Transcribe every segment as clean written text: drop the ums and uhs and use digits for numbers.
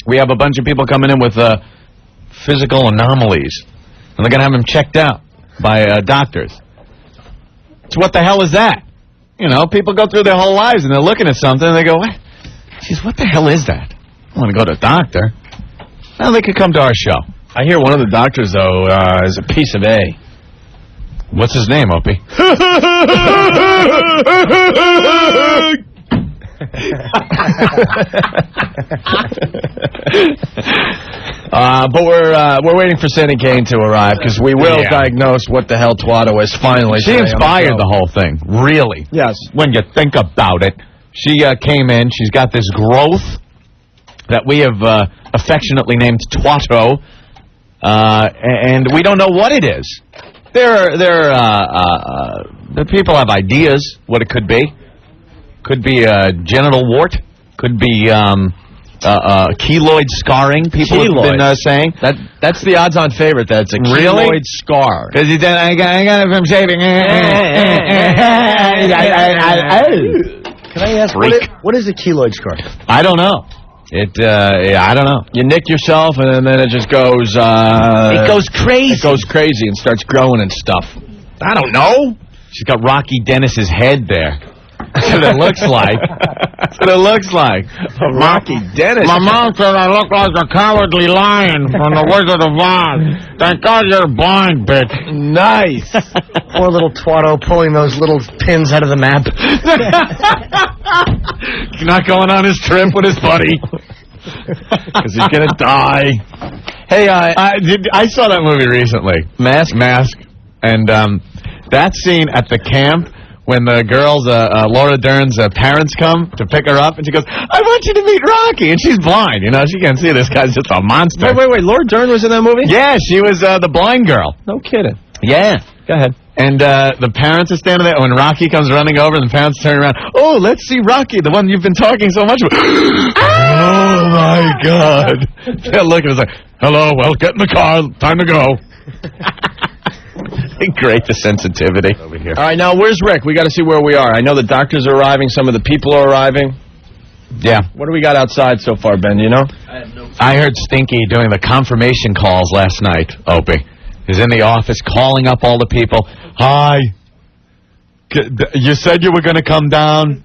We have a bunch of people coming in with physical anomalies, and they're going to have them checked out by doctors. So what the hell is that? You know, people go through their whole lives, and they're looking at something, and they go, what? Geez, what the hell is that? I want to go to a doctor. Well, they could come to our show. I hear one of the doctors, though, is a piece of A. What's his name, Opie? But we're waiting for Sandy Kane to arrive because we will diagnose what the hell Twato is finally. She inspired the whole thing, really. Yes. When you think about it, she came in. She's got this growth that we have affectionately named Twato, and we don't know what it is. The people have ideas what it could be. Could be a genital wart. Could be keloid scarring. People have been saying that's the odds-on favorite. That's a keloid scar. Because he said, I got it from shaving. Can I ask what is a keloid scar? I don't know. I don't know. You nick yourself, and then it just goes. It goes crazy. It goes crazy and starts growing and stuff. I don't know. She's got Rocky Dennis's head there. That's what it looks like. That's what it looks like. Rocky Dennis. My mom said I look like a cowardly lion from the Wizard of Oz. Thank God you're blind, bitch. Nice. Poor little Twato pulling those little pins out of the map. He's not going on his trip with his buddy. Because he's going to die. Hey, I saw that movie recently. Mask. And that scene at the camp when the girls, Laura Dern's parents come to pick her up, and she goes, I want you to meet Rocky. And she's blind, you know. She can't see this guy's just a monster. Wait. Laura Dern was in that movie? Yeah, she was the blind girl. No kidding. Yeah. Go ahead. And the parents are standing there. When Rocky comes running over, the parents turn around. Oh, let's see Rocky, the one you've been talking so much about. Oh, my God. They're looking at us like, hello, well, get in the car. Time to go. Great, the sensitivity over here. All right, now, where's Rick? We got to see where we are. I know the doctors are arriving. Some of the people are arriving. Yeah. What do we got outside so far, Ben? You know? I heard Stinky doing the confirmation calls last night, Opie. He's in the office calling up all the people. Hi. You said you were going to come down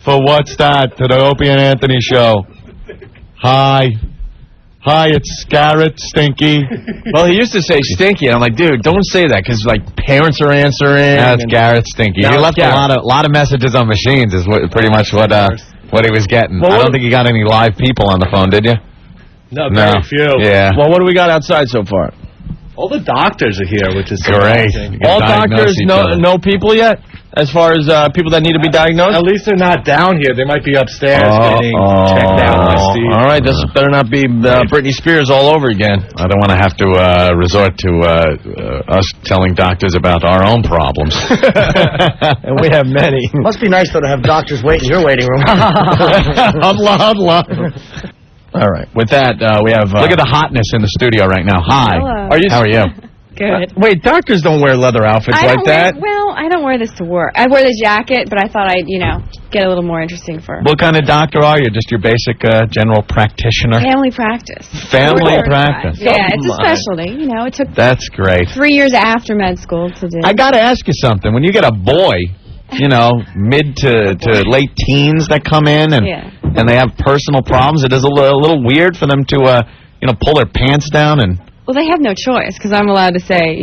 for what's that? To the Opie and Anthony show. Hi, it's Scarrett, Stinky. Well, he used to say Stinky, and I'm like, dude, don't say that, because, like, parents are answering. That's Garrett, Stinky. He left a lot of messages on machines is pretty much what he was getting. Well, I don't think he got any live people on the phone, did you? No, very few. Yeah. Well, what do we got outside so far? All the doctors are here, which is great. All doctors know people yet? As far as people that need to be diagnosed? At least they're not down here. They might be upstairs getting checked out by Steve. All right, this better not be Britney Spears all over again. I don't want to have to resort to us telling doctors about our own problems. And we have many. Must be nice, though, to have doctors wait in your waiting room. Hubla. All right. With that, we have... Look at the hotness in the studio right now. Hi. Hello. How are you? Good. Wait, doctors don't wear leather outfits like that. Well, I don't wear this to work. I wear the jacket, but I thought I'd, get a little more interesting for... What kind of doctor are you? Just your basic general practitioner? Family practice. Family practice. Yeah, it's a specialty. It took... That's great. 3 years after med school to do. I got to ask you something. When you get a boy... mid to late teens that come in and they have personal problems. It is a little weird for them to, pull their pants down and... Well, they have no choice because I'm allowed to say,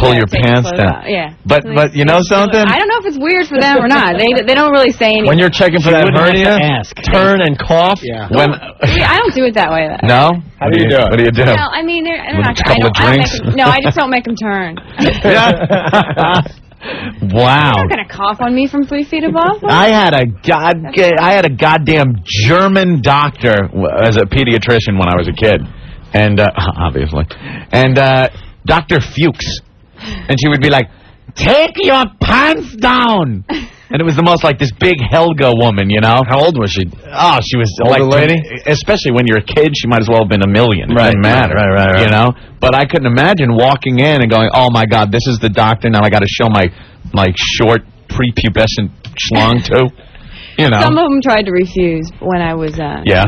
pull your pants down. Yeah. But you know something? I don't know if it's weird for them or not. They don't really say anything. When you're checking for that hernia, turn and cough. Yeah. I don't do it that way, though. No? How do you do it? What do you do? Well, I mean, they're not... A couple of drinks? I just don't make them turn. Wow. You're not going to cough on me from 3 feet above? I had a goddamn German doctor as a pediatrician when I was a kid. And, obviously. And, Dr. Fuchs. And she would be like, take your pants down! And it was the most like this big Helga woman, How old was she? Oh, she was older like... lady? Especially when you're a kid, she might as well have been a million. It didn't matter. Right. But I couldn't imagine walking in and going, oh, my God, this is the doctor. Now I got to show my short, prepubescent schlong, too. Some of them tried to refuse when I was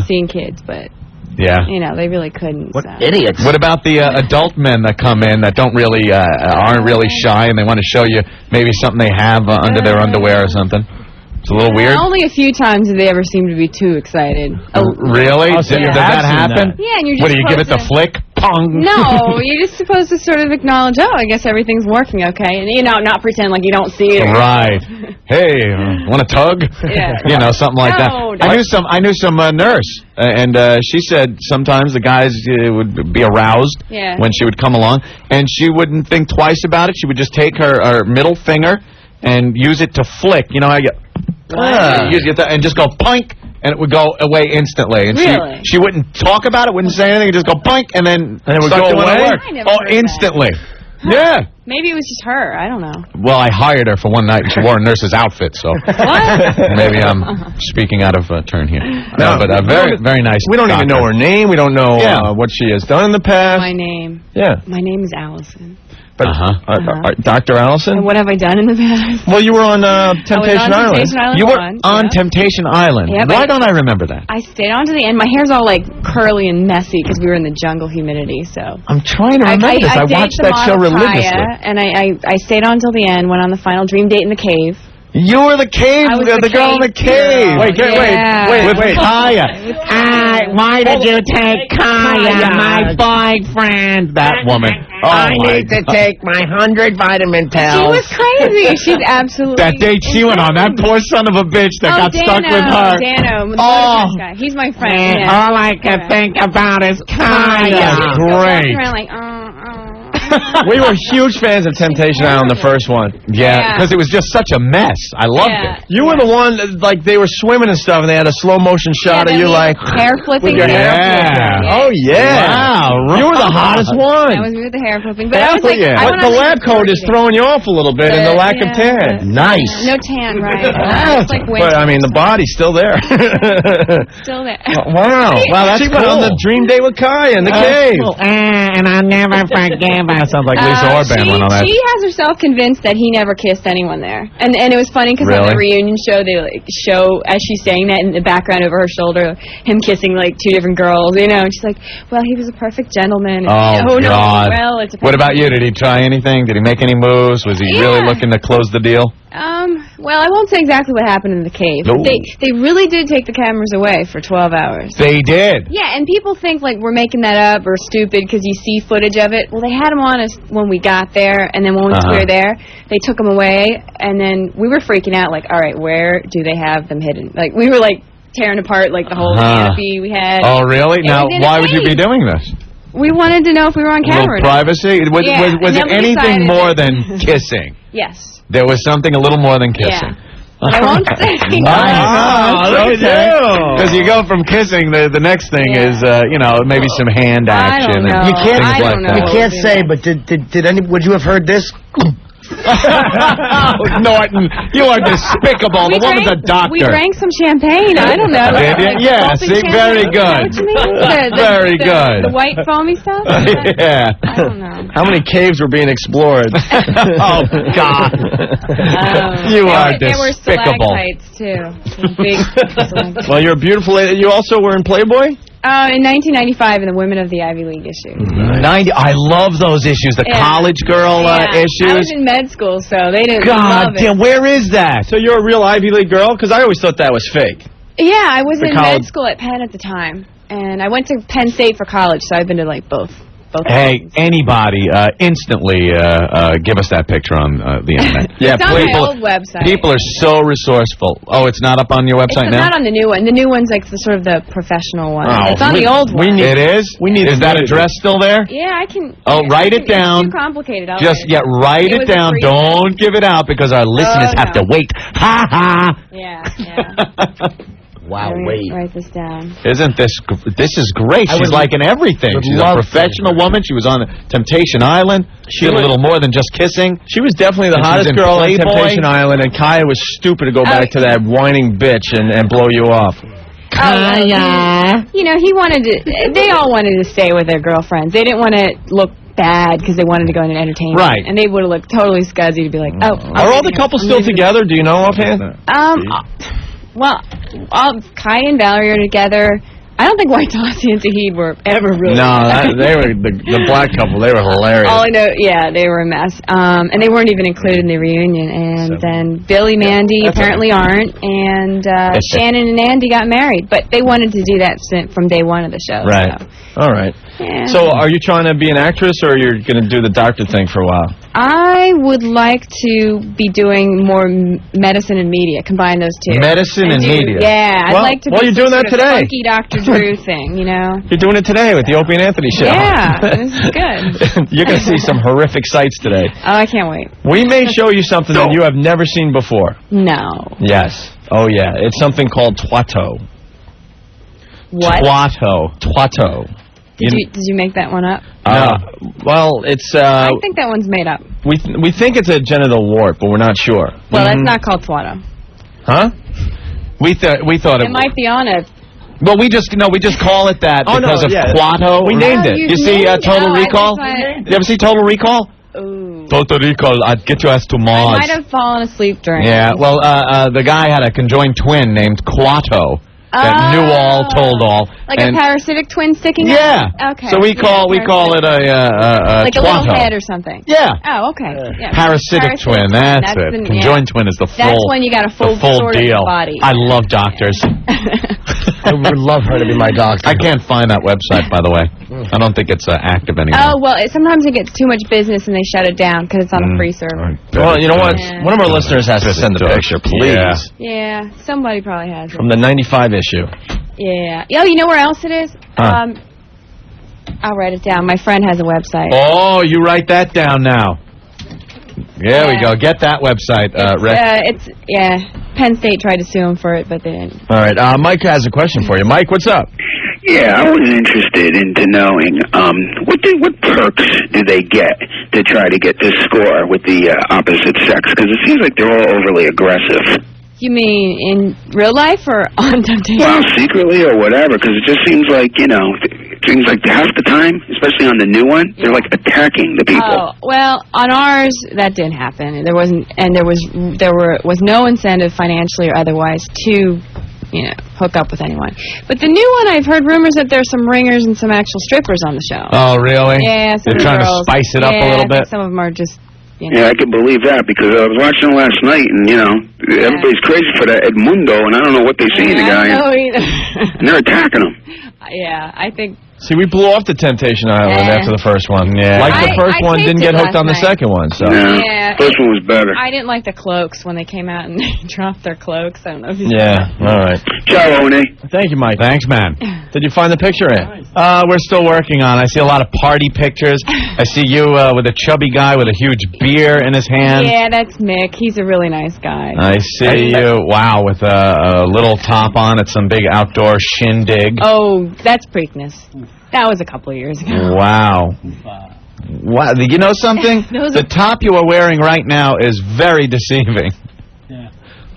seeing kids, but... Yeah. You know, they really couldn't. What so. idiots. What about the adult men that come in that don't really, aren't really shy and they want to show you maybe something they have under their underwear or something? It's a little weird. Only a few times did they ever seem to be too excited. Really? Oh, so Does that happen? Yeah, and you're just What, do you give it the flick? Pong! No, you're just supposed to sort of acknowledge, oh, I guess everything's working okay. And, you know, not pretend like you don't see it. Right. Hey, want a tug? Yeah. You know, something like that. No, I knew some nurse, and she said sometimes the guys would be aroused when she would come along, and she wouldn't think twice about it. She would just take her middle finger and use it to flick. You know how you and just go poink, and it would go away instantly. And really? she wouldn't talk about it, wouldn't say anything, just go poink, and then it would go away? Instantly. Huh. Yeah. Maybe it was just her. I don't know. Well, I hired her for one night, and she wore a nurse's outfit, so maybe I'm speaking out of turn here. No, but very, very nice. We don't even know her name. We don't know what she has done in the past. My name. Yeah. My name is Allison. But Dr. Allison? And what have I done in the past? Well, you were on Temptation Island. Temptation Island. You were on Temptation Island. Yeah, why don't I remember that? I stayed on to the end. My hair's all like curly and messy because we were in the jungle humidity. So I'm trying to remember this. I watched that show religiously. And I stayed on till the end. Went on the final dream date in the cave. You were the cave, the girl in the cave. Wait, Kaya. Why did you take Kaya, my boyfriend? That woman. I need to take my 100 vitamin pills. She was crazy. She's absolutely... That date she went on, that poor son of a bitch that got stuck with her. Dano, the guy. He's my friend. All I can think about is Kaya. That's great. Like, We were huge fans of Temptation Island, the first one. Yeah, because it was just such a mess. I loved it. You were the one, like, they were swimming and stuff, and they had a slow motion shot of you, like... hair flipping. Oh, yeah. Wow. You were the hottest one. That was me with the hair flipping. But I was like... But the lab coat is throwing you off a little bit in the lack of tan. Nice. No tan, right. It's like but, I mean, the body's still there. Still there. Wow. Wow, that's cool. On the dream date with Kaya in the cave. And I'll never forgive her. Sounds like Lisa Orban went on that. She has herself convinced that he never kissed anyone there. And it was funny because on the reunion show, they show, as she's saying that, in the background over her shoulder, him kissing like 2 different girls, you know, and she's like, well, he was a perfect gentleman. And, God. No, well, it's what about you? Did he try anything? Did he make any moves? Was he really looking to close the deal? Well, I won't say exactly what happened in the cave. No. They really did take the cameras away for 12 hours. They did? Yeah, and people think, like, we're making that up or stupid because you see footage of it. Well, they had them on us when we got there, and then once we were there, they took them away, and then we were freaking out, like, all right, where do they have them hidden? Like, we were, like, tearing apart, like, the whole canopy we had. Oh, really? Now, why would you be doing this? We wanted to know if we were on camera. A little privacy? Was it anything more than kissing? Yes. There was something a little more than kissing. Yeah. I won't say. Look at you. Because you go from kissing, the next thing is, you know, maybe some hand action. I don't know. You can't, I don't know. You can't say, but would you have heard this? Norton, you are despicable. The woman's a doctor. We drank some champagne. I don't know. Yeah, see, very good. Very good. The white foamy stuff? Yeah. I don't know. How many caves were being explored? Oh, God. You are despicable. There were stalactites, too. Some big stalactites. Well, you're a beautiful lady. You also were in Playboy? In 1995, in the Women of the Ivy League issue. 90. I love those issues, the college girl issues. I was in med school, so they didn't God love it. damn, where is that? So you're a real Ivy League girl? Because I always thought that was fake. Yeah, I was in med school at Penn at the time. And I went to Penn State for college, so I've been to, like, both. Hey, anybody, instantly give us that picture on the internet. It's on my old website. People are so resourceful. Oh, it's not up on your website now? It's not on the new one. The new one's like the sort of the professional one. It's on the old one. It is? Is that address still there? Yeah, I can. Oh, write it down. It's too complicated. Write it down. Don't give it out because our listeners have to wait. Ha ha. Yeah. Wow, Write this down. Isn't this is great. She's like in everything. She's a professional woman. She was on Temptation Island. She did a little more than just kissing. She was definitely the hottest girl on Temptation Island, and Kaya was stupid to go back to that whining bitch and blow you off. Kaya. You know, they all wanted to stay with their girlfriends. They didn't want to look bad because they wanted to go into entertainment. Right. And they would have looked totally scuzzy to be like, oh. Are all the couples still together? Do you know offhand? Well, Kaya and Valerie are together. I don't think White Tossie and Tahid were ever really. No, they were the black couple. They were hilarious. All I know, yeah, they were a mess. And they weren't even included in the reunion. And then Billy, Mandy apparently aren't. And Shannon and Andy got married. But they wanted to do that from day one of the show. Right. So. All right. Yeah. So are you trying to be an actress, or you're going to do the doctor thing for a while? I would like to be doing more medicine and media, combine those two. Medicine and media? Yeah, I'd like to be you're doing that today. Funky Dr. Drew thing, you know? You're doing it today with the Opie and Anthony show. Yeah, this is good. You're going to see some horrific sights today. Oh, I can't wait. We may show you something that you have never seen before. No. Yes. Oh, yeah. It's something called Twato. What? Twato. Did you make that one up? No. Well, it's... I think that one's made up. We think it's a genital wart, but we're not sure. Well, that's not called Twato. Huh? We thought it might be on it. Well, we just call it that because of Twato. We named it. You see Total Recall? You ever see Total Recall? Ooh. Total Recall, I'd get your ass to Mars. I might have fallen asleep during Yeah, it. well, the guy had a conjoined twin named Quato. That knew all, told all. Like a parasitic twin sticking out? Yeah. Okay. So we call it a like Twato. a little head or something. Yeah. Oh, okay. Yeah. Parasitic twin, that's it. Conjoined twin is the full That's when you got a full deal. Body. I love doctors. I would love her to be my doctor. I can't find that website, by the way. I don't think it's active anymore. Oh, well, sometimes it gets too much business and they shut it down because it's on a free server. Well, you know what? One of our listeners has to send the picture, please. Yeah, somebody probably has it. From the 95 issue. Yeah. Oh, you know where else it is? Huh. I'll write it down. My friend has a website. Oh, you write that down now. There we go. Get that website, Rick. Penn State tried to sue him for it, but they didn't. All right. Mike has a question for you. Mike, what's up? Yeah, I was interested into knowing what perks do they get to try to get this score with the opposite sex? Because it seems like they're all overly aggressive. You mean in real life or on Temptation? Well, secretly or whatever, because it just seems like, it seems like half the time, especially on the new one, they're like attacking the people. Oh, well, on ours, that didn't happen. There was no incentive financially or otherwise to, hook up with anyone. But the new one, I've heard rumors that there's some ringers and some actual strippers on the show. Oh, really? Yeah, some They're trying to spice it up a little bit? Some of them are just... Yeah, I can believe that because I was watching it last night, and everybody's crazy for that Edmundo, and I don't know what they see in the guy. I don't know either. And they're attacking him. Yeah, I think. See, we blew off the Temptation Island after the first one. Yeah, like the first one didn't get hooked on the second one. So yeah, first one was better. I didn't like the cloaks when they came out and they dropped their cloaks. I don't know if you all right. Ciao, One. Thank you, Mike. Thanks, man. Did you find the picture, Ant? We're still working on it. I see a lot of party pictures. I see you with a chubby guy with a huge beer in his hand. Yeah, that's Mick. He's a really nice guy. I see you, with a little top on at some big outdoor shindig. Oh, that's Preakness. That was a couple of years ago. Wow. Wow. You know something? The top you are wearing right now is very deceiving. Yeah.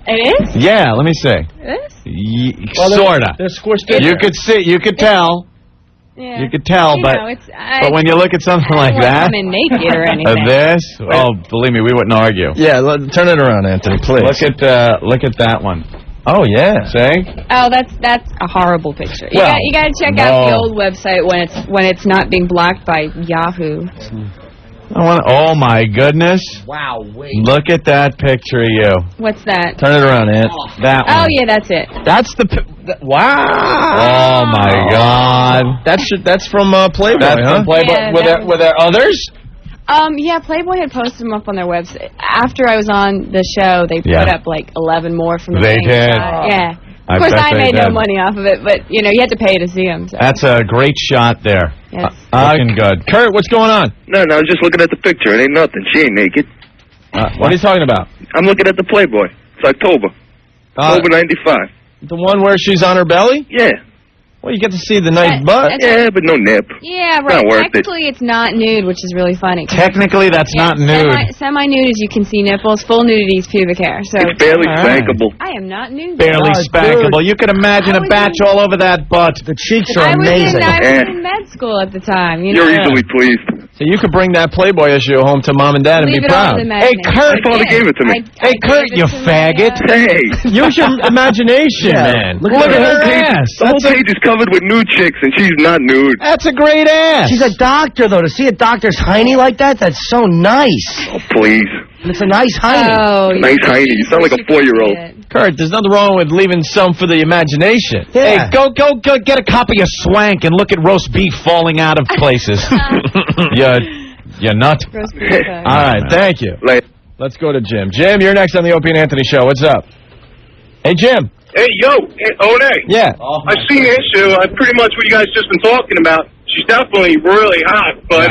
It is? Yeah, let me see. It is? Sorta. They're squished in. You could see, you could tell. Yeah. You could tell, but when you look at something like that, I'm in naked or anything. Believe me, we wouldn't argue. Yeah, turn it around, Anthony, please. Look at that one. Oh yeah. See? Oh, that's a horrible picture. You got to check out the old website when it's not being blocked by Yahoo. Oh my goodness! Wow, wait. Look at that picture of you. What's that? Turn it around, Ant. That one. Oh yeah, that's it. That's the. Wow! Oh my God! That's from Playboy, That's from Playboy. Yeah, were there others? Yeah, Playboy had posted them up on their website. After I was on the show, they put up like 11 more from the same did. shot. Yeah. Of course, I made no money off of it, but you had to pay to see them. So. That's a great shot there. Yes. Looking good. Kurt, what's going on? No, I was just looking at the picture. It ain't nothing. She ain't naked. What are you talking about? I'm looking at the Playboy. It's October. October 95. The one where she's on her belly? Yeah. Well, you get to see the nice butt. Yeah, but no nip. Yeah, right. Technically, it's not nude, which is really funny. Technically, that's not nude. Semi-nude is you can see nipples. Full nudity is pubic hair. So it's barely spankable. I am not nude. Barely spankable. You can imagine a batch all over that butt. The cheeks are amazing. I was in med school at the time. You're easily pleased. So you could bring that Playboy issue home to Mom and Dad and Leave be it all proud. to the Hey, Kurt. I thought they gave it to me. Hey, Kurt, you faggot. Hey. Use your imagination, man. Look at her ass. The whole page is covered with nude chicks, and she's not nude. That's a great ass. She's a doctor, though. To see a doctor's hiney like that, that's so nice. Oh, please. It's a nice hiney. Oh, Nice hiney. You sound like a 4-year-old. Kurt, there's nothing wrong with leaving some for the imagination. Yeah. Hey, go get a copy of Swank and look at roast beef falling out of places. You nut. All right, thank you. Like, Let's go to Jim. Jim, you're next on the Opie and Anthony Show. What's up? Hey, Jim. Hey, yo, One. Yeah. I've seen the issue. Pretty much what you guys just been talking about. She's definitely really hot. But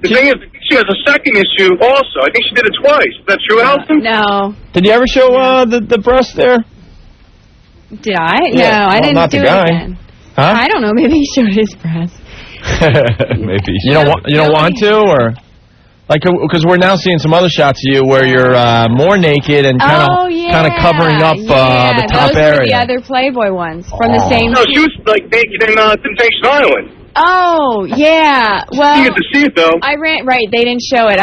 the thing is, she has a second issue also. I think she did it twice. Is that true, Allison? No. Did you ever show the breast there? Did I? Yeah. No, I Well, didn't not do the it guy. again. Huh? I don't know. Maybe he showed his breast. Maybe. You don't want to, or like because we're now seeing some other shots of you where you're more naked and kind of covering up the top those area. were the other Playboy ones from the same. No, she was like naked in Temptation Island. Oh yeah. Well, You get to see it though. I ran right. They didn't show it.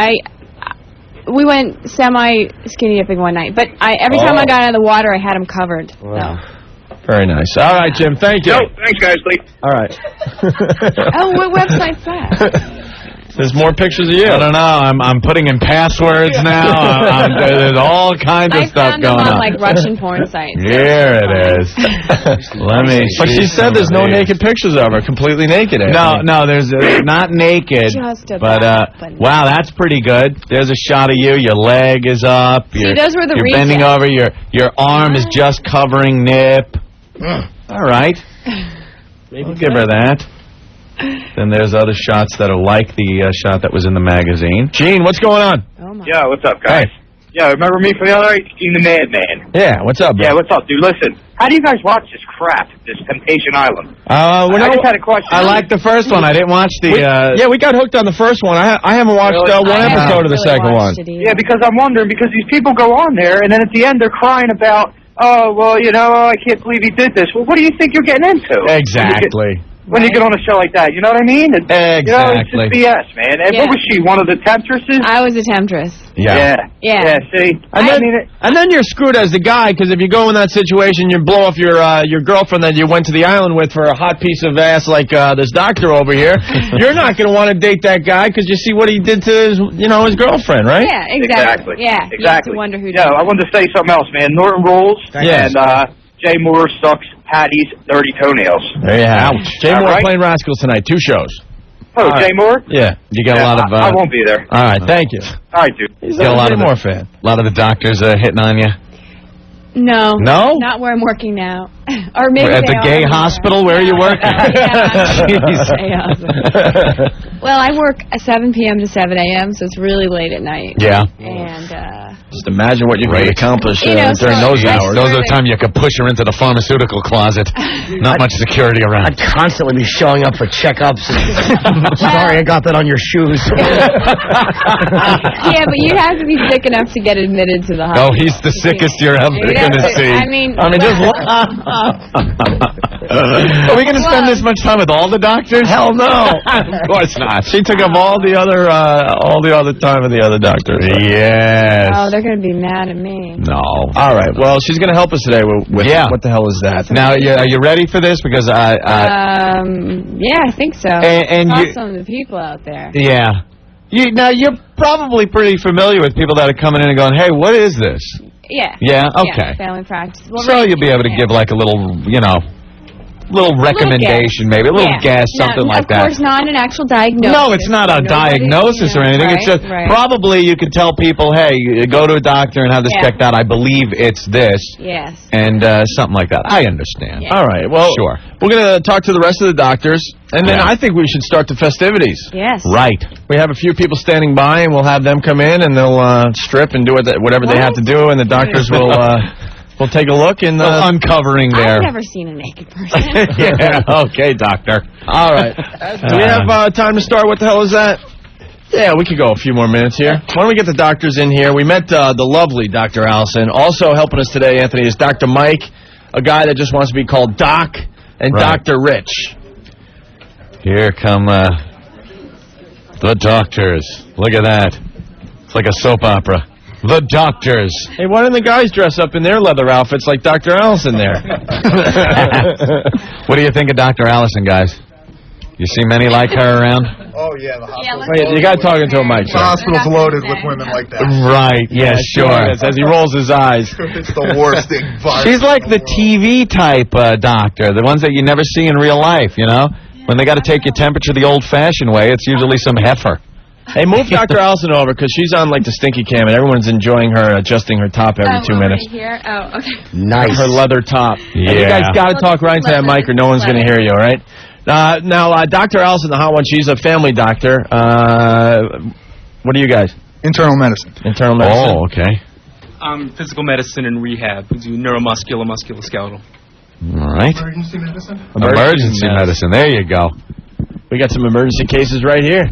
We went semi skinny dipping one night, but every time I got out of the water, I had them covered. Wow. Very nice. All right, Jim. Thank you. No, thanks, guys. All right. Oh, what website's that? There's more pictures of you. I don't know. I'm putting in passwords now. There's all kinds of stuff going on on. like Russian porn sites. Here it is. Let me. But she said there's no naked pictures of her, completely naked. No, there's not naked. Just but wow, that's pretty good. There's a shot of you. Your leg is up. See, those were the You're bending over. Your arm is just covering nip. All right. We'll give her that. Then there's other shots that are like the shot that was in the magazine. Gene, what's going on? Oh my. Yeah, what's up, guys? Hey. Yeah, remember me from the other night? Gene the Madman. Yeah, what's up, bro? Yeah, what's up, dude? Listen, how do you guys watch this crap, this Temptation Island? I just had a question. I like the first one. I didn't watch the. Yeah, we got hooked on the first one. I haven't watched one episode of the second one. Yeah, because I'm wondering, because these people go on there, and then at the end they're crying about, oh, well, I can't believe he did this. Well, what do you think you're getting into? Exactly. When you get on a show like that, you know what I mean? Exactly. It's just BS, man. And what was she, one of the temptresses? I was a temptress. Yeah. Yeah. See? And then you're screwed as the guy, because if you go in that situation, you blow off your girlfriend that you went to the island with for a hot piece of ass like this doctor over here. You're not going to want to date that guy because you see what he did to his girlfriend, right? Yeah, exactly. Yeah, exactly. You have to wonder who did I wanted to say something else, man. Norton Rules Yes. and Jay Moore sucks Patty's dirty toenails. There you have it. Jay Moore playing Rascals tonight, 2 shows. Oh, Jay Moore? Yeah. You got a lot of. I won't be there. All right, thank you. All right, dude. He's Got a lot Jay of Moore fan. A lot of the doctors hitting on you. No. No? Not where I'm working now. Or maybe At the gay hospital? Where are you working? Well, I work 7 p.m. to 7 a.m., so it's really late at night. Yeah. And just imagine what you could accomplish during those hours. Those are the time you could push her into the pharmaceutical closet. Not much security around. I'd constantly be showing up for checkups. Sorry, I got that on your shoes. yeah, but you have to be sick enough to get admitted to the hospital. Oh, he's the sickest you're ever going to see. I mean just are we going to spend this much time with all the doctors? Hell no. Of course not. She took up all the other time of the other doctors. Yes. Oh, they're going to be mad at me. No. All right. Well, she's going to help us today with what the hell is that? Now, are you ready for this? Because yeah, I think so. And some of the people out there. Yeah. You're probably pretty familiar with people that are coming in and going, hey, what is this? Yeah. Yeah, okay. Yeah, family practice. Well, so you'll be able to give like a little, little recommendation, maybe a little guess, something like that. Of course, not an actual diagnosis. No, it's not a diagnosis or anything. It's just probably you could tell people, hey, go to a doctor and have this checked out. I believe it's this. Yes. And something like that. I understand. Yeah. All right. Well, sure. We're going to talk to the rest of the doctors, and then I think we should start the festivities. Yes. Right. We have a few people standing by, and we'll have them come in, and they'll strip and do whatever they have to do, and the doctors will... We'll take a look and uncovering there. I've never seen a naked person. Yeah. Okay, doctor. All right. Do we have time to start? What the hell is that? Yeah, we could go a few more minutes here. Why don't we get the doctors in here? We met the lovely Dr. Allison. Also helping us today, Anthony, is Dr. Mike, a guy that just wants to be called Doc, and Dr. Rich. Here come The Doctors. Look at that. It's like a soap opera. The Doctors. Hey, why didn't the guys dress up in their leather outfits like Dr. Allison there? What do you think of Dr. Allison, guys? You see many like her around? Oh, yeah, the hospital. Wait, you got to talk into a mic, The hospital's loaded with women like that. Right, yeah, sure. As he rolls his eyes. It's the worst thing. She's like the TV type doctor, the ones that you never see in real life, you know? When they got to take your temperature the old-fashioned way, it's usually some heifer. Hey, move Dr. Allison over, because she's on, like, the stinky cam, and everyone's enjoing her adjusting her top every 2 minutes. Right here? Oh, okay. Nice. Her leather top. Yeah. And you guys got to talk right into that mic, or no one's going to hear you, all right? Now, Dr. Allison, the hot one, she's a family doctor. What are you guys? Internal medicine. Internal medicine. Oh, okay. Physical medicine and rehab. We do neuromuscular, musculoskeletal. All right. Emergency medicine? Emergency medicine. There you go. We got some emergency cases right here.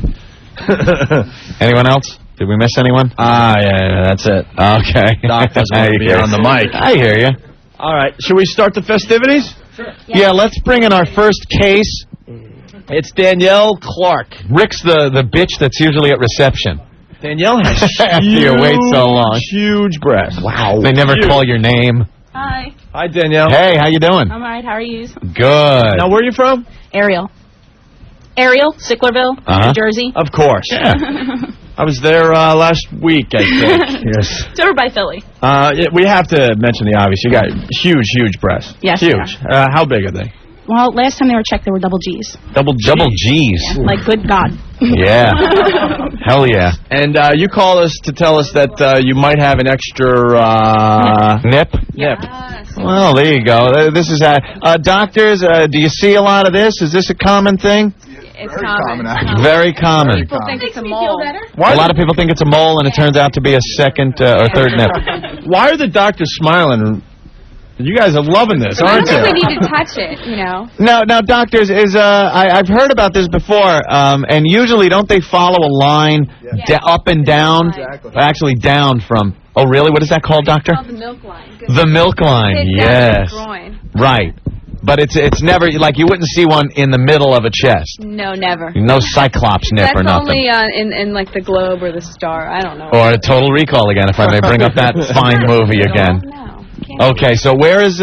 Anyone else? Did we miss anyone? Yeah, that's it. Okay. Doc doesn't want to be on the mic. I hear you. All right. Should we start the festivities? Sure. Yeah, let's bring in our first case. It's Danielle Clark. Rick's the bitch that's usually at reception. Danielle has After you wait so long. Huge breasts. Wow. They never call your name. Hi. Hi, Danielle. Hey, how you doing? I'm alright. How are you? Good. Now, where are you from? Ariel, Sicklerville, New Jersey. Of course. Yeah. I was there last week, I think. Yes. It's over by Philly. We have to mention the obvious. You got huge breasts. Yes, huge. How big are they? Well, last time they were checked, they were double G's. Double G's. Yeah, like good God. Yeah. Hell yeah. And you called us to tell us that you might have an extra nip. Nip. Well, there you go. This is doctors. Do you see a lot of this? Is this a common thing? It's common. Very common. People think it's a mole. A lot of people think it's a mole, and it turns out to be a second or third nip. Why are the doctors smiling? You guys are loving this, aren't you? I don't think we need to touch it, you know. Now, doctors, I've heard about this before, and usually don't they follow a line up and down? Exactly. Actually, down from. Oh, really? What is that called, doctor? It's called the milk line. The milk line. Yes. Right. But it's never, like, you wouldn't see one in the middle of a chest. No, never. No Cyclops nip or nothing. That's only in like the Globe or the Star. I don't know. Or a Total Recall again, if I may bring up that fine movie again. No. Okay, so where is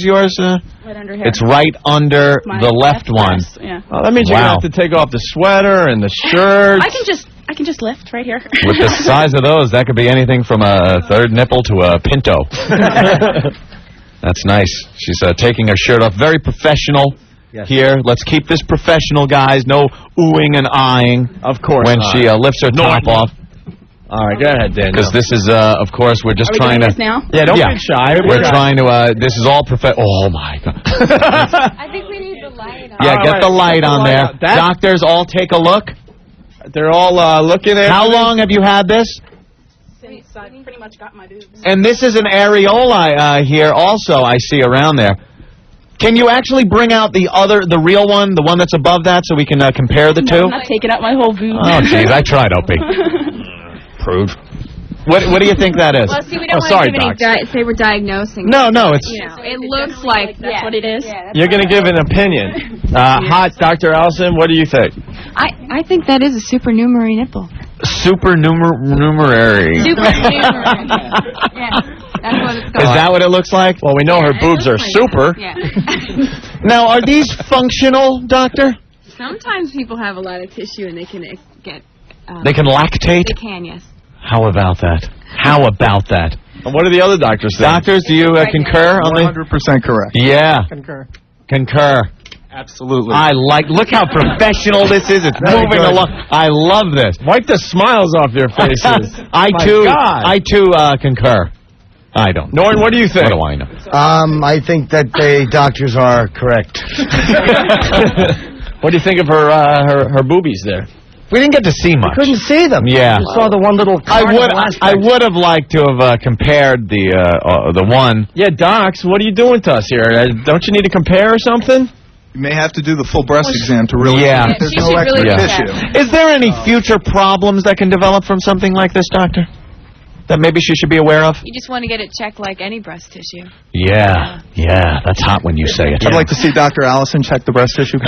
yours? Right under here. It's right under the left one. breast, yeah. Oh, that means you're going to have to take off the sweater and the shirt. I can just lift right here. With the size of those, that could be anything from a third nipple to a pinto. That's nice. She's taking her shirt off. Very professional here. Let's keep this professional, guys. No oohing and eyeing. Of course. When she lifts her top off. All right, go ahead, Daniel. Because this is, of course, we're just trying to. This now? Yeah, don't be shy. We're trying to. This is all Oh my God. I think we need the light on. Yeah, get the light on there. Doctors, all take a look. They're all looking at. How long have you had this? Since I pretty much got my boobs. And this is an areola here also, I see around there. Can you actually bring out the real one, the one that's above that, so we can compare the two? I'm not taking out my whole boob. Oh, jeez, I tried, Opie. Prude. What do you think that is? Well, see, we don't want to give any say we're diagnosing. No, it's... You know, it looks like that's what it is. Yeah, You're going to give an opinion. Hot Dr. Allison, what do you think? I think that is a supernumerary nipple. Supernumerary. Supernumerary. Yeah, that's what it's called. Is that what it looks like? Well, we know her boobs are super. Yeah. Now, are these functional, doctor? Sometimes people have a lot of tissue and they can get... they can lactate? They can, yes. How about that? How about that? And what do the other doctors think? Doctors, do you concur on the... 100% correct. Yeah. Concur. Absolutely. Look how professional this is. It's moving along. I love this. Wipe the smiles off your faces. I too concur. I don't. Norton, what do you think? What do I know? I think that the doctors are correct. What do you think of her boobies there? We didn't get to see much. Couldn't see them. Yeah. You saw the one little. I would have liked to have compared the one. Yeah, docs, what are you doing to us here? Don't you need to compare or something? You may have to do the full breast exam to really see if there's no extra tissue. Is there any future problems that can develop from something like this, doctor? that maybe she should be aware of? You just want to get it checked like any breast tissue. Yeah, that's hot when you say it. I'd like to see Dr. Allison check the breast tissue.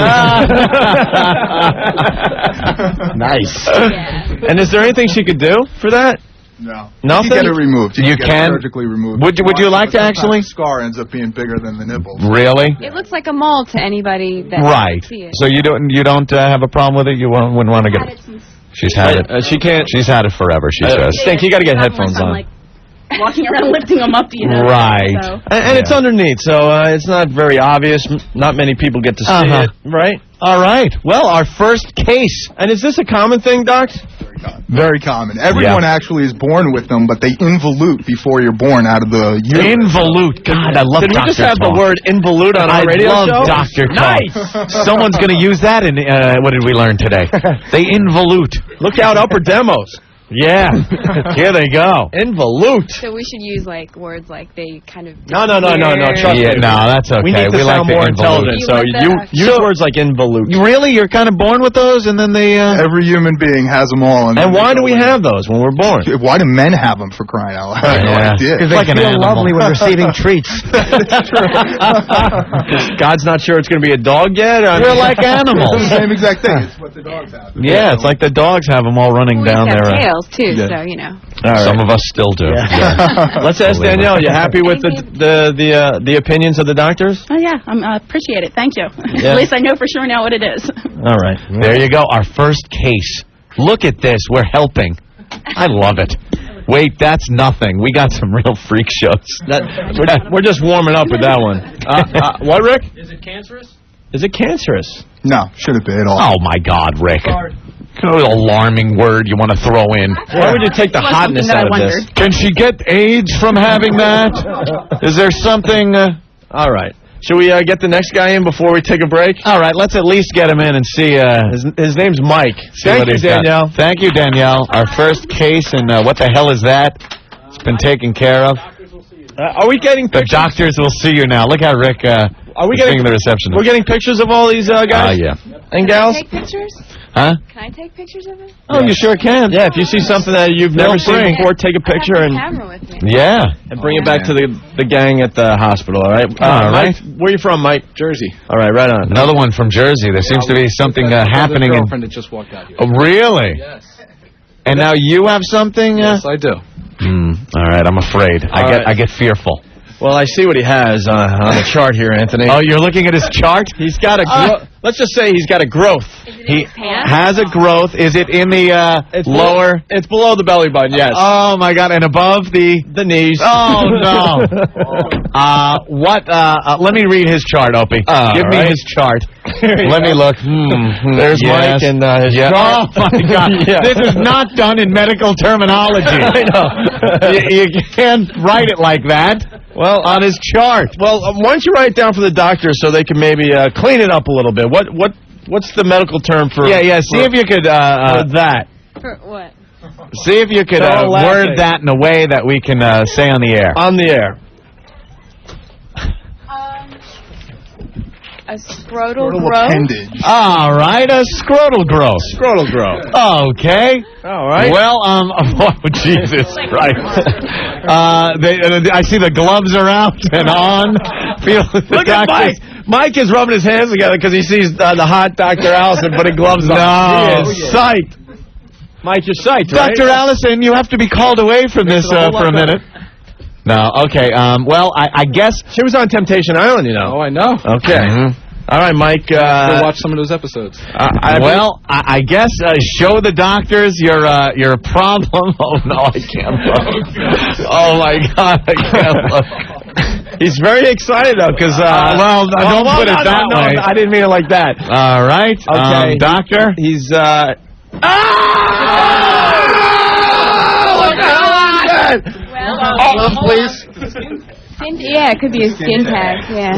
Nice. Yeah. And is there anything she could do for that? No. Nothing? You can get it removed. You get can? it surgically removed. Would you like to actually? The scar ends up being bigger than the nipple. Really? It looks like a mole to anybody that Right. see it. So you don't have a problem with it? You wouldn't want to get it? She's had it. She can't. She's had it forever, she says. Stink, you got to get headphones on. Like walking around lifting them up, you know. Right. So. And it's underneath, so it's not very obvious. Not many people get to see it, right? All right. Well, our first case. And is this a common thing, Doc? Very common. Everyone actually is born with them, but they involute before you're born out of the uterus. Involute. God, I love Did we just have the word involute on our radio show? show? I love Dr. Nice. Someone's going to use that in, what did we learn today? They involute. Look out, upper demos. Yeah. Here they go. Involute. So we should use like words like they kind of. No. Trust me. No, that's okay. We need to sound like more involute. intelligent, so you use words like involute. Really? You're kind of born with those, and then they... Every human being has them all. And why do we have those when we're born? Why do men have them, for crying out loud? I have no idea. Because they feel lovely when receiving treats. God's not sure it's going to be a dog yet? We're like It's animals. the same exact thing. It's what the dogs have. Yeah, it's like the dogs have them all running We down have there. tails too, Yeah. so you know. All right. Some of us still do. Yeah. Let's ask Danielle. You happy with the opinions of the doctors? Oh yeah, I appreciate it. Thank you. Yeah. At least I know for sure now what it is. All right. There you go. Our first case. Look at this. We're helping. I love it. Wait, that's nothing. We got some real freak shows. We're just warming up with that one. What, Rick? Is it cancerous? Is it cancerous? No, shouldn't be at all. Oh, my God, Rick. What alarming word you want to throw in. Why would you take the hotness out of this? Can she get AIDS from having that? Is there something... All right. Should we get the next guy in before we take a break? All right, let's at least get him in and see... His name's Mike. Thank you, Danielle. Thank you, Danielle. Our first case, and what the hell is that? It's been taken care of. Are we getting pictures? The doctors will see you now. Look how Rick Are we is getting being the receptionist. We're getting pictures of all these guys? Yeah. And gals? Can I take pictures? Huh? Can I take pictures of it? Oh, you sure can. Yeah, if you see something that you've never seen before, take a picture I have and... my camera with me. Yeah. And bring it back to the gang at the hospital, all right? All right. Mike, where you from, Mike? Jersey. All right, right on. Another one from Jersey. There seems to be something happening in... girlfriend that just walked out here. Oh, really? Yes. And now you have something? Yes, I do. All right, I'm afraid. I get fearful. Well, I see what he has on the chart here, Anthony. Oh, you're looking at his chart? He's got a let's just say he's got a growth. He has a growth. Is it in the lower? It's below the belly button, yes. Oh, my God. And above the knees. Oh, no. Let me read his chart, Opie. Give me his chart. Let me look. There's Mike and his chart. Oh, my God. This is not done in medical terminology. I know. You can't write it like that. Well, on his chart. Well, why don't you write it down for the doctor so they can maybe clean it up a little bit? What's the medical term for? Yeah. See if you could for that. For what? See if you could word that in a way that we can say on the air. On the air. A scrotal growth? Appendage. All right, a scrotal growth. Scrotal growth. Okay. All right. Well, oh, Jesus Christ. I see the gloves are out and on. Look at Mike. Mike is rubbing his hands together because he sees the hot Dr. Allison putting gloves on. No. He is psyched. Mike, you're psyched, right? Dr. Allison, you have to be called away from this for a minute. No, okay. Well, I guess... She was on Temptation Island, you know. Oh, I know. Okay. All right, Mike. Go watch some of those episodes. I guess show the doctors your problem. Oh, no, I can't look. Oh, my God, I can't look. He's very excited, though, because... don't put it that way. I didn't mean it like that. All right. Okay. Doctor? He's... Please. Yeah, it could be a skin tag. Yeah.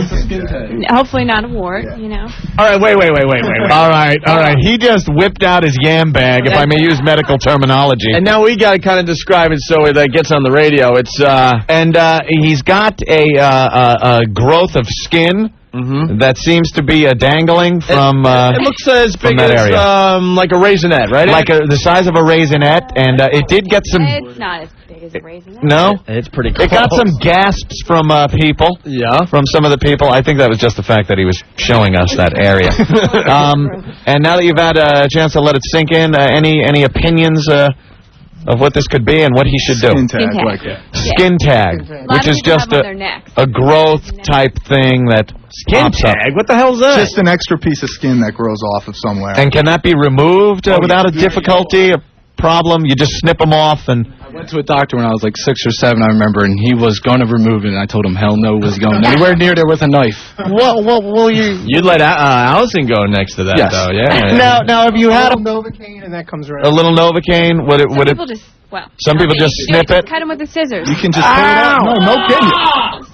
Hopefully not a wart. You know. All right. Wait. All right. He just whipped out his yam bag, if I may use medical terminology. And now we got to kind of describe it so it gets on the radio. It's he's got a growth of skin that seems to be dangling from it looks as big that as area. like a raisinette, right? Like the size of a raisinette, and it did get some... It's not as big as a raisinette. No? It's pretty close. It got some gasps from people. Yeah. From some of the people. I think that was just the fact that he was showing us that area. And now that you've had a chance to let it sink in, any opinions of what this could be and what he should do? Skin tag, like that. Skin tag, which is just a growth type thing that pops up. What the hell is that? Just an extra piece of skin that grows off of somewhere. And can that be removed without a difficulty, a problem? You just snip them off and... I went to a doctor when I was like 6 or 7, I remember, and he was going to remove it, and I told him, hell no, was going anywhere near there with a knife. You'd let Allison go next to that, Yes. though, yeah. Now, have you had Novocaine and that comes right. a little Novocaine? Would it? Some people just snip it. Cut them with the scissors. You can just pull it out. No kidding.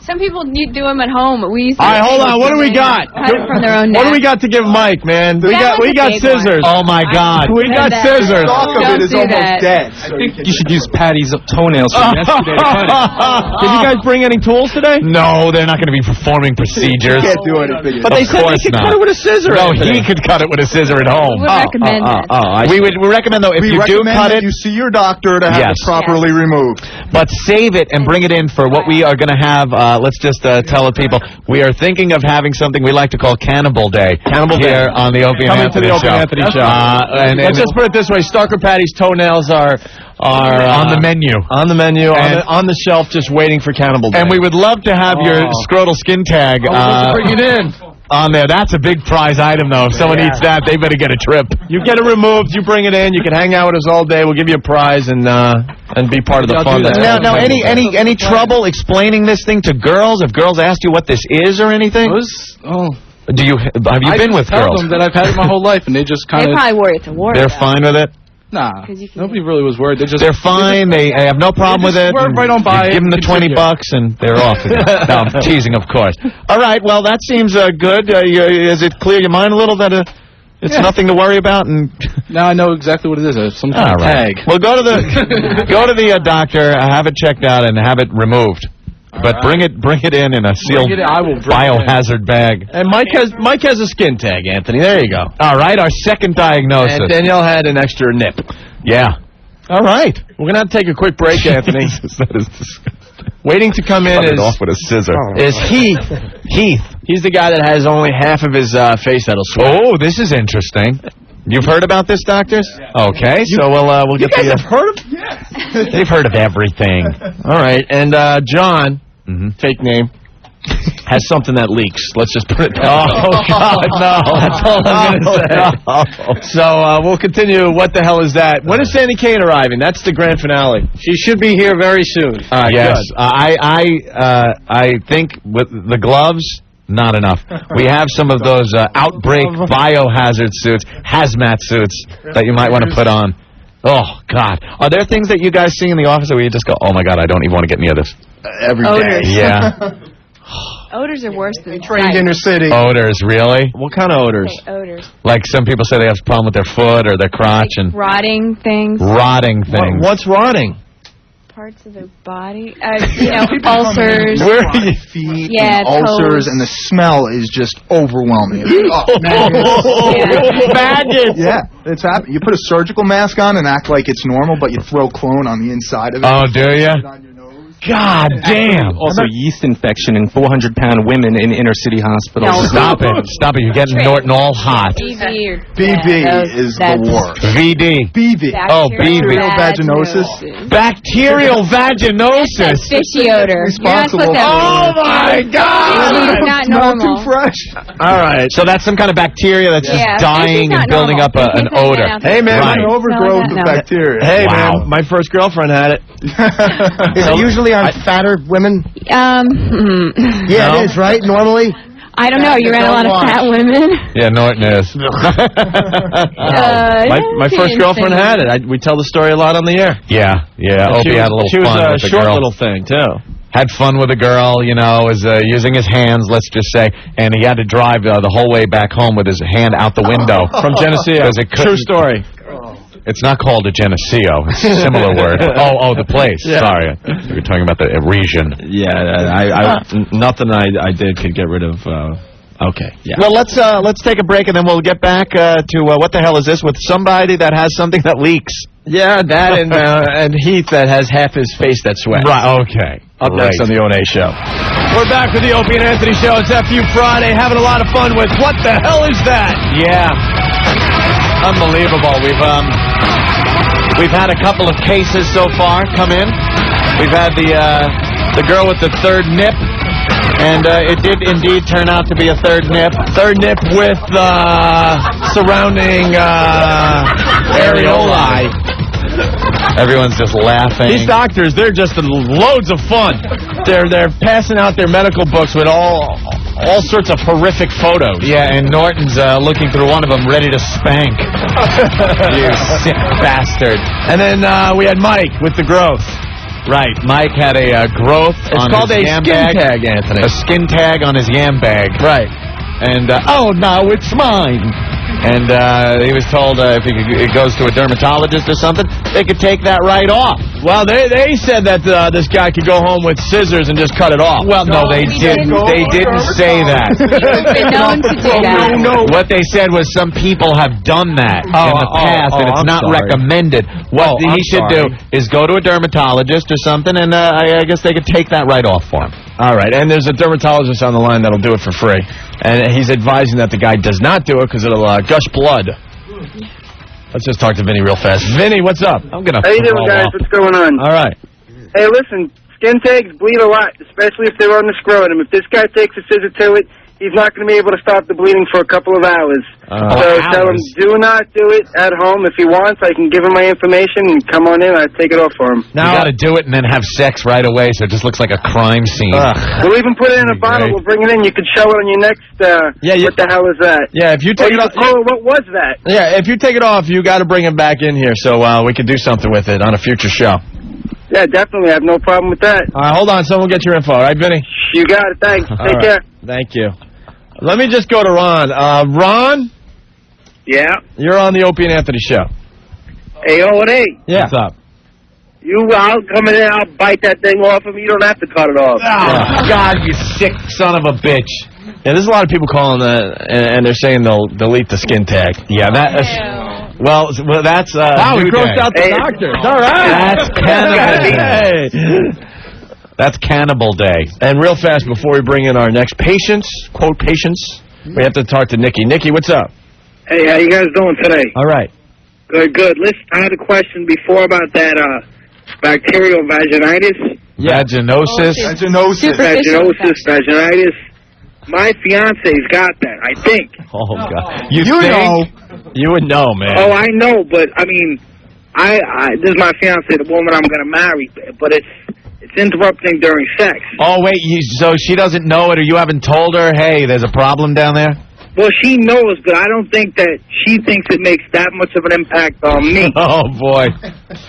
Some people do them at home. We used to. All right, hold on. What do we got? Cut it from their own What do we neck. got to give Mike, man? We That was got a big scissors. one. Oh my God! We got scissors. The stalk of it is Don't do almost that. dead. I think you should use Patty's toenails from yesterday to cut it. Did you guys bring any tools today? No, they're not going to be performing procedures. You can't do anything. But they Of said they course could not. cut it with a scissor. No, Anthony. he could cut it with a scissor at home. We would recommend it. We recommend though if We you do recommend cut that it, you see your doctor to have Yes. it properly removed. but save it and bring it in for what we are going to have. Let's just tell the people we are thinking of having something we like to call Cannibal Day. Cannibal Day. Here on the Opie and Coming to Anthony the Opie show. and Anthony show. And Let's just put it this way: Starker Patty's toenails are on the menu. on the menu, And- on the shelf, just waiting for Cannibal Day. And we would love to have your scrotal skin tag bring it in. on there. That's a big prize item, though. If someone eats that, they better get a trip. You get it removed, you bring it in, you can hang out with us all day. We'll give you a prize and be part of the fun. Now, any trouble explaining this thing to girls? If girls asked you what this is or anything? Have you been with tell girls? them that I've had it my whole life, and they just kind They of... probably worry it's a war. They're fine with it. Nah, nobody really was worried. They're fine. They have no problem with it. Work right on by You give them the $20 and they're off again. No, I'm teasing, of course. All right. Well, that seems good. Is it clear your mind a little that it's nothing to worry about? And now I know exactly what it is. Some kind of tag. Well, go to the doctor, have it checked out, and have it removed. But bring it in a sealed biohazard bag. And Mike has a skin tag, Anthony. There you go. All right, our second diagnosis. And Danielle had an extra nip. Yeah. All right. We're gonna have to take a quick break, Anthony. That is disgusting. Waiting to come in Cut it off with a scissor. is Heath. He's the guy that has only half of his face that'll sweat. Oh, this is interesting. You've heard about this, doctors? Okay, so we'll get You guys have heard of? Yeah. They've heard of everything. All right, and John, fake name, has something that leaks. Let's just put it that way. Oh, God, no. That's all I'm going to say. So we'll continue. What the hell is that? When is Sandy Kane arriving? That's the grand finale. She should be here very soon. Yes, good. I think with the gloves, not enough. We have some of those outbreak biohazard suits, hazmat suits that you might want to put on. Oh, God. Are there things that you guys see in the office where you just go, oh, my God, I don't even want to get near this? Every Odors. day. Yeah. Odors are worse than Trained sight. inner city. Odors, really? What kind of odors? Okay, odors. Like some people say they have a problem with their foot or their crotch and Rotting things. rotting things. What's rotting? Parts of the body. Ulcers. Where are you? Feet Yeah, and ulcers, toes. and the smell is just overwhelming. Maggots. Yeah, it's happening. You put a surgical mask on and act like it's normal, but you throw clone on the inside of it. Oh, do you? On your nose. God damn. Also, yeast infection in 400-pound women in inner city hospitals. No. Stop it. Stop it. You're getting Norton all hot. BV or BV is the worst. VD. BV. Oh, BV. Vaginosis. Bacterial That's vaginosis. fishy odor. You're not supposed to Oh, have my God. It's not Not normal. too fresh. All right. So that's some kind of bacteria that's Yeah, just dying it's and not building normal. up an You can't put odor. that out there. Hey, man, Right. An overgrowth No. of bacteria. Hey, Wow. man, my first girlfriend had it. Is it usually on fatter women? Yeah, Yeah, it is, right? Normally? I don't know. You ran a lot of fat women. Yeah, Norton is. My first girlfriend had it. We tell the story a lot on the air. Yeah. Opie had a little she was fun a with the short girl. little thing, too. Had fun with a girl, was using his hands, let's just say, and he had to drive the whole way back home with his hand out the window. From Geneseo. 'Cause it couldn't- True story. It's not called a Geneseo. It's a similar word. Oh, the place. Yeah. Sorry. You were talking about the region. Yeah, nothing I did could get rid of Okay. Yeah. Well, let's take a break, and then we'll get back to What the Hell Is This with somebody that has something that leaks. Yeah, that and Heath that has half his face that sweats. Right, okay. Up next on the O&A Show. We're back with the Opie and Anthony Show. It's FU Friday, having a lot of fun with What the Hell Is That? Yeah. Unbelievable. We've had a couple of cases so far come in. We've had the girl with the third nip, and it did indeed turn out to be a third nip. Third nip with surrounding areolae. Everyone's just laughing. These doctors, they're just loads of fun. They're passing out their medical books with all sorts of horrific photos. Yeah, and Norton's looking through one of them, ready to spank. You sick bastard. And then we had Mike with the growth. Right, Mike had a growth on called his a yam skin bag. tag, Anthony. A skin tag on his yam bag. Right. And, oh, now it's mine. And he was told if he goes to a dermatologist or something, they could take that right off. Well, they said that this guy could go home with scissors and just cut it off. Well, no, they didn't. They didn't say that. You've been known to do that. What they said was some people have done that in the past, and it's not recommended. What he should do is go to a dermatologist or something, and I guess they could take that right off for him. All right, and there's a dermatologist on the line that'll do it for free. And he's advising that the guy does not do it because it'll gush blood. Let's just talk to Vinny real fast. Vinny, what's up? I'm going to How you doing, guys? What's going on? All right. Hey, listen, skin tags bleed a lot, especially if they're on the scrotum. If this guy takes a scissor to it, he's not going to be able to stop the bleeding for a couple of hours. Tell him, do not do it at home. If he wants, I can give him my information and come on in. I'll take it off for him. Now, you got to do it and then have sex right away so it just looks like a crime scene. We'll even put it in a bottle. We'll bring it in. You can show it on your next, what the hell is that? Yeah, if you take it off. Oh, what was that? Yeah, if you take it off, you got to bring it back in here so we can do something with it on a future show. Yeah, definitely. I have no problem with that. All right, hold on. Someone will get your info. All right, Vinny? You got it. Thanks. Take care. Thank you. Let me just go to Ron. Ron? Yeah? You're on the Opie and Anthony Show. Hey, O&A. Yeah. What's up? I'll come in and I'll bite that thing off him. You don't have to cut it off. Oh, God, you sick son of a bitch. Yeah, there's a lot of people calling and they're saying they'll delete the skin tag. Yeah, that's... Well, that's... wow, we grossed out the doctor. All right. That's cannibal day. That's Cannibal Day. And real fast, before we bring in our next patients, quote patients, we have to talk to Nikki. Nikki, what's up? Hey, how you guys doing today? All right. Good, good. Listen, I had a question before about that bacterial vaginitis. Yeah. Vaginosis. Vaginitis. My fiance's got that, I think. Oh, God. You think? You would know, man. Oh, I know, but, I mean, this is my fiance, the woman I'm going to marry, but it's interrupting during sex. Oh, wait, so she doesn't know it, or you haven't told her, hey, there's a problem down there? Well, she knows, but I don't think that she thinks it makes that much of an impact on me. Oh, boy.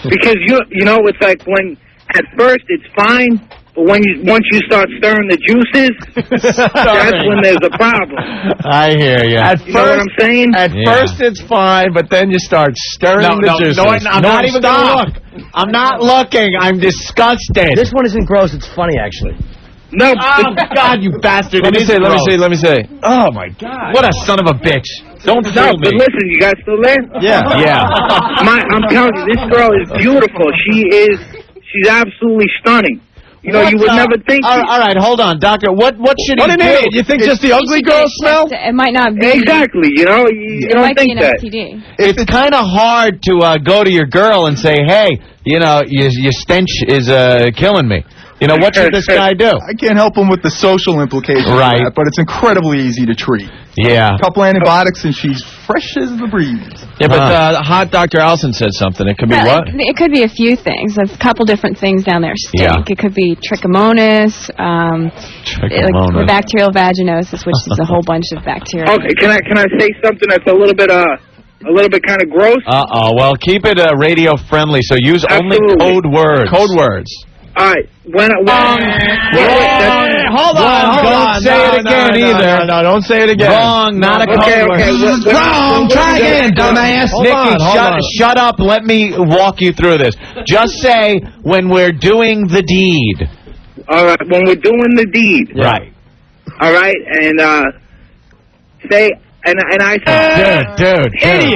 Because, you know, it's like when, at first, it's fine, but once you start stirring the juices, that's when there's a problem. I hear you. You know what I'm saying? At first it's fine, but then you start stirring the juices. I'm not even going to look. I'm not looking. I'm disgusted. This one isn't gross. It's funny, actually. No. Oh, God, you bastard. Let me see. Oh, my God. What a son of a bitch. Don't No, fool but me. listen, you guys still there? Yeah. I'm telling you, this girl is beautiful. She's absolutely stunning. You know, you would never think. All right, hold on, doctor. What should he do? You think just the ugly girls smell? It might not be. Exactly. You know, you don't might think be an that. STD. It's kind of hard to go to your girl and say, hey, you know, your stench is killing me. You know, what should this guy do? I can't help him with the social implications of Right. that, but it's incredibly easy to treat. Yeah. A couple antibiotics and she's fresh as the breeze. Yeah, but hot Dr. Allison said something. It could be what? It could be a few things. A couple different things down there stink. Yeah. It could be trichomonas, like bacterial vaginosis, which is a whole bunch of bacteria. Okay, can I say something that's a little bit kind of gross? Well, keep it radio friendly. So use only code words. Code words. All right. Hold on. Don't say it again either. No, don't say it again. Wrong, not a code word. Wrong. Try again, dumbass. Nikki, shut up. Let me walk you through this. Just say when we're doing the deed. All right, when we're doing the deed. Right. All right, and say, and I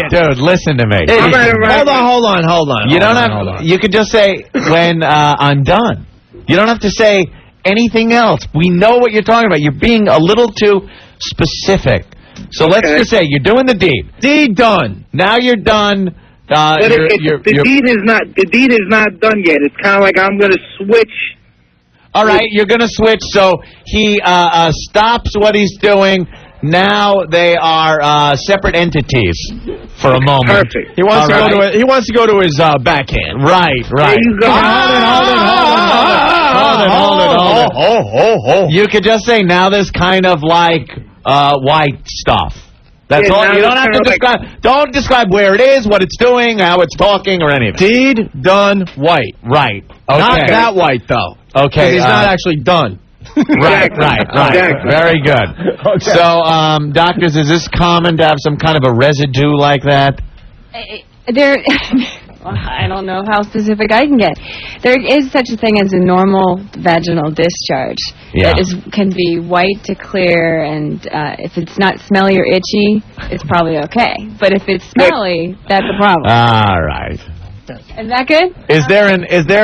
Dude, listen to me. Hold on. You don't have. You could just say when I'm done. You don't have to say anything else. We know what you're talking about. You're being a little too specific. So let's just say you're doing the deed. Deed done. Now you're done. But the deed is not done yet. It's kind of like I'm going to switch. All right, you're going to switch. So he stops what he's doing. Now they are separate entities for a moment. Perfect. He wants to go to his backhand. Right. There you go. Hold it. You could just say now there's kind of like white stuff. That's all. You don't have to describe. Don't describe where it is, what it's doing, how it's talking, or anything. Deed done white. Right. Okay. Not that white though. Okay. He's not actually done. Right. Very good. Okay. So, doctors, is this common to have some kind of a residue like that? I don't know how specific I can get. There is such a thing as a normal vaginal discharge. Yeah. That can be white to clear, and if it's not smelly or itchy, it's probably okay. But if it's smelly, that's a problem. All right. Is that good? Is there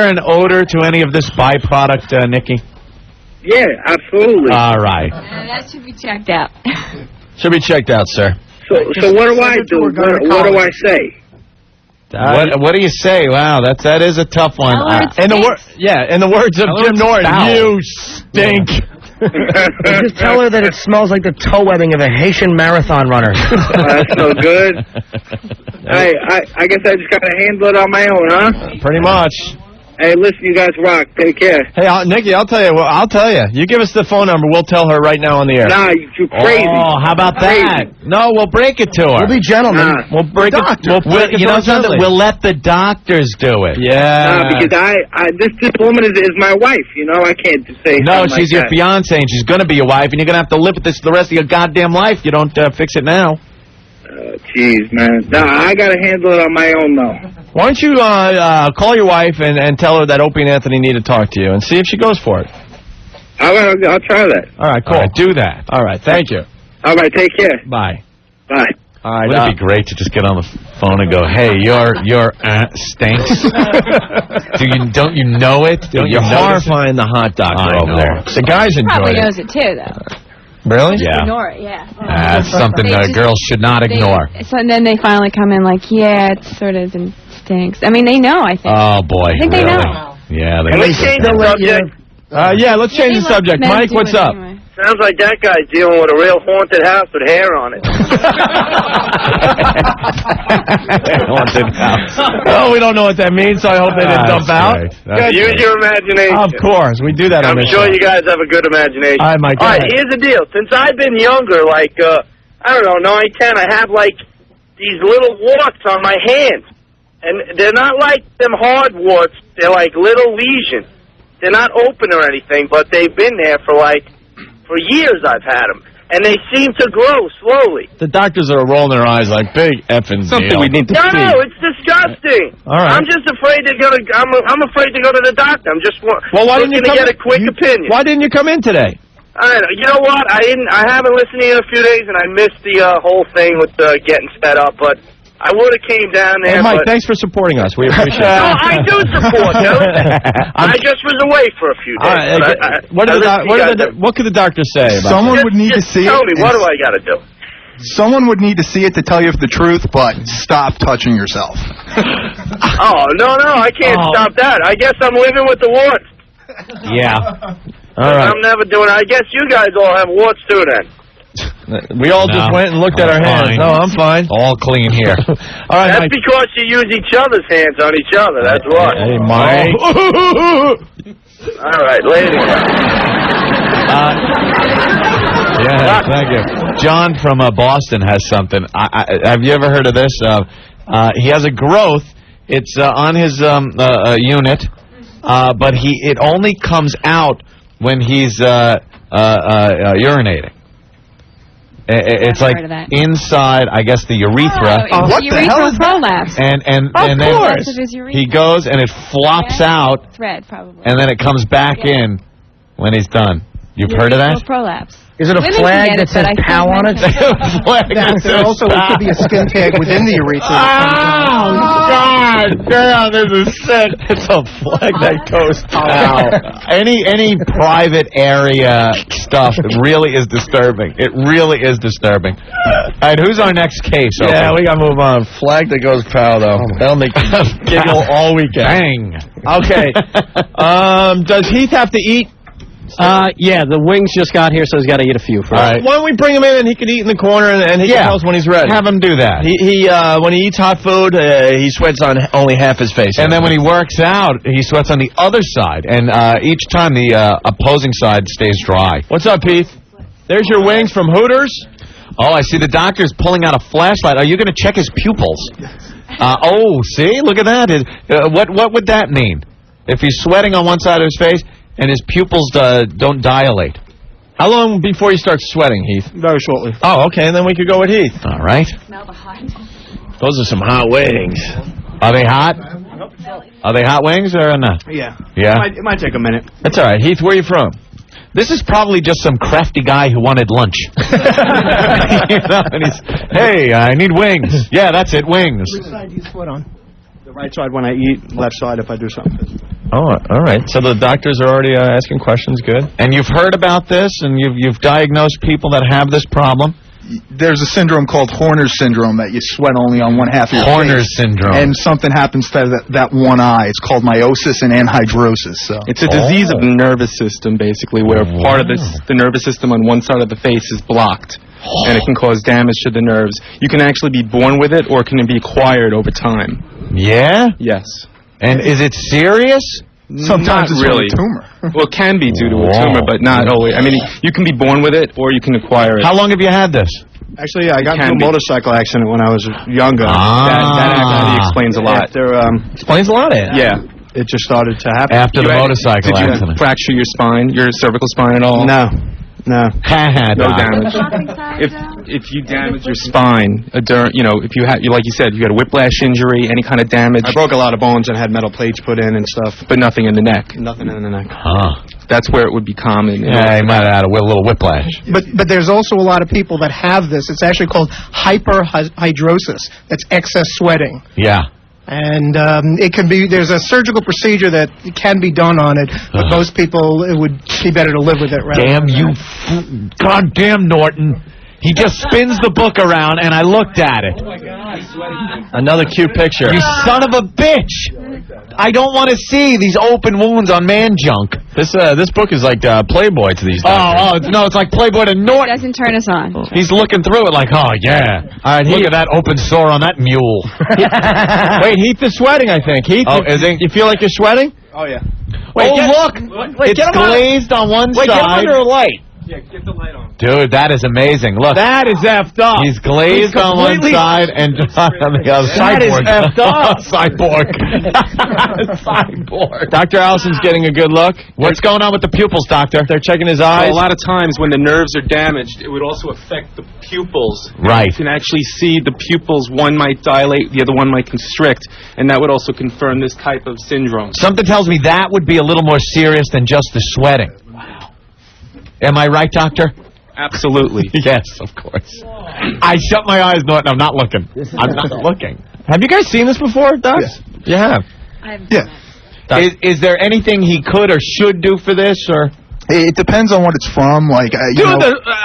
an odor to any of this byproduct, Nikki? Yeah, absolutely. All right. That should be checked out. Should be checked out, sir. So what do I do? What do I say? What do you say? Wow, that is a tough one. In the words of Jim Norton, you stink. Just tell her that it smells like the toe webbing of a Haitian marathon runner. That's so good. I guess I just gotta handle it on my own, huh? Pretty much. Hey, listen, you guys rock. Take care. Hey, Nikki, I'll tell you. You give us the phone number. We'll tell her right now on the air. Nah, you're crazy. Oh, how about that? No, we'll break it to her. We'll be gentlemen. We'll break it. We'll let the doctors do it. Yeah. Because this woman is my wife. You know, I can't just say. No, she's like your fiance, and she's gonna be your wife, and you're gonna have to live with this the rest of your goddamn life. You don't fix it now. Jeez, man. Nah, I gotta handle it on my own now. Why don't you call your wife and tell her that Opie and Anthony need to talk to you and see if she goes for it. I'll try that. All right, cool. All right, do that. All right, thank you. All right, take care. Bye. Bye. All right. Wouldn't it be great to just get on the phone and go, "Hey, your stinks." Don't you know it? You're horrifying the hot doctor over there. The guys enjoy Probably it. knows it too, though. Really? Just ignore it, yeah. That's something girls should not ignore. So then they finally come in like, yeah, it sort of stinks. I mean, they know, I think. Oh, boy. I think they know. Yeah, they Let's change the subject. Yeah, let's change the subject. Mike, what's up? Sounds like that guy's dealing with a real haunted house with hair on it. Haunted house. Oh, we don't know what that means, so I hope they didn't dump out. Use your imagination. Of course, we do that on I'm this sure show. you guys have a good imagination. All right, Mike. All right, here's the deal. Since I've been younger, like, I don't know, 9, 10, I have, like, these little warts on my hands. And they're not like them hard warts. They're like little lesions. They're not open or anything, but they've been there for years I've had them. And they seem to grow slowly. The doctors are rolling their eyes like big effing Something deal. we need to see. No, it's disgusting. All right. I'm just afraid to go to. I'm afraid to go to the doctor. I'm just why didn't you looking to get a quick opinion. Why didn't you come in today? I don't know. You know what? I haven't listened to you in a few days, and I missed the whole thing with getting sped up. But I would have came down there. Hey, Mike, but thanks for supporting us. We appreciate it. No, I do support you. I just was away for a few days. All right, what could the doctor say about Someone would need to see tell it. me, what do I got to do? Someone would need to see it to tell you the truth, but stop touching yourself. Oh, no, I can't stop that. I guess I'm living with the warts. Yeah. All right. I'm never doing it. I guess you guys all have warts too then. We all just went and looked at our hands. Fine. No, I'm fine. All clean here. All right, That's Mike. because you use each other's hands on each other. That's why. Hey, Mike. All right, later. Yeah, thank you. John from Boston has something. Have you ever heard of this? He has a growth. It's on his unit, but it only comes out when he's urinating. It's like inside, I guess, the urethra. What the hell is prolapse. And then he goes and it flops out. Thread, probably. And then it comes back in when he's done. You've heard of that? Prolapse. Is it a Women flag can get that it, says but I POW on it? Flag that says Also, it could be a skin tag within the urethra. Oh, God damn, this is sick. It's a flag that goes POW. Any private area stuff really is disturbing. It really is disturbing. All right, who's our next case? Yeah, we got to move on. Flag that goes POW, though. That'll make you giggle all weekend. Bang. Okay. Does Heath have to eat? Yeah, the wings just got here, so he's got to eat a few first. All right. Why don't we bring him in and he can eat in the corner and he can tell us when he's ready. Have him do that. He when he eats hot food, he sweats on only half his face. And then when he works out, he sweats on the other side. And each time the opposing side stays dry. What's up, Heath? There's your wings from Hooters. Oh, I see the doctor's pulling out a flashlight. Are you going to check his pupils? Oh, see? Look at that. What would that mean? If he's sweating on one side of his face and his pupils don't dilate. How long before you start sweating, Heath? Very shortly. Oh, okay, and then we could go with Heath. All right. Smell the hot. Those are some hot wings. Are they hot? Are they hot wings or not? Yeah. Yeah? It might take a minute. That's all right. Heath, where are you from? This is probably just some crafty guy who wanted lunch. You know, and he's, hey, I need wings. Yeah, that's it, wings. Which side do you sweat on? The right side when I eat, left side if I do something. Oh, all right. So the doctors are already asking questions. Good. And you've heard about this, and you've diagnosed people that have this problem? There's a syndrome called Horner's syndrome that you sweat only on one half of your Horner's face. syndrome. And something happens to that one eye. It's called meiosis and anhydrosis. So it's a disease of the nervous system, basically, where part of the nervous system on one side of the face is blocked, and it can cause damage to the nerves. You can actually be born with it, or it can be acquired over time. Yeah? Yes. And is it serious? Sometimes it's really a tumor. Well, it can be due to a tumor, but not always. I mean, you can be born with it, or you can acquire it. How long have you had this? Actually, I got into a motorcycle accident when I was younger. That actually explains a lot. Explains a lot, Yeah. It just started to happen. After the motorcycle accident. Did you fracture your spine, your cervical spine at all? No. No damage. If you damage your spine, if you had, like you said, you had a whiplash injury, any kind of damage. I broke a lot of bones and had metal plates put in and stuff. But nothing in the neck. Nothing in the neck. Huh. That's where it would be common. Yeah, he might have had a little whiplash. But there's also a lot of people that have this. It's actually called hyperhidrosis. That's excess sweating. Yeah. And there's a surgical procedure that can be done on it, but most people, it would be better to live with it. Damn you, goddamn Norton. He just spins the book around, and I looked at it. Oh, my God. Another cute picture. You son of a bitch. I don't want to see these open wounds on man junk. This book is like Playboy to these doctors. Oh, no, it's like Playboy to Norton. It doesn't turn us on. He's looking through it like, oh, yeah. All right, look at that open sore on that mule. Wait, Heath is sweating, I think. Heath, you feel like you're sweating? Oh, yeah. Wait, look. It's glazed on one side. Wait, get him under a light. Yeah, get the light on. Dude, that is amazing. Look. That is effed up. He's glazed on one side and dry on the other. That is effed up. Cyborg. Cyborg. Dr. Allison's getting a good look. What's going on with the pupils, doctor? They're checking his eyes. So a lot of times when the nerves are damaged, it would also affect the pupils. Right. You can actually see the pupils. One might dilate, the other one might constrict, and that would also confirm this type of syndrome. Something tells me that would be a little more serious than just the sweating. Am I right, doctor? Absolutely. Yes, of course. I shut my eyes, Norton. I'm not looking. I'm not looking. Have you guys seen this before, Doc? Yes. You have? Yeah. Is there anything he could or should do for this, or? It depends on what it's from. Like, I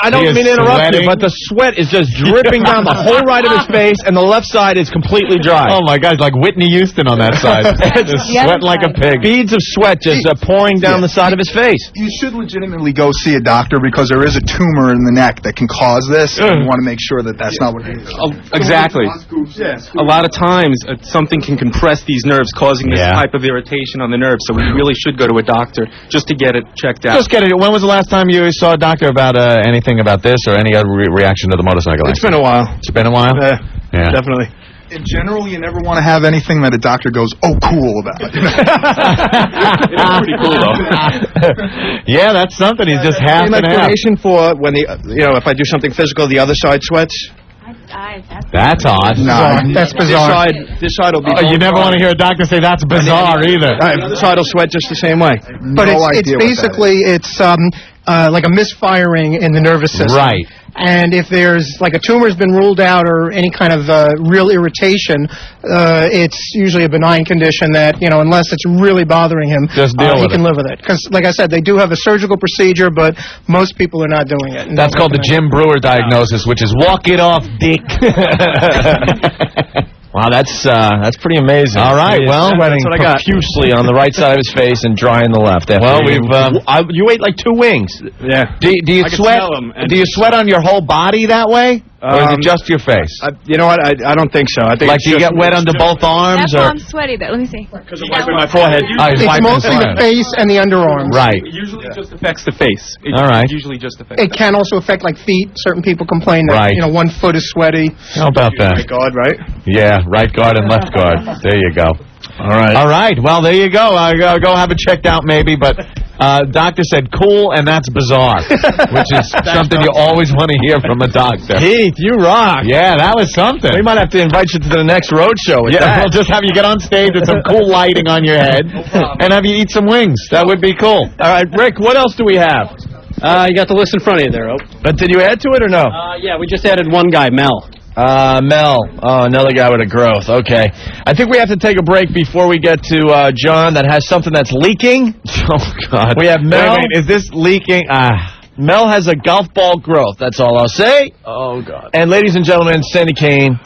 don't mean to interrupt you, but the sweat is just dripping down the whole right of his face, and the left side is completely dry. Oh, my God, like Whitney Houston on that side. Just sweating like a pig. Beads of sweat just pouring down the side of his face. You should legitimately go see a doctor because there is a tumor in the neck that can cause this, and you want to make sure that that's not what it is. Exactly. A lot of times, something can compress these nerves, causing this type of irritation on the nerves, so we really should go to a doctor just to get it checked out. When was the last time you saw a doctor about anything about this or any other reaction to the motorcycle accident? It's been a while. It's been a while? Yeah, definitely. In general, you never want to have anything that a doctor goes, oh, cool about. It's pretty cool, though. Yeah, that's something. He's just half Same and half. explanation for when if I do something physical, the other side sweats. That's odd. No, that's bizarre. This side will be... You never want to hear a doctor say that's bizarre either. This side will sweat just the same way. But it's basically like a misfiring in the nervous system. Right. And if there's, like, a tumor's been ruled out or any kind of real irritation, it's usually a benign condition that, you know, unless it's really bothering him, just deal he with can live with it. Because, like I said, they do have a surgical procedure, but most people are not doing it. That's called the Jim Brewer diagnosis, which is walk it off, dick. Wow, that's pretty amazing. All right, well, sweating profusely on the right side of his face and dry on the left. Well, you ate like 2 wings. Yeah. Do you sweat? Do you sweat on your whole body that way? Or is it just your face? You know what? I don't think so. I think like, do you get wet under both arms? That's why I'm sweaty, though. Let me see. Because I'm wiping my forehead. It's mostly the face and the underarms. Right. It usually just affects the face. All right. Usually just affects It can also affect, like, feet. Certain people complain that, you know, one foot is sweaty. How about that? Right guard, right? Yeah, right guard and left guard. There you go. All right. All right. Well, there you go. Go have it checked out maybe, but doctor said cool, and that's bizarre, which is something you always want to hear from a doctor. Heath, you rock. Yeah, that was something. We might have to invite you to the next road show with that. We'll just have you get on stage with some cool lighting on your head and have you eat some wings. That would be cool. All right, Rick, what else do we have? You got the list in front of you there, Ope. But did you add to it or no? Yeah, we just added one guy, Mel. Mel. Oh, another guy with a growth. Okay. I think we have to take a break before we get to John that has something that's leaking. Oh, God. We have Mel. Wait, is this leaking? Mel has a golf ball growth. That's all I'll say. Oh, God. And ladies and gentlemen, Sandy Kane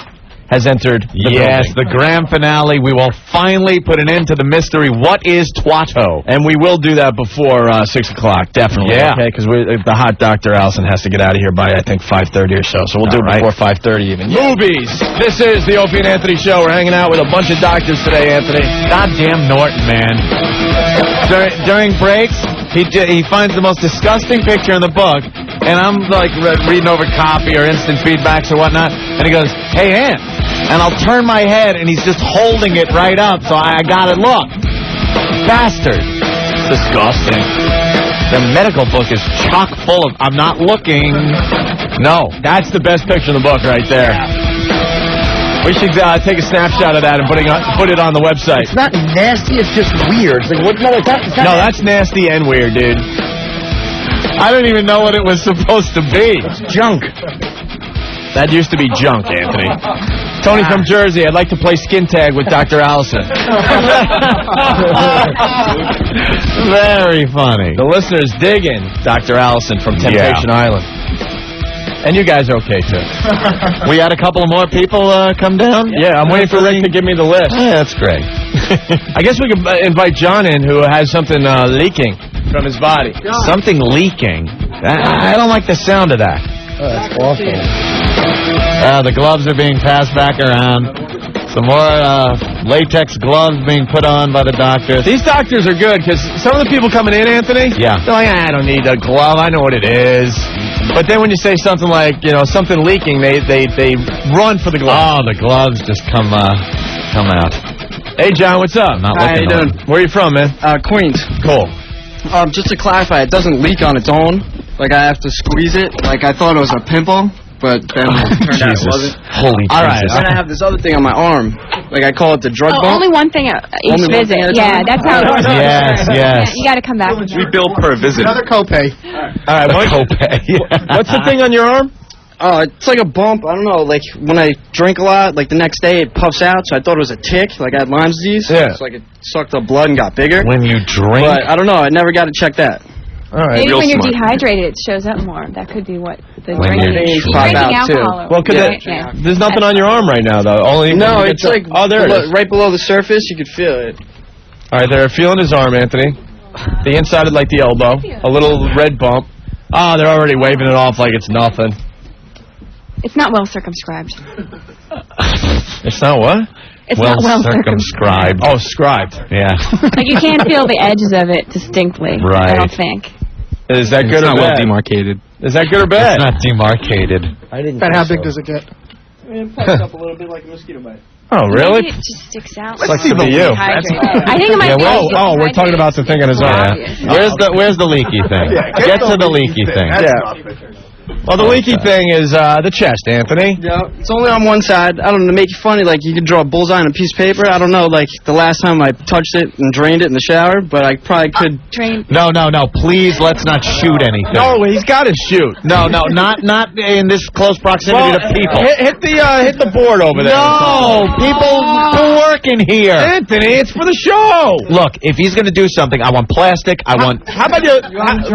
has entered the building. The grand finale. We will finally put an end to the mystery. What is Twatto? And we will do that before 6 o'clock, definitely. Yeah. Okay, because the hot Dr. Allison has to get out of here by, I think, 5:30 or so. So we'll do it before 5:30 even. Movies. This is the Opie and Anthony Show. We're hanging out with a bunch of doctors today, Anthony. Goddamn Norton, man. During breaks, he finds the most disgusting picture in the book, and I'm like reading over copy or instant feedbacks or whatnot, and he goes, "Hey, Ant," and I'll turn my head, and he's just holding it right up, so I gotta look. Bastard. Disgusting. The medical book is chock full of, I'm not looking. No. That's the best picture in the book right there. We should take a snapshot of that and put it on the website. It's not nasty, it's just weird. It's like, what, no, that's nasty and weird, dude. I don't even know what it was supposed to be. It's junk. That used to be junk, Anthony. Tony from Jersey, I'd like to play skin tag with Dr. Allison. Very funny. The listeners digging Dr. Allison from Temptation Island. And you guys are okay, too. We had a couple of more people come down? Yeah, I'm waiting for Rick to give me the list. That's great. I guess we could invite John in, who has something leaking from his body. Something leaking? I don't like the sound of that. Oh, that's awful. The gloves are being passed back around. Some more latex gloves being put on by the doctors. These doctors are good, because some of the people coming in, Anthony, they're like, I don't need a glove. I know what it is. But then when you say something like, you know, something leaking, they run for the gloves. Oh, the gloves just come out. Hey, John, what's up? How you doing? Where are you from, man? Queens. Cool. Just to clarify, it doesn't leak on its own. Like, I have to squeeze it. Like, I thought it was a pimple, but then it turned out it wasn't. Holy All Jesus. right, and I have this other thing on my arm. Like, I call it the drug bump. Only one thing each visit. Yeah, that's how it works. Yes. You got to come back. We bill per visit. Another copay. All right, copay. What's the thing on your arm? It's like a bump. I don't know. Like, when I drink a lot, like, the next day it puffs out, so I thought it was a tick. Like, I had Lyme's disease. Yeah. So, like, it sucked up blood and got bigger. When you drink? But I don't know. I never got to check that. All right. Maybe when you're dehydrated, it shows up more. That could be what the drinking alcohol. Well, there's nothing on your arm right now, though. No, it's like there it is. Right below the surface. You could feel it. All right, they're feeling his arm, Anthony. The inside is like the elbow. A little red bump. Oh, they're already waving it off like it's nothing. It's not well circumscribed. It's not what? It's not well circumscribed. Oh, scribed. Yeah. Like, you can't feel the edges of it distinctly. Right. I don't think. Is that good or bad? It's not well demarcated. Is that good or bad? It's not demarcated. I didn't. But how big does it get? It puffs up a little bit like a mosquito bite. Oh, really? Maybe it just sticks out. Let's see the you. I think it might be. We're talking about the thing on his arm. Yeah. Where's the leaky thing? Get to the leaky thing. Yeah. Well, the leaky thing is the chest, Anthony. Yeah, it's only on one side. I don't know, to make it funny, like, you could draw a bullseye on a piece of paper. I don't know, like, the last time I touched it and drained it in the shower, but I probably could... No, please, let's not shoot anything. No, he's got to shoot. No, not in this close proximity to people. Hit the board over there. No, people work in here. Anthony, it's for the show. Look, if he's going to do something, I want plastic, I want... How about you...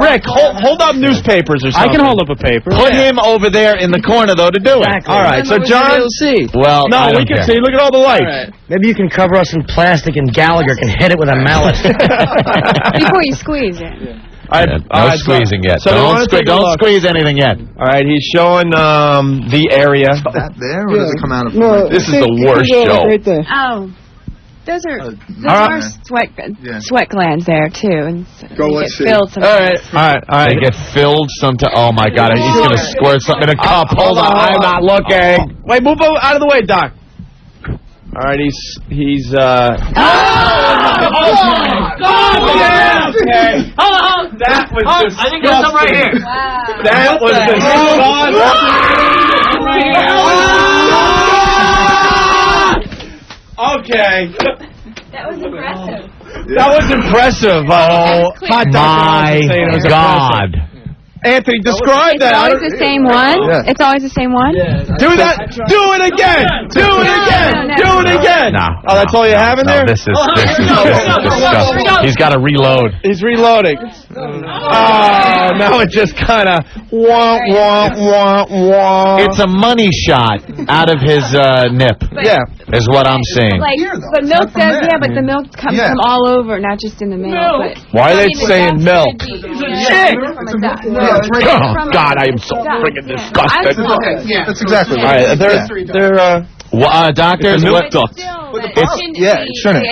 Rick, hold up newspapers or something. I can hold up a paper. Put him over there in the corner, though, to do it. All right, so John... Well, no, we can see. Look at all the lights. Right. Maybe you can cover us in plastic and Gallagher can hit it with a mallet. Before you squeeze it. No squeezing yet. So don't squeeze anything yet. All right, he's showing the area. That there, or does it come out of? This is the worst show. Right there. Oh. Those are sweat glands there, too. And so let's see. filled sometimes. All right. They get filled sometime. Oh, my God. He's going to squirt something in a cup. Hold on. I'm not looking. Wait, move out of the way, Doc. All right, he's God, yeah! Okay. Hold on. That was disgusting. I think there's some right here. Wow. That was Okay. That was impressive. That was impressive. Oh, hot dog my God. Anthony, describe that. It's always the same one? Yeah. It's always the same one? Do that. Do it again. Do it again. Do it again. No. Oh, that's all you have in there? This is disgusting. He's got to reload. He's reloading. Oh, now it just kind of wah. It's a money shot out of his nip. Yeah. Is what I'm saying. Like, but milk does, but the milk comes from all over, not just in the middle. But why are they saying milk? Shit! Oh, God, I am so friggin' disgusted. That's exactly All right, they're doctors, milk ducts. Shouldn't.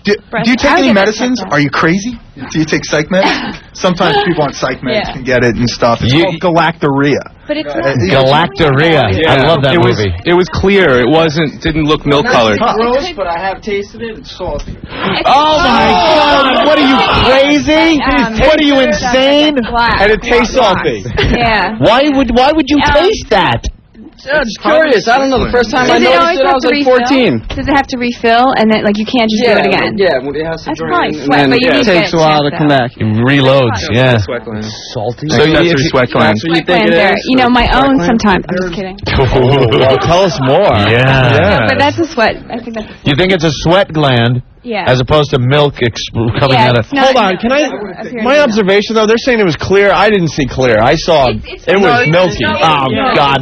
Do you take any medicines? Are you crazy? Do you take psych meds? Sometimes people on psych meds can get it and stuff. It's called galactorrhea. But it's galactorrhea. Yeah. I love that movie. It was clear. It didn't look milk colored. It's gross, but I have tasted it. It's salty. Oh my God! What are you crazy? What are you insane? And it tastes salty. Yeah. Why would you taste that? Yeah, just curious. I don't know. The first time I noticed it, I was like 14. Does it have to refill, and then like you can't just do it again? Yeah, it has to That's drain, probably sweat, and but you then it need takes a while to come back. It reloads, yeah. Sweat glands. Salty. So sweat glands. So you think it is? You know, my own sometimes. I'm just kidding. Well, tell us more. Yeah. But that's a sweat. I think that's. You think it's a sweat gland? Yeah. As opposed to milk coming out of... Hold on, can I... My observation, though, they're saying it was clear. I didn't see clear. I saw it was milky. Oh, God.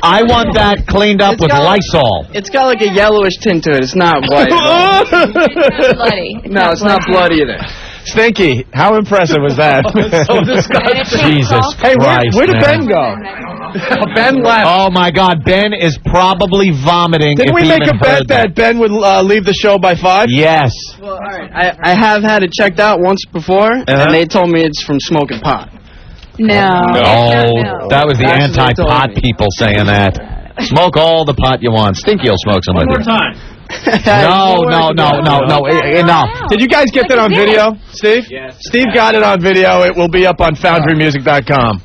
I want that cleaned up with Lysol. It's got like a yellowish tint to it. It's not white. It's not bloody. No, it's not bloody either. Stinky, how impressive was that? So disgusting. Jesus Hey, Christ, where did Ben go? Ben left. Oh, my God. Ben is probably vomiting. Didn't we make a bet that Ben would leave the show by 5? Yes. Well, all right. I have had it checked out once before, and they told me it's from smoking pot. No. That was the anti-pot people saying that. Smoke all the pot you want. Stinky will smoke some with you. One more time. No. Did you guys get that on video, Steve? Yes. Steve got it on video. It will be up on FoundryMusic.com.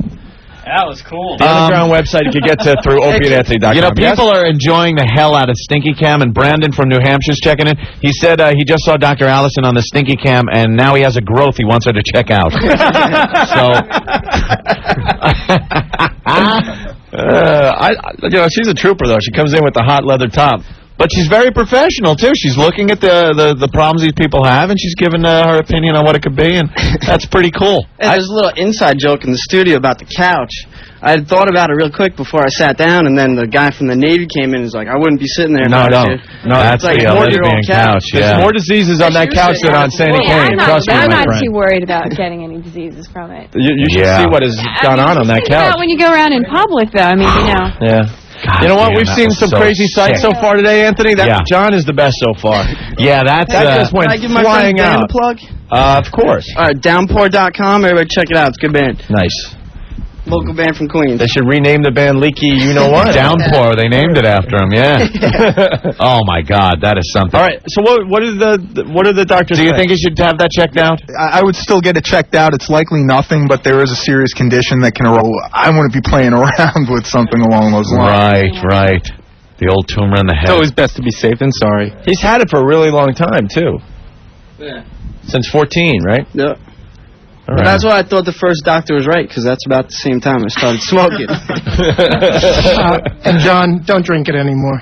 That was cool. The underground website you can get to through OpieandAnthony.com. You know, people are enjoying the hell out of Stinky Cam, and Brandon from New Hampshire's checking in. He said he just saw Dr. Allison on the Stinky Cam, and now he has a growth he wants her to check out. She's a trooper, though. She comes in with the hot leather top. But she's very professional, too. She's looking at the problems these people have, and she's giving her opinion on what it could be, and that's pretty cool. And there's a little inside joke in the studio about the couch. I had thought about it real quick before I sat down, and then the guy from the Navy came in and was like, I wouldn't be sitting there. No, that's like the lesbian couch. There's more diseases on that couch than on Sandy Kane. Trust me, I'm my not friend. too worried about getting any diseases from it. You should see what has gone on that couch. When you go around in public, though, I mean, you know. Yeah. God, you know what? damn, We've seen some crazy sights so far today, Anthony. John is the best so far. Yeah, that just went Can I give my flying friend Dan out. a plug? Of course. All right, downpour.com. Everybody check it out. It's a good band. Nice. Local band from Queens. They should rename the band Leaky You-Know-What. Downpour. They named it after him, yeah. Oh, my God. That is something. All right, so what are the doctors Do you say? think you should have that checked out? I would still get it checked out. It's likely nothing, but there is a serious condition that can arise. I wouldn't be playing around with something along those lines. Right. The old tumor in the head. It's always best to be safe than sorry. He's had it for a really long time, too. Yeah. Since 14, right? Yeah. All But right. that's why I thought the first doctor was right, because that's about the same time I started smoking. And John, don't drink it anymore.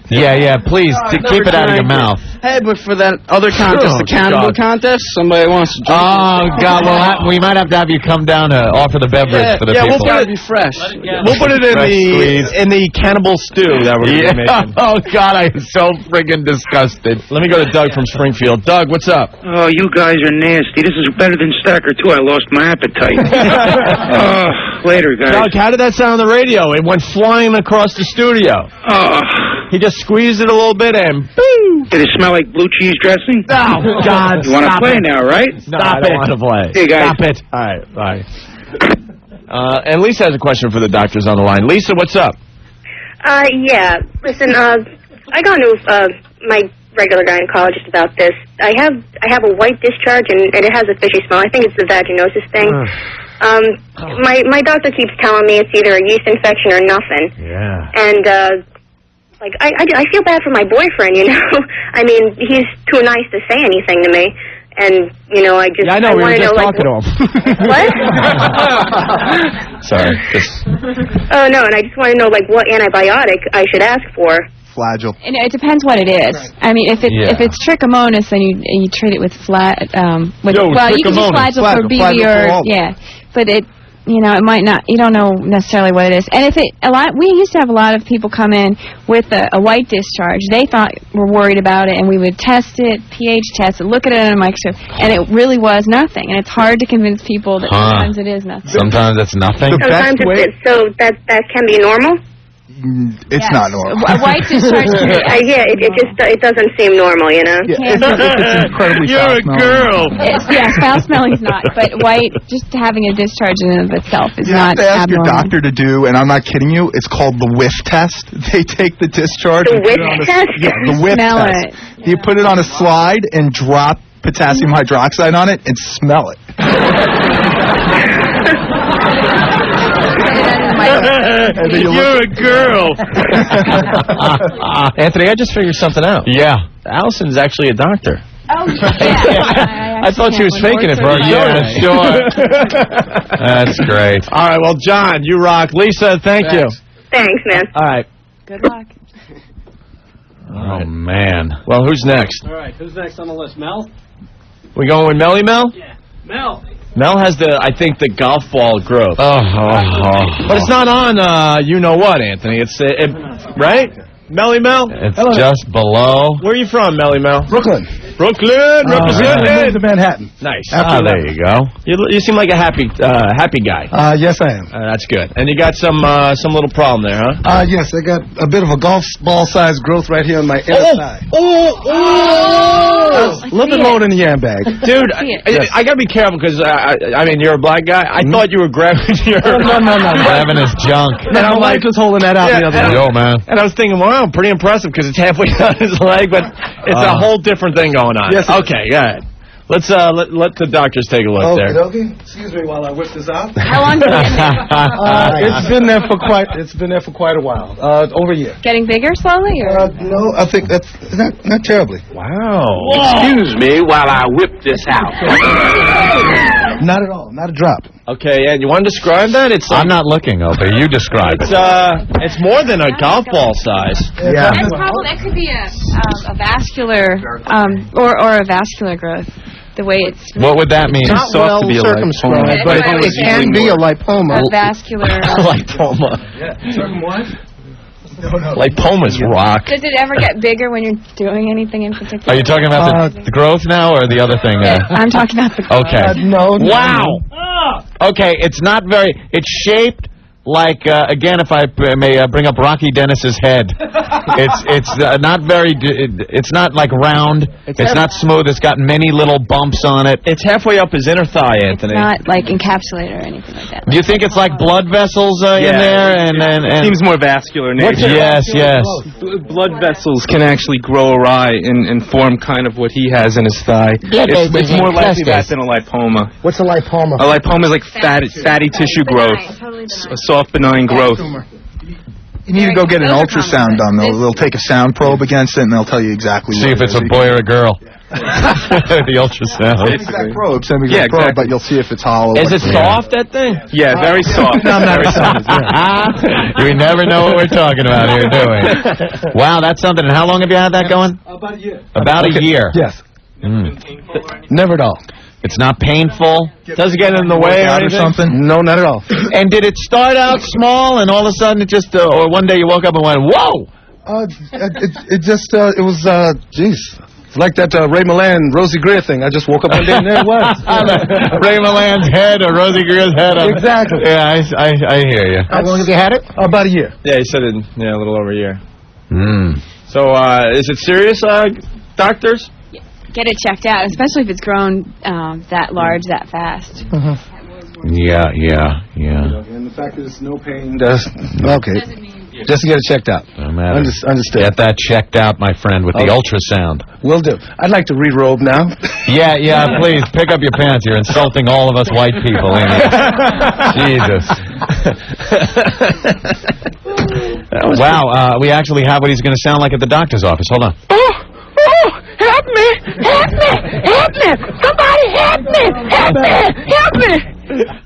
Yeah, please, keep it out of your mouth. Hey, but for that other contest, the cannibal contest, somebody wants to drink Oh, it. God, well, we might have to have you come down to offer the beverage for the people. We'll put it fresh. We'll put it in the cannibal stew that we're going to be making. Oh, God, I'm so friggin' disgusted. Let me go to Doug from Springfield. Doug, what's up? Oh, you guys are nasty. This is better than Stacker, too. I lost my appetite. Later, guys. Doug, how did that sound on the radio? It went flying across the studio. He just squeezed it a little bit and boom. Did it smell like blue cheese dressing? Oh, God. You want to stop play it. now, right? No, I don't want to play. Hey, guys. Stop it. All right, bye. And Lisa has a question for the doctors on the line. Lisa, what's up? Yeah. Listen, I got into my regular gynecologist about this. I have a white discharge and it has a fishy smell. I think it's the vaginosis thing. My doctor keeps telling me it's either a yeast infection or nothing. Yeah. And I feel bad for my boyfriend. You know, I mean, he's too nice to say anything to me. And, you know, I just... Yeah, I know, we were wanna just know, talking to him. What? Sorry. Oh, no, and I just want to know, like, what antibiotic I should ask for. Flagell. And it depends what it is. I mean, if it's trichomonas, then you treat it with you can use Flagell for BV or but it might not. You don't know necessarily what it is. And we used to have a lot of people come in with a white discharge. They were worried about it, and we would test it, pH test it, look at it on a microscope, and it really was nothing. And it's hard to convince people that sometimes it is nothing. Sometimes it's nothing. Sometimes so that can be normal. It's not normal. A white discharge can be... it doesn't seem normal, you know? Yeah, it's incredibly You're a girl. Foul smelling is not, but white, just having a discharge in and of itself is not abnormal. You have to ask your abnormal. doctor to do, and I'm not kidding you, it's called the whiff test. They take the discharge The and put it whiff on test? Yeah, the whiff Smell test. it. You put it on a slide and drop potassium hydroxide on it and smell it. You're a girl. Anthony, I just figured something out. Yeah. Allison's actually a doctor. Oh, yeah. I thought she was faking it for our show. Yeah, sure. That's great. All right, well, John, you rock. Lisa, thank you. Thanks, man. All right. Good luck. Oh, man. Well, who's next? All right, who's next on the list? Mel? We going with Melly Mel? Yeah. Mel. Mel has the golf ball growth. But it's not on you know what, Anthony. It's right? Melly Mel? It's just below. Where are you from, Melly Mel? Brooklyn. Brooklyn, represented. To Manhattan. Nice. There you go. You seem like a happy guy. Yes, I am. That's good. And you got some little problem there, huh? Yes, I got a bit of a golf ball-sized growth right here on my inner thigh. A little bit lower than the yam bag. Dude, I got to be careful because, I mean, you're a black guy. I thought you were grabbing your... No. Grabbing his junk. And my wife was holding that out the other day. Yo, man. And I was thinking, wow, pretty impressive because it's halfway down his leg, but it's a whole different thing going on. Yes, okay, go ahead. Let's let the doctors take a look there. Okay. Excuse me while I whip this out. How long has it It's been been there for quite a while. Over a year. Getting bigger slowly, or? No, I think that's not terribly. Wow. Excuse me while I whip this out. Not at all. Not a drop. Okay, and you want to describe that? I'm not looking, Opie. You describe it. It's more than a golf ball size. Yeah. That's probably, that could be a vascular, or a vascular growth. The way it's... What would that mean? Not well circumscribed, but it can be a lipoma. A vascular... Lipoma. What? No. Lipomas rock. Does it ever get bigger when you're doing anything in particular? Are you talking about the growth now or the other thing? I'm talking about the growth. Okay. No. Wow. Okay, it's not very... It's shaped like again, if I may bring up Rocky Dennis's head, it's not very. It's not like round. It's not smooth. It's got many little bumps on it. It's halfway up his inner thigh, Anthony. It's not like encapsulated or anything like that. Do you think it's like blood vessels in there? And it seems more vascular in nature. Yes. Blood vessels can actually grow awry and form kind of what he has in his thigh. It's more likely that than a lipoma. What's a lipoma? A lipoma is like fatty tissue growth, a soft benign growth. You need to go get an ultrasound done. They'll take a sound probe against it, and they'll tell you exactly. See if it's a boy or a girl. The ultrasound. Same exact probe, but you'll see if it's hollow. Is it soft, that thing? Yeah, very soft. No, I'm not very soft. We never know what we're talking about here, do we? Wow, that's something. And how long have you had that going? About a year. About a year. Yes. Never at all. It's not painful. Doesn't get in the way or something? No, not at all. And did it start out small and all of a sudden it just, or one day you woke up and went, whoa? It was, jeez. It's like that Ray Milland, Rosie Greer thing. I just woke up one day and there it was. Ray Milland's head or Rosie Greer's head. Exactly. Yeah, I hear you. How long have you had it? About a year. Yeah, he said it, a little over a year. Mm. So, is it serious, doctors? Get it checked out, especially if it's grown that large, that fast. Yeah. And the fact that it's no pain does... Okay. Just to get it checked out. No matter. Understood. Get that checked out, my friend, with the ultrasound. Will do. I'd like to re-robe now. Yeah, please, pick up your pants. You're insulting all of us white people, ain't you? Jesus. Wow, we actually have what he's going to sound like at the doctor's office. Hold on. Help me! Help me! Help me! Somebody help me! Help me! Help me!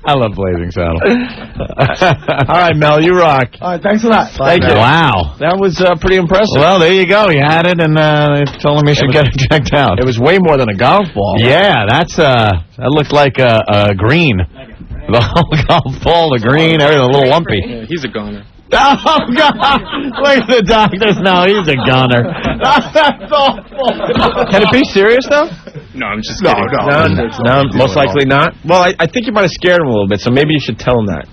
I love Blazing Saddles. All right, Mel, you rock. All right, thanks a lot. Thank you. Wow. That was pretty impressive. Well, there you go. You had it, and they told him he should get it checked out. It was way more than a golf ball. Yeah, that looked like a green. The whole golf ball, the green, everything, a little lumpy. Yeah, he's a goner. Oh, God. Look at the doctors now. He's a gunner. That's awful. Can it be serious, though? No, I'm just kidding. No, most likely not. Well, I think you might have scared him a little bit, so maybe you should tell him that.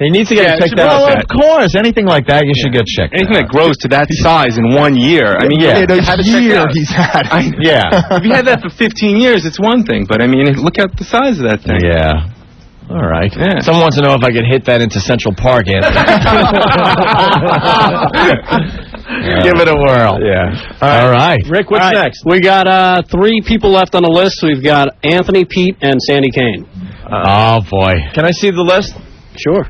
He needs to get checked out. Well, of course. Anything like that, you should get checked out. Anything that grows to that size in 1 year. I mean, yeah. Have He's had. Yeah. If you had that for 15 years, it's one thing. But, I mean, look at the size of that thing. Yeah. All right. Yeah. Someone wants to know if I could hit that into Central Park, Anthony. Give it a whirl. Yeah. All right. Rick, what's next? We got 3 people left on the list. We've got Anthony, Pete, and Sandy Kane. Oh, boy. Can I see the list? Sure.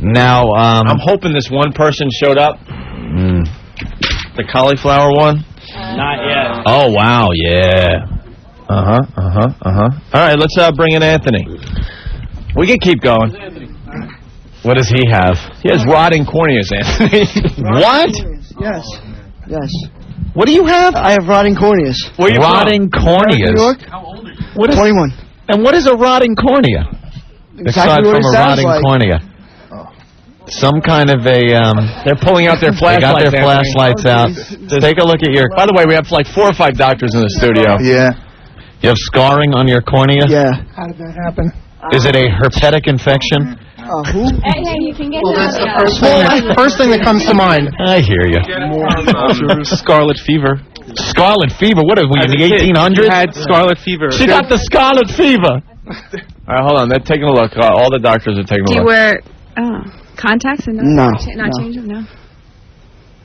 Now, I'm hoping this one person showed up. The cauliflower one? Not yet. Oh, wow, yeah. All right, let's bring in Anthony. We can keep going. what does he have? He has rotting corneas, Anthony. What? Yes. What do you have? I have rotting corneas. Where you rotting corneas? New York? How old are you? What is, 21. And what is a rotting cornea? Exactly what it from a sounds rotting like. cornea. Some kind of a, they're pulling out their flashlights. They got their flashlights out. Take a look at your... By the way, we have like 4 or 5 doctors in the studio. Yeah. You have scarring on your cornea? Yeah. How did that happen? Is it a herpetic infection? Who? Hey, you can get That's the first thing that comes to mind. I hear you. Scarlet fever. Scarlet fever? What are we, in the 1800s? You had scarlet fever. She got the scarlet fever. All right, hold on. They're taking a look. All the doctors are taking a Do look. you wear contacts and No. not change them? No.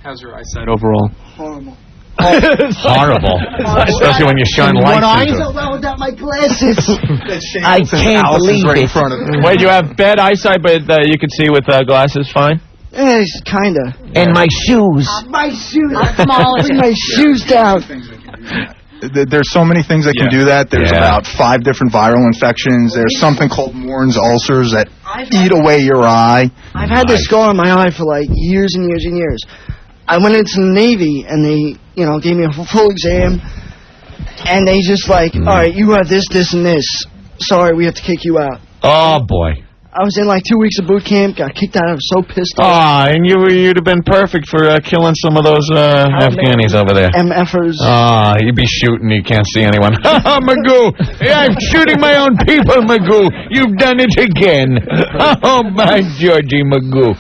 How's your eyesight overall? Horrible. Horrible. Especially when you shine lights into it. Well, without my glasses. I can't believe it. Wait, you have bad eyesight, but you can see with glasses fine? Yes, kinda. And my shoes. My shoes. Small. Bring my shoes down. There's so many things that can do that. There's about 5 different viral infections. There's something called Mourn's ulcers that eat away your eye. I've had this scar on my eye for like years and years and years. I went into the Navy and they, gave me a full exam. And they just like, all right, you have this, this, and this. Sorry, we have to kick you out. Oh, boy. I was in like 2 weeks of boot camp, got kicked out. I was so pissed off. Ah, and you'd have been perfect for killing some of those Afghanis over there. MFers. Ah, you'd be shooting, you can't see anyone. Ha, Magoo! I'm shooting my own people, Magoo! You've done it again! Oh, my Georgie Magoo.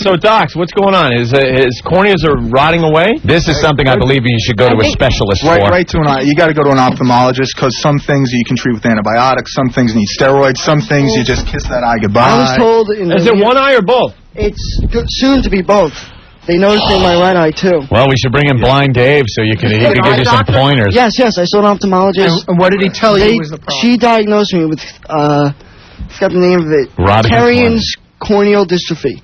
So, Docs, what's going on? His corneas are rotting away? This is something I believe you should go to a specialist for. Right to you got to go to an ophthalmologist because some things you can treat with antibiotics, some things need steroids, some things you just kiss that eye goodbye. I was told... Is it one eye or both? It's soon to be both. They noticed in my right eye, too. Well, we should bring in Blind Dave so he can give you some pointers. Yes, I saw an ophthalmologist. And what did he tell you was the problem? She diagnosed me with, I forgot the name of it. Terrian's corneal dystrophy.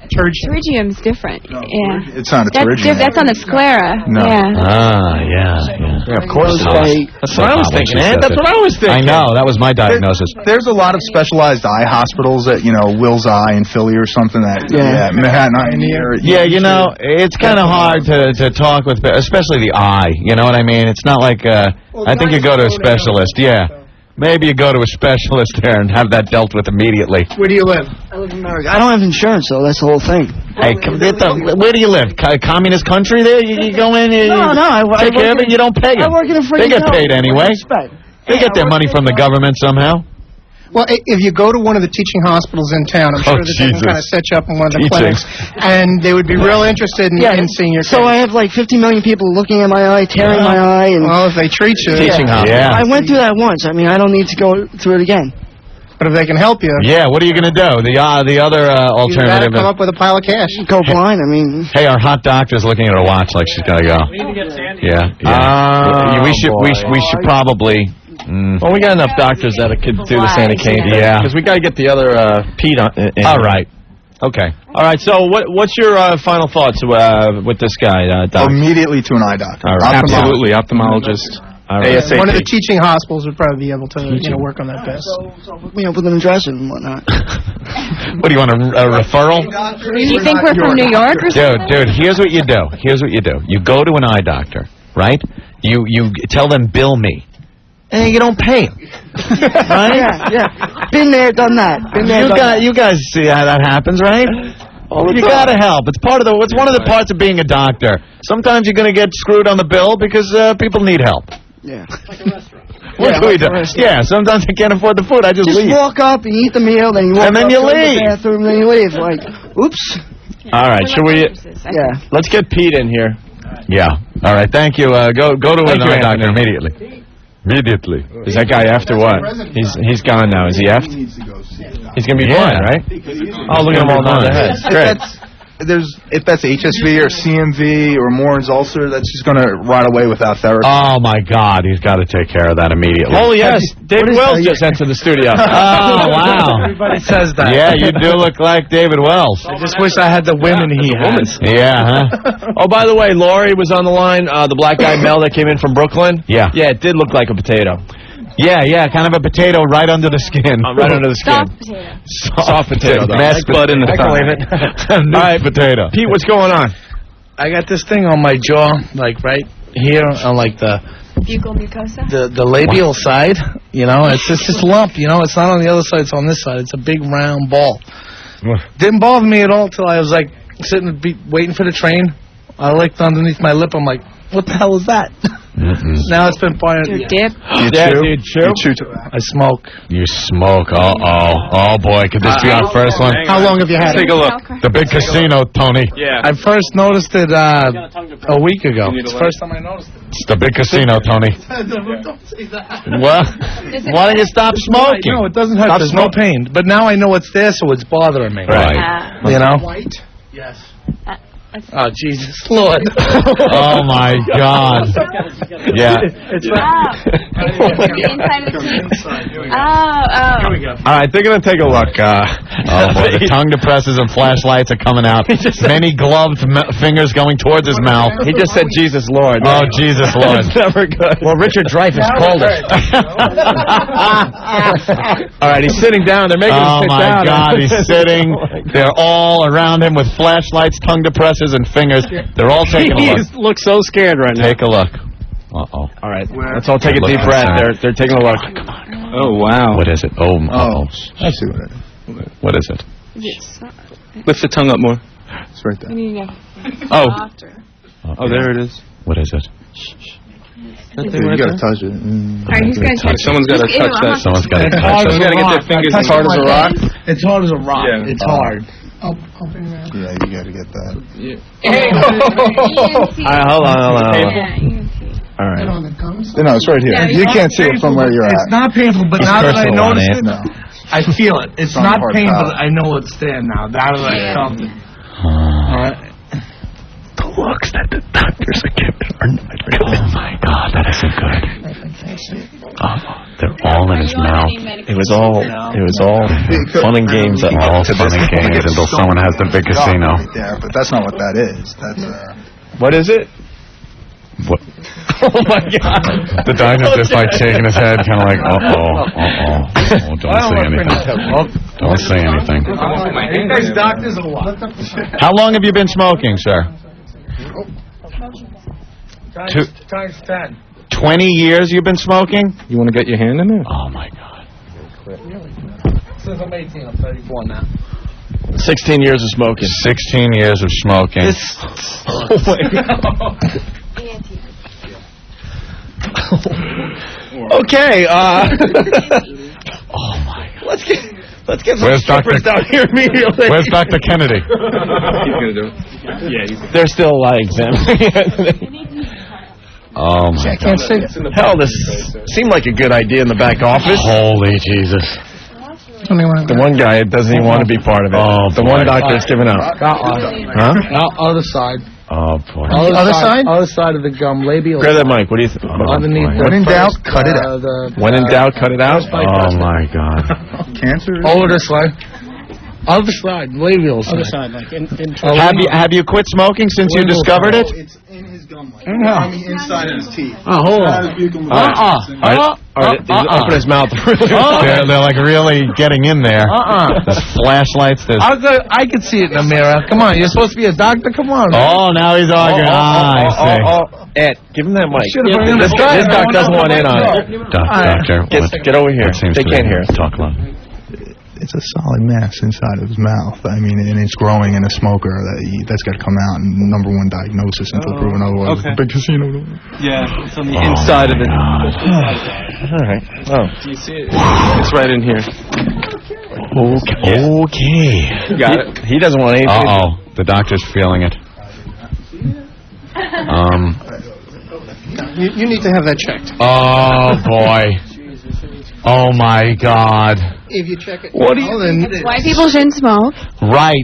Pterygium's different. Yeah. It's not a pterygium. That's on the sclera. No. Yeah. Ah, yeah, of course. That's what I was thinking, Ed. That's what I was thinking. I know. That was my diagnosis. There's a lot of specialized eye hospitals at, Will's Eye in Philly or something that, Manhattan Eye here. Yeah, it's kind of hard to talk with, especially the eye. You know what I mean? It's not like, I think you go to a specialist, yeah. Maybe you go to a specialist there and have that dealt with immediately. Where do you live? I live in America. I don't have insurance, though. That's the whole thing. Hey, where do you live? Communist country there? You go in, I take care of it, you don't pay them. I work in a free They get paid anyway. They get their money from the government somehow. Well, if you go to one of the teaching hospitals in town, I'm sure that they can kind of set you up in one of the clinics, and they would be real interested in seeing your case. So I have like 50 million people looking at my eye, tearing my eye. And well, if they treat you. Teaching hospital. Yeah. I went through that once. I mean, I don't need to go through it again. But if they can help you. Yeah, what are you going to do? The other alternative. You come up with a pile of cash. Go blind, I mean. Hey, our hot doctor's looking at her watch like she's got to go. We need to get Sandy. Yeah. We should probably... Well, we got enough doctors that could do the Sandy Kane thing. Yeah. Because we got to get the other Pete on. All right. Okay. All right, so what's your final thoughts with this guy, Doc? Immediately to an eye doctor. All right. Absolutely, ophthalmologist. Right. ASAP. One of the teaching hospitals would probably be able to work on that best. With an address and whatnot. What, do you want a referral? Do you think we're from New York or something? Dude, here's what you do. You go to an eye doctor, right? You tell them, bill me. And you don't pay them. Right? Yeah. Been there, done that. You guys see how that happens, right? You gotta help. It's one of the parts of being a doctor. Sometimes you're gonna get screwed on the bill because people need help. Yeah. Like a restaurant. What do we do? Yeah, sometimes I can't afford the food. I just leave. Just walk up and eat the meal, then you walk and then up you to leave. the bathroom, then you leave. Like, oops. All right, should we? Yeah. Let's get Pete in here. Yeah. All right. Thank you. Go to an eye doctor immediately. Immediately. Is that guy after what? He's gone now. Is he after? He's gonna be fine, right? Oh, look at him all nod their heads. Great. If that's HSV or CMV or Morin's ulcer, that's just going to rot away without therapy. Oh, my God. He's got to take care of that immediately. Oh, yes. David Wells just entered the studio. Oh, wow. Everybody says that. Yeah, you do look like David Wells. I just wish I had the women he has. Yeah, huh? Oh, by the way, Laurie was on the line, the black guy Mel that came in from Brooklyn. Yeah. Yeah, it did look like a potato. Yeah, kind of a potato right under the skin. Right under the skin. Soft potato. Mashed blood in the thigh. I can believe it. All right, potato. Pete, what's going on? I got this thing on my jaw, like right here on like the buccal mucosa. The labial side. It's just this lump. It's not on the other side. It's on this side. It's a big round ball. Didn't bother me at all till I was like sitting waiting for the train. I looked underneath my lip. I'm like, what the hell is that? Now it's been part of your dip. You chew? I smoke. You smoke. Oh boy, could this be our first one? How long have you had it? Take a look. The big casino, Tony. Yeah. I first noticed it a week ago. It's the first time I noticed it. It's the big casino, Tony. Don't say that. What? Why don't you stop smoking? No, it doesn't hurt. There's no pain. But now I know it's there, so it's bothering me. Right. White? Yes. Oh, Jesus, Lord. Oh, my God. Yeah. It's the inside of the teeth. Oh. Here we go. All right, they're going to take a look. Boy, the tongue depressors and flashlights are coming out. Many gloved fingers going towards his mouth. He just said, Jesus, Lord. Oh, Jesus, Lord. It's never good. Well, Richard Dreyfuss called it. All right, he's sitting down. They're making him sit down. Oh, my God, he's sitting. They're all around him with flashlights, tongue depressors, and fingers. They're all taking a look. He looks so scared right now. Take a look. Uh-oh. All right, let's all take a deep breath. They're taking a look. Come on. Oh, wow. What is it? Oh, I see what it is. What is it? Lift the tongue up more. It's right there. Oh, there it is. What is it? You gotta touch it. Alright, who's gonna touch it? Someone's gotta touch that. Someone's got to It's touch hard it. as a Gotta get rock. their fingers As hard hard as a rock. It's hard as a rock. Yeah. It's hard. Yeah, you gotta get that. Hold on. All right. No, it's right here. Yeah, You can't see it from where you're It's at. not painful, but It's now that I personal on notice it. it, I feel it. It's From not hard painful. palate. I know it's there now. Now that I felt it. The looks that the doctors are giving are not good. Oh my God, that isn't good. They're all in his mouth. It was all fun and games. All fun and games until someone has the big casino. Yeah, but that's not what that is. That's What is it? What? Oh my God! The doctor's just like shaking his head, kind of like, don't say anything. Don't say anything. You guys doctors or what? How long have you been smoking, sir? Times 10. 20 years you've been smoking? You want to get your hand in there? Oh my God. Since I'm 18, I'm 34 now. 16 years of smoking. 16 years of smoking. Oh my God. Okay. Oh my God. Let's get some Where's strippers down here immediately. Where's Dr. Kennedy? He's gonna do it. Yeah, They're still examining it. Oh my God. Hell, this seemed like a good idea in the back office. Holy Jesus. The one guy doesn't even want to be part of it. Oh, the one doctor's giving up. Huh? Other side. Oh, boy. Other side? Other side of the gum. Labial. Grab that mic. What do you think? Underneath. When in doubt, cut it out. When in doubt, cut it out. Oh my God. Cancer? Over this way. Other side. Labial side. Other side, like in Have you quit smoking since you discovered it? It's in his gum line. I mean, inside of his teeth. Oh, hold on. Open his mouth. They're like really getting in there. There's flashlights. There's... I can see it in the mirror. Come on, you're supposed to be a doctor. Come on. Oh, now he's arguing. I see. Ed, give him that mic. This doc doesn't want in on it. Doctor, Get over here. They can't hear. Talk loud. It's a solid mass inside of his mouth. I mean, and it's growing in a smoker. That's got to come out. And number one diagnosis until proven otherwise. Okay. Big casino. Yeah, it's on the inside of it. All right. Oh. Do you see it? It's right in here. Okay. Got it. He doesn't want anything. Uh-oh. The doctor's feeling it. You need to have that checked. Oh, boy. Oh, my God. If you check it, What do you then That's why people shouldn't smoke. Right.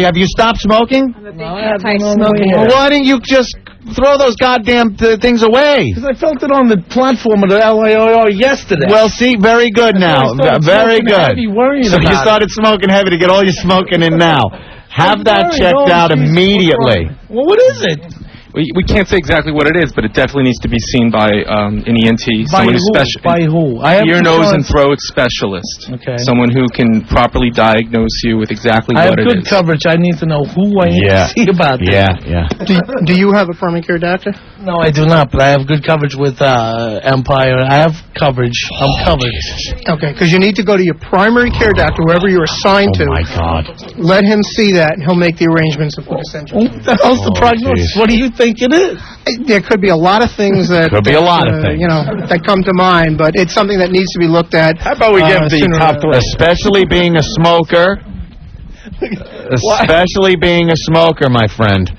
Have you stopped smoking? I'm a big anti-smoking. Well, why didn't you just throw those goddamn things away? Because I felt it on the platform of the LAOR yesterday. Well, see, very good now. Very good. So you started smoking heavy to get all your smoking in now. Have that checked out immediately. Well, what is it? We can't say exactly what it is, but it definitely needs to be seen by an ENT, someone who's By who? ear, nose, and throat specialist. Okay. Someone who can properly diagnose you with exactly I what have it good is. coverage. I need to know who I need to see about this. Yeah. do you have a primary care doctor? No, I do not, but I have good coverage with Empire. I have coverage. I'm covered. Okay, because you need to go to your primary care doctor, wherever you're assigned to. Oh, my God. Let him see that, and he'll make the arrangements of what essential. What the hell's the prognosis? geez. What do you think it is? There could be a lot of things that Could be a lot of things. that come to mind, but it's something that needs to be looked at. How about we give the top three? Especially being a smoker. Especially being a smoker, my friend.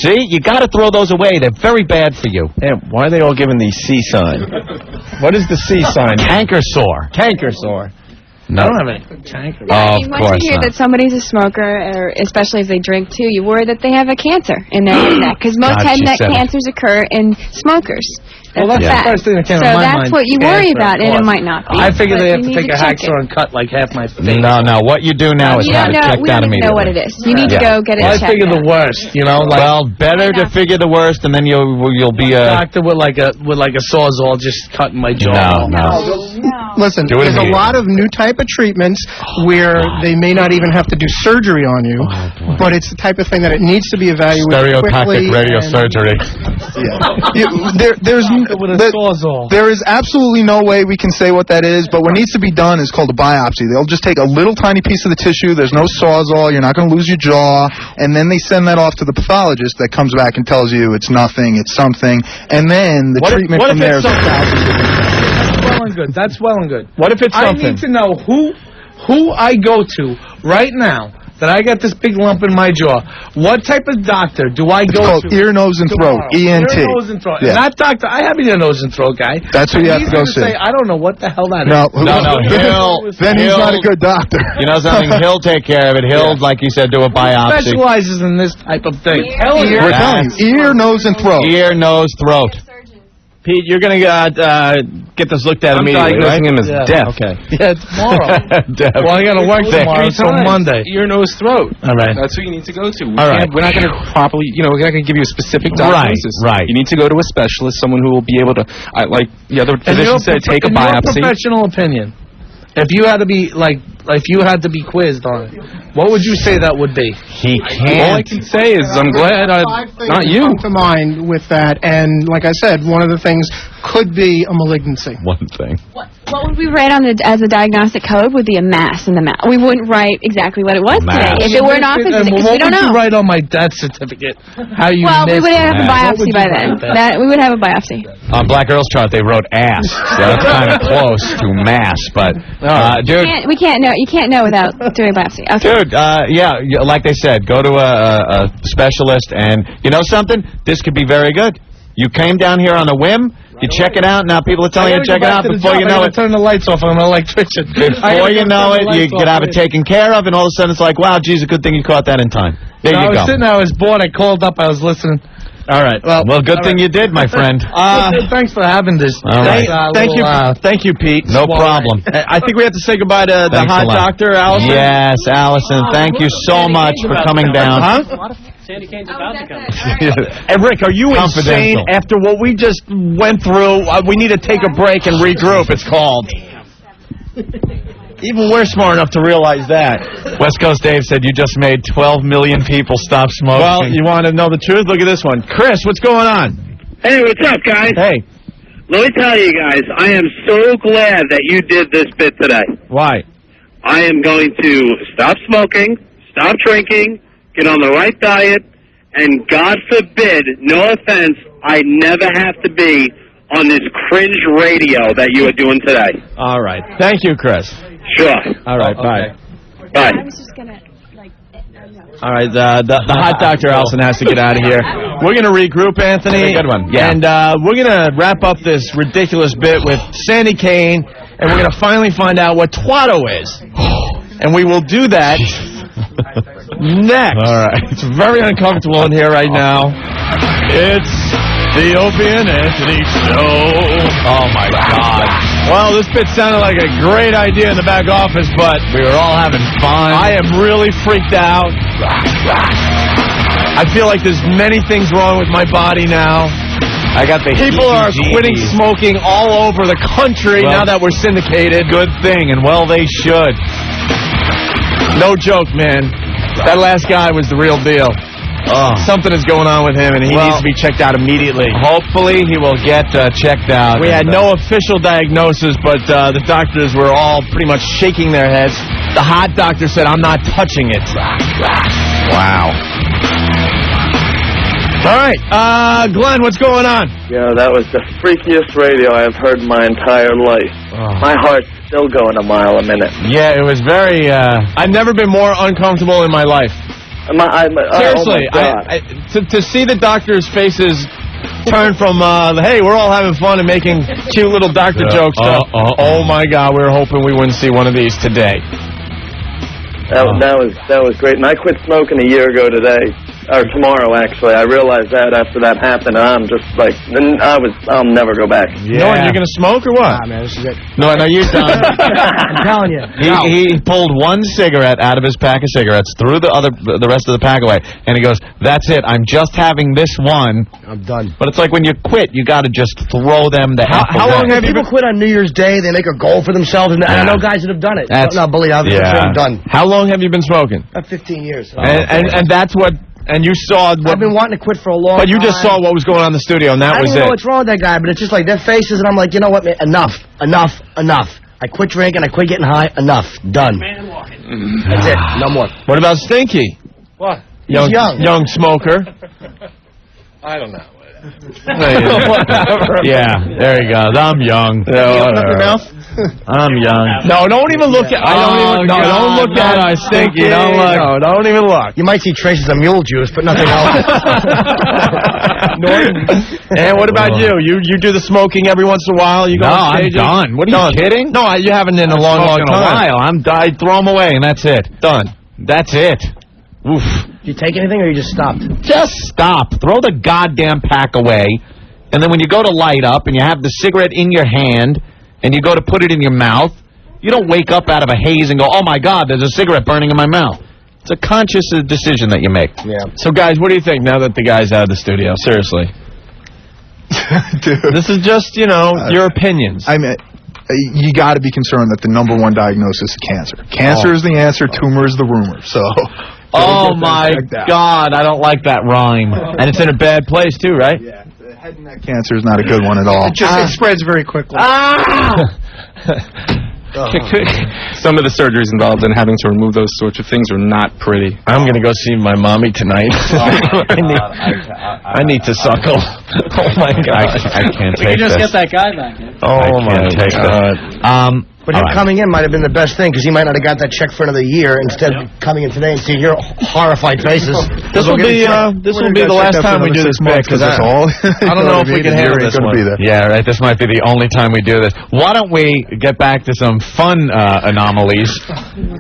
See, you got to throw those away. They're very bad for you. Damn, why are they all giving the C sign? What is the C sign? Canker sore. Canker sore. No. I don't have any canker. Yeah, Of once course you hear not. that somebody's a smoker, or especially if they drink too, you worry that they have a cancer in their head neck. Because most God, head she neck said it. cancers occur in smokers. Well, That's that's a the fact. first thing that came to So my that's mind. what you worry Cancer, about, of and it course. might not be. I figure but they have you to need take a check hacksaw it. and cut like half my face. No. What you do now is You have don't it know. checked We out don't even immediately. know what it is. You need to Yeah. go get it Well, I checked figure out. the worst, like Well, better to figure the worst, and then you'll be a... doctor with like a sawzall just cutting my jaw. No. Listen, Do it there's a immediately. lot of new type of treatments where they may not even have to do surgery on you, but it's the type of thing that it needs to be evaluated Stereotactic quickly. radio and- surgery. There is absolutely no way we can say what that is, but what needs to be done is called a biopsy. They'll just take a little tiny piece of the tissue. There's no sawzall. You're not going to lose your jaw. And then they send that off to the pathologist that comes back and tells you it's nothing, it's something. And then the treatment from there is... That's well and good. That's well and good. What if it's something? I need to know who I go to right now that I got this big lump in my jaw. What type of doctor do I go to? It's called ear, nose, and throat. ENT. Ear, nose, and throat. Yeah. And that doctor, I have an ear, nose, and throat guy. That's who you have to go see. Say, I don't know what the hell that No, is. Then he's not a good doctor. You know something? He'll take care of it. He'll, like you said, do a biopsy. Specializes in this type of thing. We're telling you, ear, nose, and throat. Ear, nose, throat. Pete, you're going to get this looked at immediately, right? I'm diagnosing him as deaf. Okay. Yeah, tomorrow. Deaf. Well, I got to work tomorrow, so Monday. Ear, nose, throat. All right. That's who you need to go to. All right. We're not going to properly, we're not going to give you a specific diagnosis. Right. You need to go to a specialist, someone who will be able to, like the other physician said, take a biopsy. In your professional opinion, if you had to be quizzed on it, what would you say that would be? He can't. All I can say is I'm glad not you. Come to mind with that, and like I said, one of the things could be a malignancy. One thing. What would we write on as a diagnostic code would be a mass in the mouth. We wouldn't write exactly what it was today if it were an office visit, because we don't know. What would you write on my death certificate? How you Well, we would have a What biopsy would by you then. write We would have a biopsy. On Black Girl's chart, they wrote ass. So that's kind of close to mass, but dude. We can't know. You can't know without doing a biopsy. Okay. Dude, like they said, go to a specialist, and you know something? This could be very good. You came down here on a whim. You check it out. Now people are telling you to check it out. Before you know it, turn the lights off. I'm an electrician. Before you know it, you could have it taken care of, and all of a sudden it's like, wow, geez, a good thing you caught that in time. There you go. I was sitting there. I was bored. I called up. I was listening. All right. Well, good thing you did, my friend. Thanks for having this. All right. Thank you, Pete. No problem. I think we have to say goodbye to the hot doctor, Allison. Yes, Allison. Thank you so much for coming down. Huh? Sandy Kane's about to come. Hey, Rick, are you insane? After what we just went through, we need to take a break and regroup, it's called. Even we're smart enough to realize that. West Coast Dave said you just made 12 million people stop smoking. Well, you want to know the truth? Look at this one. Chris, what's going on? Hey, what's up, guys? Hey. Let me tell you guys, I am so glad that you did this bit today. Why? I am going to stop smoking, stop drinking, get on the right diet, and God forbid, no offense, I never have to be on this cringe radio that you are doing today. All right. Thank you, Chris. Sure. All right, bye. Bye. I was just going to, All right, the hot Dr. Allison has to get out of here. We're going to regroup, Anthony. Good one, yeah. And we're going to wrap up this ridiculous bit with Sandy Kane, and we're going to finally find out what Twatto is. And we will do that next. All right. It's very uncomfortable in here right now. It's the Opie and Anthony Show. Oh, my God. Well, this bit sounded like a great idea in the back office, but we were all having fun. I am really freaked out. I feel like there's many things wrong with my body now. I got the People are quitting smoking all over the country now that we're syndicated. Good thing, and well, they should. No joke, man. That last guy was the real deal. Something is going on with him, and he needs to be checked out immediately. Hopefully, he will get checked out. We had no official diagnosis, but the doctors were all pretty much shaking their heads. The hot doctor said, I'm not touching it. Wow. All right, Glenn, what's going on? Yeah, that was the freakiest radio I have heard in my entire life. My heart's still going a mile a minute. Yeah, it was very... I've never been more uncomfortable in my life. Seriously, to see the doctors' faces turn from, hey, we're all having fun and making cute little doctor jokes to, oh, my God, we were hoping we wouldn't see one of these today. That was great. And I quit smoking a year ago today. Or tomorrow, actually. I realized that after that happened. I'm just like, I'll never go back. Yeah. No, you're going to smoke or what? Nah, man, this is it. No, you're done. I'm telling you. He pulled one cigarette out of his pack of cigarettes, threw the rest of the pack away, and he goes, that's it. I'm just having this one. I'm done. But it's like when you quit, you got to just throw them the hell How long have people quit on New Year's Day? They make a goal for themselves, and I know guys that have done it. That's, no, believe I'm done. How long have you been smoking? About 15 years. And that's what And you saw what... I've been wanting to quit for a long time. But you just saw what was going on in the studio, and that was it. I don't know what's wrong with that guy, but it's just like their faces, and I'm like, you know what, man? Enough. I quit drinking, I quit getting high. Enough. Done. That's it. No more. What about Stinky? What? He's young. Young smoker. I don't know. Yeah, there he goes. I'm young. I'm young. No, don't even look at. Don't look at us, Stinky. Don't look. No, don't even look. You might see traces of mule juice, but nothing else. And what about you? You do the smoking every once in a while. You go on stage. I'm done. What are you kidding? No, you haven't in a long time. I throw them away, and that's it. Done. That's it. Oof. Do you take anything, or you just stopped? Just stop. Throw the goddamn pack away, and then when you go to light up and you have the cigarette in your hand and you go to put it in your mouth, you don't wake up out of a haze and go, oh, my God, there's a cigarette burning in my mouth. It's a conscious decision that you make. Yeah. So, guys, what do you think now that the guy's out of the studio? Seriously. Dude. This is just, your opinions. I mean, you got to be concerned that the #1 diagnosis is cancer. Cancer is the answer, tumor is the rumor. So... Oh, my God, I don't like that rhyme. And it's in a bad place, too, right? Yeah, the head and neck cancer is not a good one at all. It spreads very quickly. Some of the surgeries involved in having to remove those sorts of things are not pretty. I'm going to go see my mommy tonight. I need to suckle. Oh, my God. I can't take You just this. get that guy back in. Oh, my God. But him coming in might have been the best thing, because he might not have got that check for another year instead of coming in today and seeing your horrified faces. This will be the last time we do this bit, because I don't know if we can handle this one. Yeah, right. This might be the only time we do this. Why don't we get back to some fun anomalies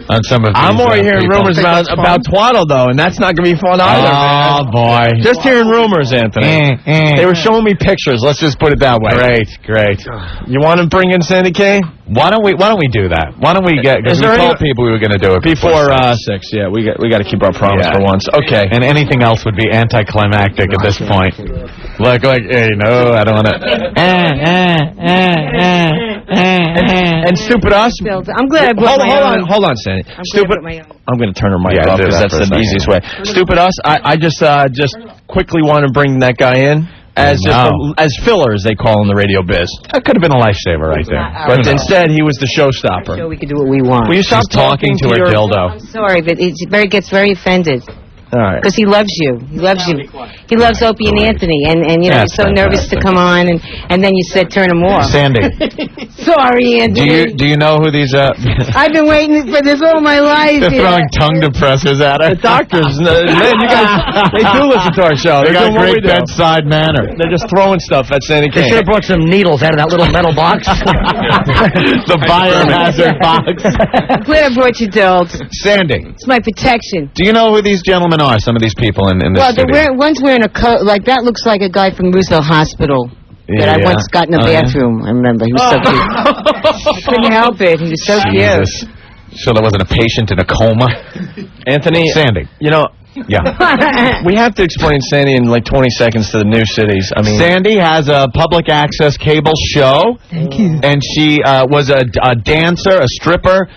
on some of these I'm already hearing people. rumors about Twaddle, though, and that's not going to be fun either, man. Oh, boy. Just hearing rumors, Anthony. They were showing me pictures. Let's just put it that way. Great. You want to bring in Sandy K? Why don't we do that? Why don't we get? Because we told people we were going to do it before 6. Yeah, we got to keep our promise for once. Okay. And anything else would be anticlimactic at this point. Like, hey, no, I don't want to. And stupid us. I'm glad I brought my own. Hold on, Sandy. Stupid. I'm going to turn her mic off because that's the easiest way. Stupid us. I just quickly want to bring that guy in. As filler, as they call in the radio biz. That could have been a lifesaver right there. But instead, he was the showstopper. So we could do what we want. Will you stop talking to her dildo? I'm sorry, but it gets very offended. All right. Because he loves you. He loves you. He loves Opie and Anthony. And you're so nervous to come on, and then you said turn him off. Sandy. Sorry, Anthony. Do you know who these I've been waiting for this all my life. They're throwing tongue depressors at her. The doctors, man, you guys, they do listen to our show. They got a great bedside manner. They're just throwing stuff at Sandy K. They should have brought some needles out of that little metal box. The biohazard box. I'm glad I brought you dolls. Sandy. It's my protection. Do you know who these gentlemen are, some of these people in this studio? One's wearing a coat, like that looks like a guy from Roosevelt Hospital that I once got in the bathroom. I remember. He was so cute. Couldn't help it. He was so cute. So there wasn't a patient in a coma? Anthony. Sandy. Yeah. We have to explain Sandy in like 20 seconds to the new cities. I mean, Sandy has a public access cable show. Thank you. And she was a dancer, a stripper,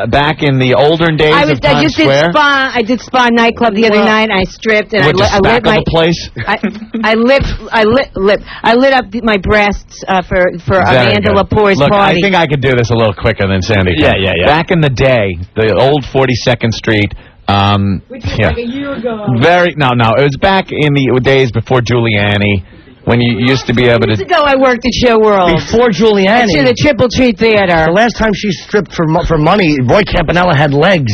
back in the olden days of Times Square. I did spa nightclub the other night. I stripped and I lit my place. I lit up my breasts for Amanda Lepore's party. party. I think I could do this a little quicker than Sandy. Yeah. Back in the day, the old 42nd Street. Which was like a year ago. No. It was back in the days before Giuliani, when you used to be able to... Years ago, I worked at Show World. Before Giuliani. At the Triple Tree Theater. The last time she stripped for money, Roy Campanella had legs.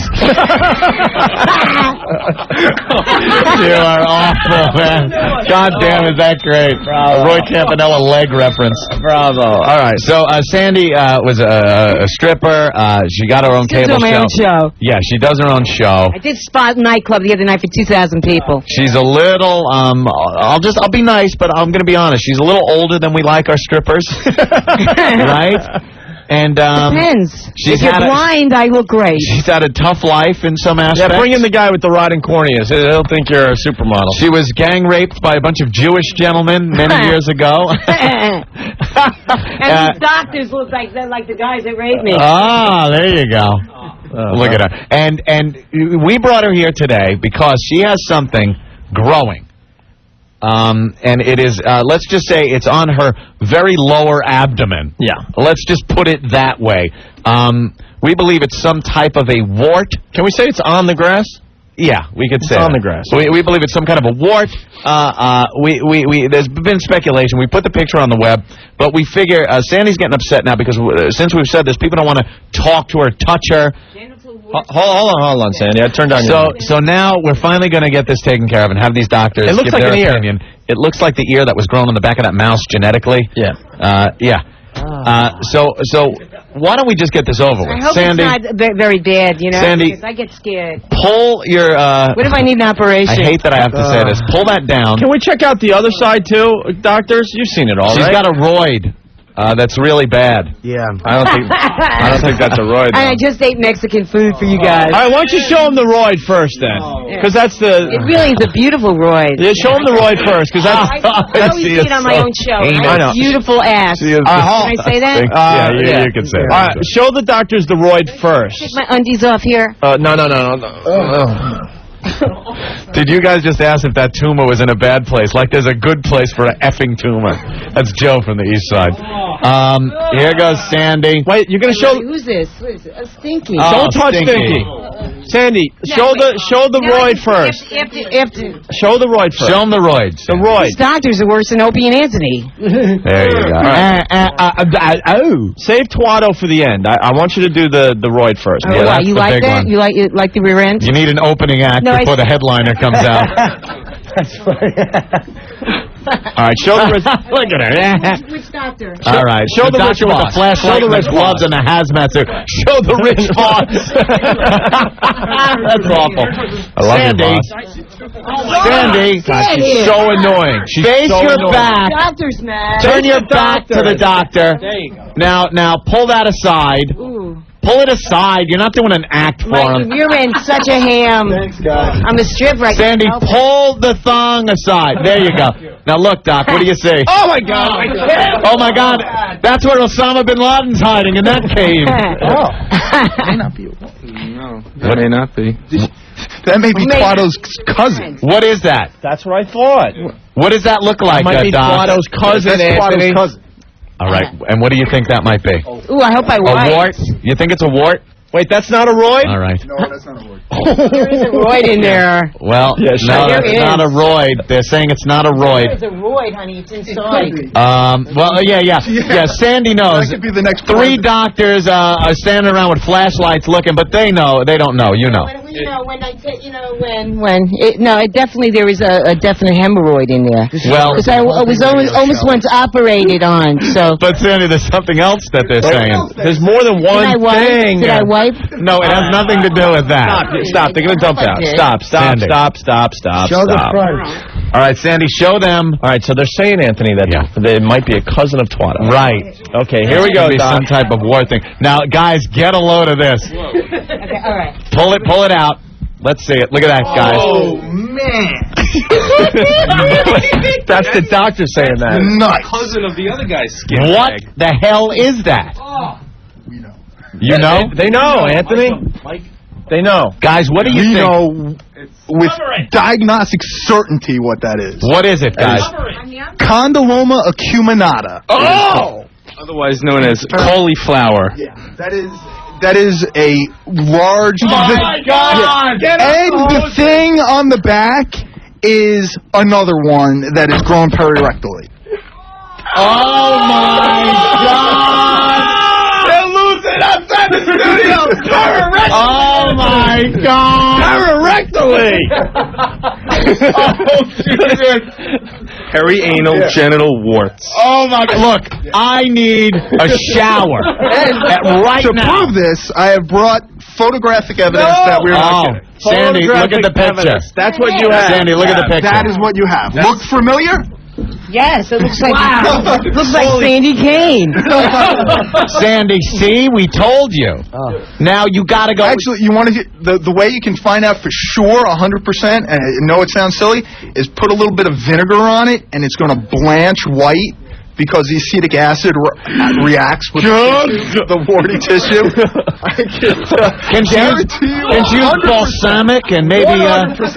You are awful, man. God damn, is that great. Bravo. Roy Campanella leg reference. Bravo. All right. So Sandy was a stripper. She got her own cable my own show. Yeah, she does her own show. I did Spot nightclub the other night for 2,000 people. She's a little, I'll be nice, but I'm going to be honest. She's a little older than we like our strippers. Right? And depends. If you're blind, I look great. She's had a tough life in some aspects. Yeah, bring in the guy with the rotting corneas. He'll think you're a supermodel. She was gang raped by a bunch of Jewish gentlemen many years ago. And these doctors look like the guys that raped me. Ah, there you go. Look at her. And we brought her here today because she has something growing. And it is, let's just say it's on her very lower abdomen. Yeah. Let's just put it that way. We believe it's some type of a wart. Can we say it's on the grass? Yeah, we could say on that. the grass. We believe it's some kind of a wart. There's been speculation. We put the picture on the web, but we figure Sandy's getting upset now because since we've said this, people don't want to talk to her, touch her. Hold on, Sandy. I turned on your... So now we're finally going to get this taken care of and have these doctors It looks give like their an ear. opinion. It looks like the ear that was grown on the back of that mouse genetically. Yeah. So why don't we just get this over with? I hope Sandy, it's not very bad, you know, Sandy, because I get scared. pull your... What if I need an operation? I hate that I have to say this. Pull that down. Can we check out the other side, too, doctors? You've seen it all, She's right? got a roid. That's really bad. Yeah. I don't think that's a roid. I just ate Mexican food for you guys. All right, why don't you show him the roid first, then? Because that's the... It really is a beautiful roid. Yeah, show him the roid first, because that's... I always see it on my own show. I know. Beautiful ass. Can I say that? You can say that. All right, show the doctors the roid first. Take my undies off here. No. Did you guys just ask if that tumor was in a bad place? Like there's a good place for an effing tumor. That's Joe from the east side. Here goes Sandy. Wait, you're going to show... Who's this? Stinky. Don't touch Stinky. Sandy, show the roid first. Show the roid first. Show him the roids. The roid. These doctors are worse than Opie and Anthony. There you go. Save Twato for the end. I want you to do the roid first. Oh, Yeah, that's you the like big that? one. You like the rear end? You need an opening act No, before the headliner comes out. That's funny. All right, show the wrist. Look at her. Which doctor? All right, show the rich doctor with the boss. flashlight Show the and the rich gloves boss. and the hazmat suit. Show the rich boss. That's awful. I love Sandy. you, boss. Sandy. God, she's so annoying. She's Face so your annoying. back. Doctor's mad. Turn your back to the doctor. There you go. Now pull that aside. Ooh. Pull it aside. You're not doing an act for My him. rear end's such a ham. Thanks, guys. I'm a stripper. I can't Sandy, help it. pull the thong aside. There you go. Now look, Doc, what do you say? Oh, my God. Oh, my God. That's where Osama bin Laden's hiding, in that cave. May not be. No, that may not be. That may be Twato's cousin. What is that? That's what I thought. What does that look like, That might be Doc? Twato's cousin, That's Anthony. Twato's cousin. All right, and what do you think that might be? Ooh, I hope I A won. wart? You think it's a wart? Wait, that's not a roid? All right. No, that's not a word. There is a roid in there. Well, Yeah, no, there that's is. not a roid. They're saying it's not a roid. There's a roid, honey. It's inside. Well, yeah. Sandy knows. That could be the next 3 doctors are standing around with flashlights looking, but they know. They don't know. You know. It definitely there is a definite hemorrhoid in there. Well, Because I was almost once operated on, so. but Sandy, there's something else that they're saying. There's more than Did one I wipe? thing. Did I wipe? No, it has nothing to do with that. Stop. They're going to dump out. Stop. Sandy. Show the front. All right, Sandy, show them. All right, so they're saying, Anthony, that it might be a cousin of Twato. Right. Okay, here we go, Be Doc. some type of war thing. Now, guys, get a load of this. Okay, all right. Pull it out. Let's see it. Look at that, guys. Oh, man. That's the doctor saying that. Nice. Cousin of the other guy's skin. What the hell is that? We know. You know? They know, Anthony. They know. Guys, what do you We think? know with diagnostic certainty what that is. What is it, guys? Condyloma acuminata. Oh! Otherwise known as cauliflower. Yeah, that is a large... Oh, my God! And the thing on the back is another one that is grown perirectally. Oh, my God! They're losing outside the studio. Oh, my God! Perirectally. Oh, Jesus. Perianal genital warts. Oh, my God. Look, I need a shower. Right to now. prove this, I have brought photographic evidence that we're not kidding. Sandy, look at the picture. Evidence. That's what you have. Sandy, look at the picture. That is what you have. Look familiar? Yes, it looks like looks like Sandy Kane. Sandy, see, we told you. Now you got to go. Actually, you want to get the way you can find out for sure 100%, and I know it sounds silly, is put a little bit of vinegar on it, and it's going to blanch white because the acetic acid reacts with the warty tissue. Can you use balsamic and maybe these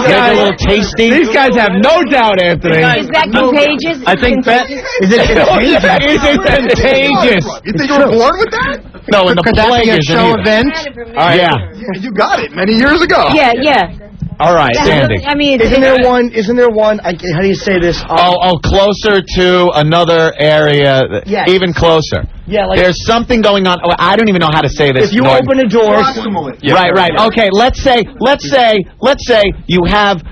guys a little tasty? These guys have no doubt, Anthony. Is that contagious? I think that is it contagious? Is it contagious? You think you were born with that? No, in the plague is show event. Yeah. You got it many years ago. Yeah. All right, Sandy. I mean, Isn't there one? How do you say this? Closer to another area, Yes. even closer. Yeah, like there's something going on. Oh, I don't even know how to say this. if you open a door. Right. Okay, let's say you have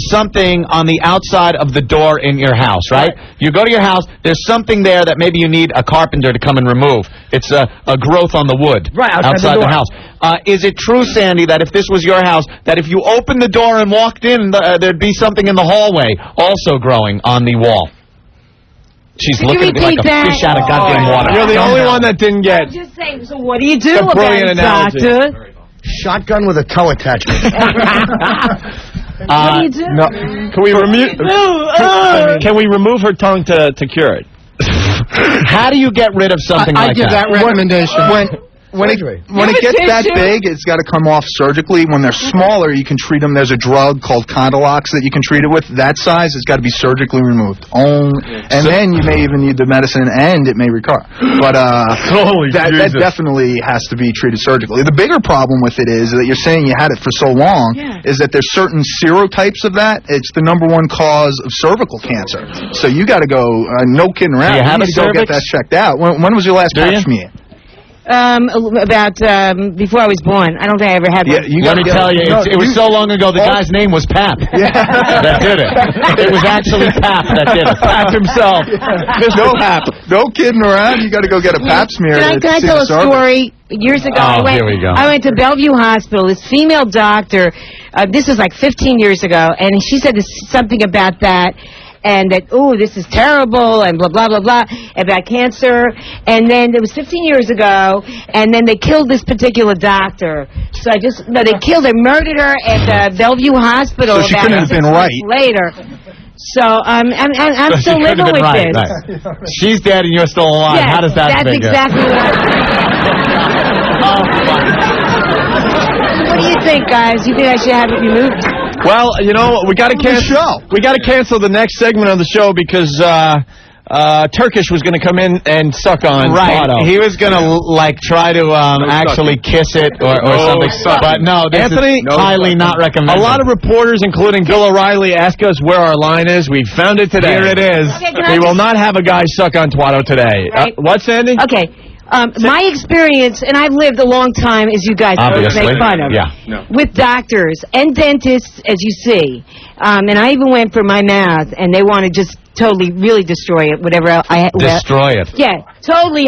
something on the outside of the door in your house, right? You go to your house, there's something there that maybe you need a carpenter to come and remove. It's a growth on the wood outside the house. Is it true, Sandy, that if this was your house, that if you opened the door and walked in, there'd be something in the hallway also growing on the wall? She's looking at me like a fish out of goddamn water. You're the only one that didn't get. I'm just saying, so what do you do It's a about brilliant it, analogy. doctor? Shotgun with a toe attachment. What do you do? No. Can we remove her tongue to cure it? How do you get rid of something I like give that recommendation. When it gets that big, it's got to come off surgically. When they're smaller, you can treat them. There's a drug called Condolox that you can treat it with. That size, it's got to be surgically removed. And then you may even need the medicine, and it may recur. But that definitely has to be treated surgically. The bigger problem with it is that you're saying you had it for so long, is that there's certain serotypes of that. It's the #1 cause of cervical cancer. So you got to go, no kidding around. You need to go get that checked out. When was your last pap smear? About before I was born. I don't think I ever had one. Let me tell you, it was so long ago, the guy's name was Pap. That did it. It was actually Pap that did it. Pap himself. No kidding around. You got to go get a pap smear. Can I tell a story? Years ago, here we go. I went to Bellevue Hospital. This female doctor, this was like 15 years ago, and she said something about that. And that, this is terrible, and blah, blah, blah, blah, about cancer. And then it was 15 years ago, and then they killed this particular doctor. So they murdered her at Bellevue Hospital. So she couldn't have been right. Later. So I'm still living with this. Right. She's dead and you're still alive. Yes, How does that that's figure? Exactly what What do you think, guys? You think I should have it removed? Well, we got to cancel. We got to cancel the next segment of the show because Turkish was going to come in and suck on Otto. He was going to try to actually kiss it or something. But no, Anthony, highly not recommended. A lot of reporters, including Bill O'Reilly, ask us where our line is. We found it today. Here it is. Okay, we will not have a guy suck on Twatto today. Right. What, Sandy? Okay. My experience, and I've lived a long time, as you guys obviously make fun of, with doctors and dentists, as you see. And I even went for my mouth, and they want to just totally, really destroy it, whatever destroy it. Yeah, totally,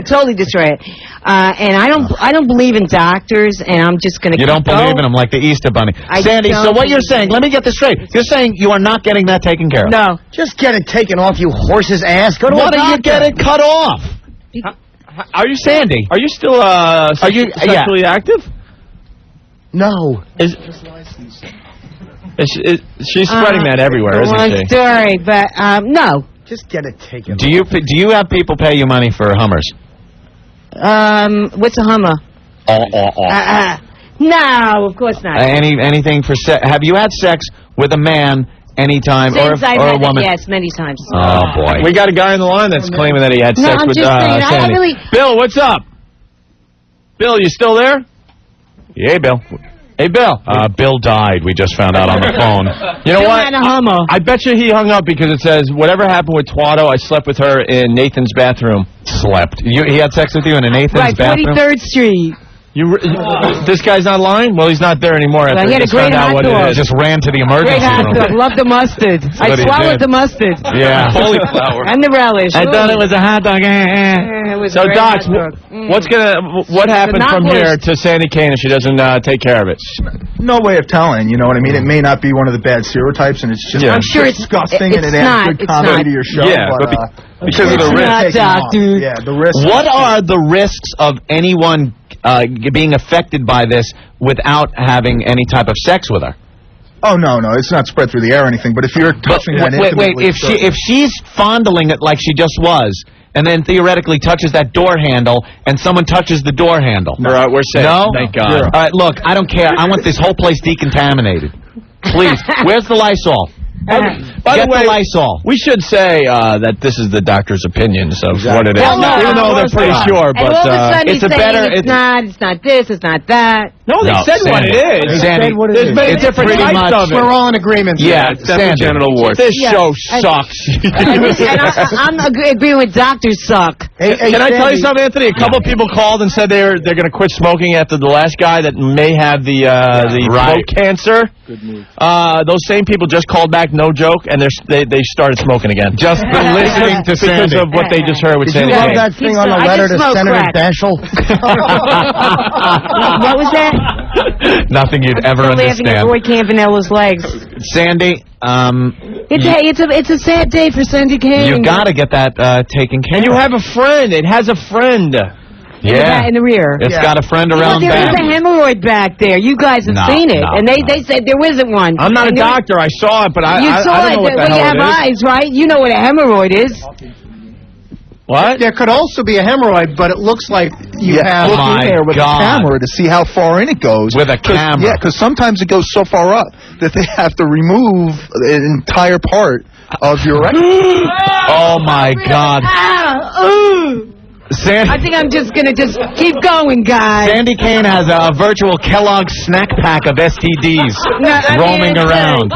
totally destroy it. And I don't believe in doctors, and I'm just going to. You don't believe in them like the Easter Bunny, Sandy. So what you're saying? Let me get this straight. You're saying you are not getting that taken care of. No, just get it taken off, you horse's ass. Go to Why a doctor. don't you get it cut off? Are you Sandy? Are you still sexually active? No. She's spreading that everywhere, isn't she? Long story, but no. Just get it taken. Do you have people pay you money for Hummers? What's a Hummer? No, of course not. Anything for sex? Have you had sex with a man anytime or a woman? Yes, many times. Oh boy, we got a guy on the line that's claiming that he had sex with Sandy. Bill, what's up? Bill, you still there? Yeah, Bill. Hey, Bill. Bill died. We just found out on the phone. You know Bill what? had a Hummer. I bet you he hung up because it says, whatever happened with Twatto, I slept with her in Nathan's bathroom. Slept. He had sex with you in Nathan's bathroom? Right, 43rd Street. This guy's not lying? Well, he's not there anymore. Well, he had a great hot dog. Just ran to the emergency great hot room. dog. Love the mustard. I swallowed the mustard. Yeah. Cauliflower. And the relish. I thought it was a hot dog. It was so, a great Doc, hot dog. what happened from here to Sandy Kane if she doesn't take care of it? No way of telling, you know what I mean? It may not be one of the bad serotypes, and it's just I'm sure it's disgusting, and it adds good comedy to your show. Yeah, but because of the risk. Yeah, the risk. What are the risks of anyone being affected by this without having any type of sex with her? Oh, no, it's not spread through the air or anything, but if you're touching that Wait, if she's fondling it like she just was, and then theoretically touches that door handle, and someone touches the door handle. We're safe. No? Thank God. All right, look, I don't care. I want this whole place decontaminated. Please. Where's the Lysol? By Get the way, the Lysol. we should say that this is the doctor's opinions of what it is. Well, no, even though they're pretty sure, and but all of a sudden it's he's a better. saying it's not this, it's not that. No, they said what it is. Sandy, There's many different types of it. We're all in agreement. Yeah, It's definitely genital warts. This show sucks. And I'm agreeing with doctors suck. Can I tell you something, Anthony? A couple of people called and said they're going to quit smoking after the last guy that may have the throat cancer. Good move. Those same people just called back, no joke, and they started smoking again. Just listening to because Sandy. of what they just heard with Did you Sandy. love Kane. that thing on the letter to Senator Daschle? What was that? Nothing you'd ever Laughing at understand. Roy Campanella's legs. Sandy, It's a sad day for Sandy Kane. you got to get that taken care of. And you have a friend. It has a friend. Yeah. In the rear. It's got a friend around there back. is a hemorrhoid back there. You guys have seen it. No, And they said there isn't one. I'm not a And doctor. I saw it, but I You saw I don't know what it. the Well, you hell have it is. eyes, right? You know what a hemorrhoid is. What? There could also be a hemorrhoid, but it looks like you have... Oh, my in there with God. a camera to see how far in it goes. With a camera. Yeah, because sometimes it goes so far up that they have to remove an entire part of your rectum. Oh, my God. I think I'm just going to keep going, guys. Sandy Kane has a virtual Kellogg's snack pack of STDs roaming around.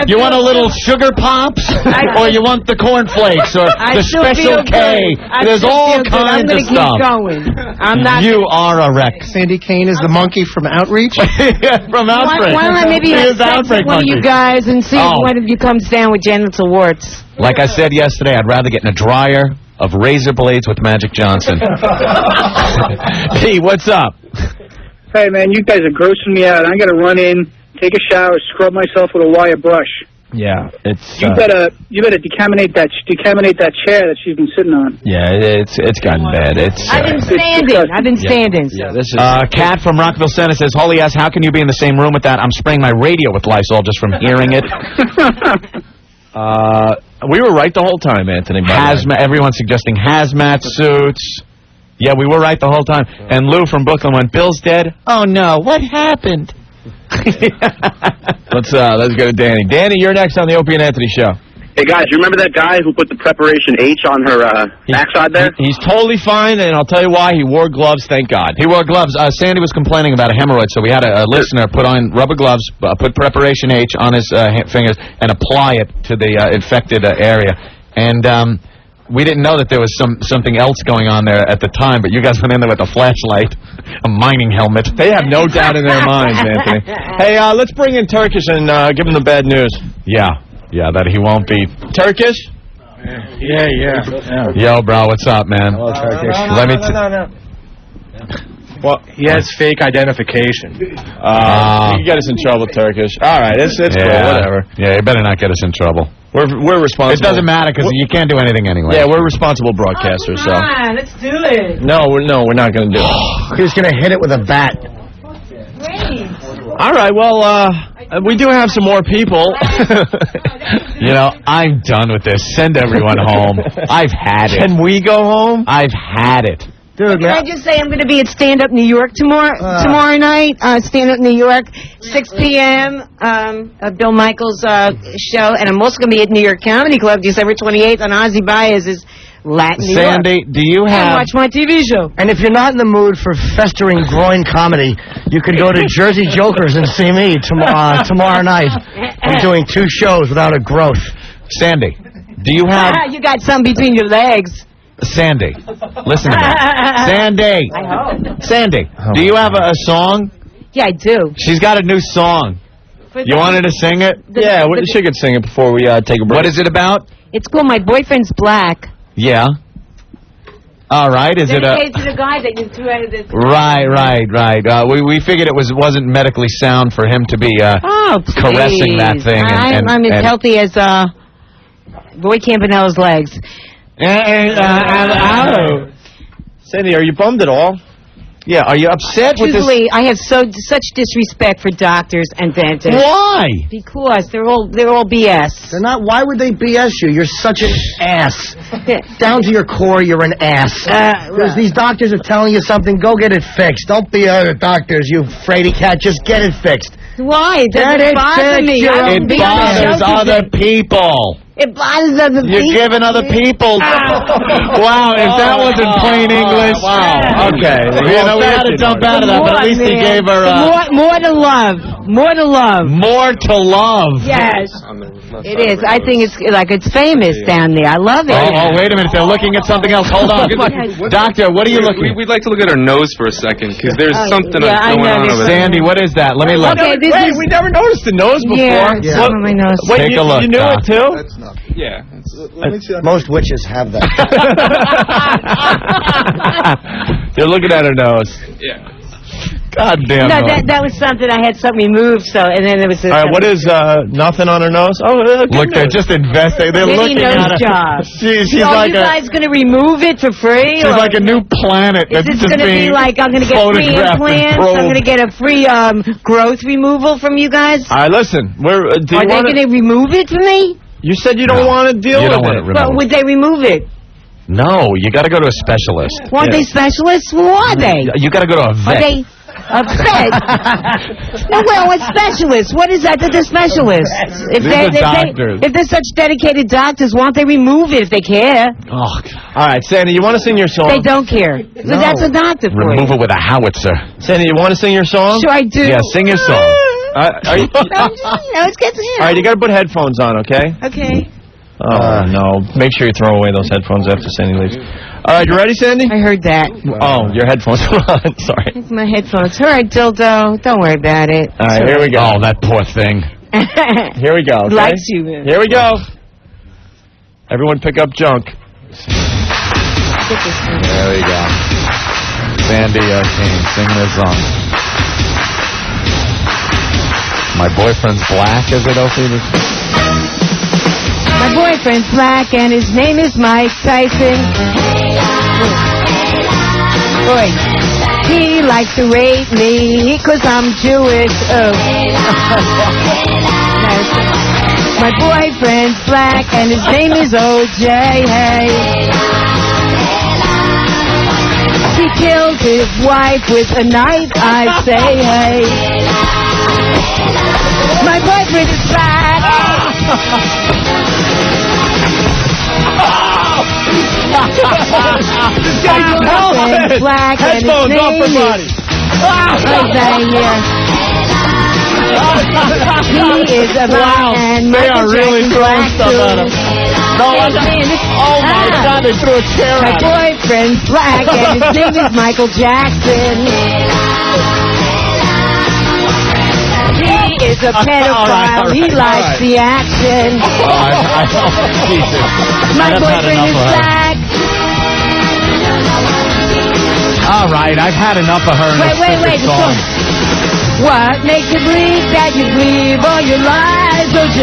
You want a little sugar pops, or you want the cornflakes, or the Special K. There's all kinds of stuff. I'm going to keep going. I'm not. You are a wreck. Sandy Kane is the monkey from Outreach. From Outbreak. Why don't I maybe He have is sex Outbreak with one of you Monkey. guys and see Oh. if one of you comes down with genital warts? Like I said yesterday, I'd rather get in a dryer of razor blades with Magic Johnson. P, what's up? Hey, man, you guys are grossing me out. I'm going to run in, take a shower, scrub myself with a wire brush. Yeah, it's. You better decaminate that chair that she's been sitting on. Yeah, it's gotten bad. It's. I've been standing. Yeah, this is. Kat from Rockville Center says, Holy ass, how can you be in the same room with that? I'm spraying my radio with Lysol just from hearing it. We were right the whole time, Anthony. Hazmat. Everyone's suggesting hazmat suits. Yeah, we were right the whole time. And Lou from Brooklyn went, Bill's dead? Oh, no. What happened? Let's go to Danny. Danny, you're next on the Opie and Anthony show. Hey, guys, you remember that guy who put the preparation H on her backside there? He's totally fine, and I'll tell you why. He wore gloves, thank God. He wore gloves. Sandy was complaining about a hemorrhoid, so we had a listener put on rubber gloves, put preparation H on his fingers, and apply it to the infected area. And we didn't know that there was something else going on there at the time, but you guys went in there with a flashlight, a mining helmet. They have no doubt in their minds, Anthony. Hey, let's bring in Turkish and give him the bad news. Yeah, that he won't be. Turkish? Yeah. Yo, bro, what's up, man? Hello, Turkish. Let me. Well, he has fake identification. You can get us in trouble, Turkish. All right, it's cool, whatever. Yeah, you better not get us in trouble. We're responsible. It doesn't matter because you can't do anything anyway. Yeah, we're responsible broadcasters. Come on, let's do it. No, we're not going to do it. He's going to hit it with a bat. All right, well, we do have some more people. I'm done with this. Send everyone home. I've had it. Can we go home? I've had it. Dude, Can I just say I'm going to be at Stand Up New York tomorrow night? Stand Up New York, 6 p.m. Bill Michaels' show, and I'm also going to be at New York Comedy Club December 28th on Ozzy Baez's Latin New York. Sandy, do you And have... watch my TV show. And if you're not in the mood for festering groin comedy, you could go to Jersey Jokers and see me tomorrow night. I'm doing 2 shows without a growth. Sandy, do you have... You got something between your legs. Sandy, listen to me. Sandy. I hope. Sandy, do you have a song? Yeah, I do. She's got a new song. You want her to sing it? Yeah, she could sing it before we take a break. What is it about? It's called My Boyfriend's Black. Yeah. All right. Is it a... Dedicated to the guy that you threw out of this... Right. We figured it wasn't medically sound for him to be caressing that thing. I'm as healthy as Roy Campanella's legs. Sandy, are you bummed at all? Yeah, are you upset with this? Truthfully, I have such disrespect for doctors and dentists. Why? Because they're all BS. They're not. Why would they BS you? You're such an ass. Down to your core, you're an ass. Because these doctors are telling you something, go get it fixed. Don't be other doctors, you fraidy cat. Just get it fixed. Why? It doesn't bother me. It bothers other people. It bothers other people. You're giving other people. Wow, if that wasn't plain English. Wow. Okay. We had to jump out of that, but at least he gave her more to love. More to love. More to love. Yes. It is. I think it's famous down there. I love it. Oh, wait a minute. They're looking at something else. Hold on. Doctor, what are you looking at? We'd like to look at her nose for a second, because there's something going on over there. Sandy, what is that? Let me look. Okay, we never noticed the nose before. Yeah, some of my nose. Wait, Take a look. You knew it too? Yeah. Most witches have that. You're looking at her nose. Yeah. God damn. No, that was something. I had something removed, and then there was. All right, what is nothing on her nose? Oh, look, they're just investing. They're looking at her. Job. She's so like you guys going to remove it for free? She's like a new planet. Is this going to be like I'm going to get free implants? I'm going to get a free growth removal from you guys? All right, listen. Are they going to remove it for me? You said you don't want to deal with it. But would they remove it? No, you got to go to a specialist. Weren't they specialists? Who are they? You got to go to a vet. Are they a vet? No, well, what specialists? What is that they're specialists? If they're such dedicated doctors, why don't they remove it if they care? Oh, all right, Sandy, you want to sing your song? They don't care. No. That's a doctor for Remove you. it with a howitzer. Sandy, you want to sing your song? Sure, I do. Yeah, sing your song. Let's get to him. All right, you got to put headphones on, okay? Okay. Oh, no. Make sure you throw away those headphones after Sandy leaves. All right, you ready, Sandy? I heard that. Oh, your headphones are on. Sorry. It's my headphones. All right, dildo. Don't worry about it. All right, here we go. Oh, that poor thing. Here we go, okay? Likes you, man. Here we go. Everyone pick up junk. There we go. Sandy Kane singing his song. My boyfriend's black, is it, Opie? My boyfriend's black and his name is Mike Tyson. Boy, he likes to rape me because I'm Jewish. Oh. My boyfriend's black and his name is OJ. Hey. He killed his wife with a knife, I say, hey. My boyfriend is black. This guy's black headphones and his off her name body. He is a black and they are really throwing stuff at him. No, oh my God, they threw a chair My at him. boyfriend's black and his name is Michael Jackson. He is a pedophile. He likes the action. Jesus. My boyfriend is black. All right, I've had enough of her. Wait. Song. What makes you believe that you believe all your lies, OJ?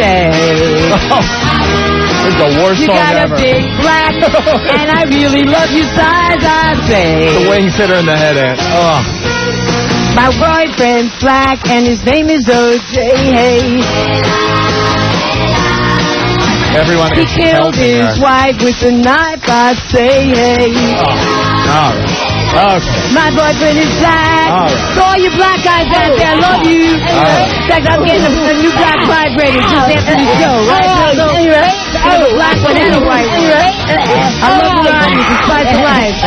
This is the worst you song got ever. a big black, and I really love you size, I say. The wings hit her in the head, Aunt. Oh. My boyfriend's black, and his name is OJ. Hey. Everyone He is killed helping his her. wife with a knife, I say, hey. All right. Okay. My boyfriend is black. All right. So all you black guys out there, I love you. In fact, I'm getting a new black vibrator just after the show, right? I have a black one and a white one. I love your arms, it's spice of life.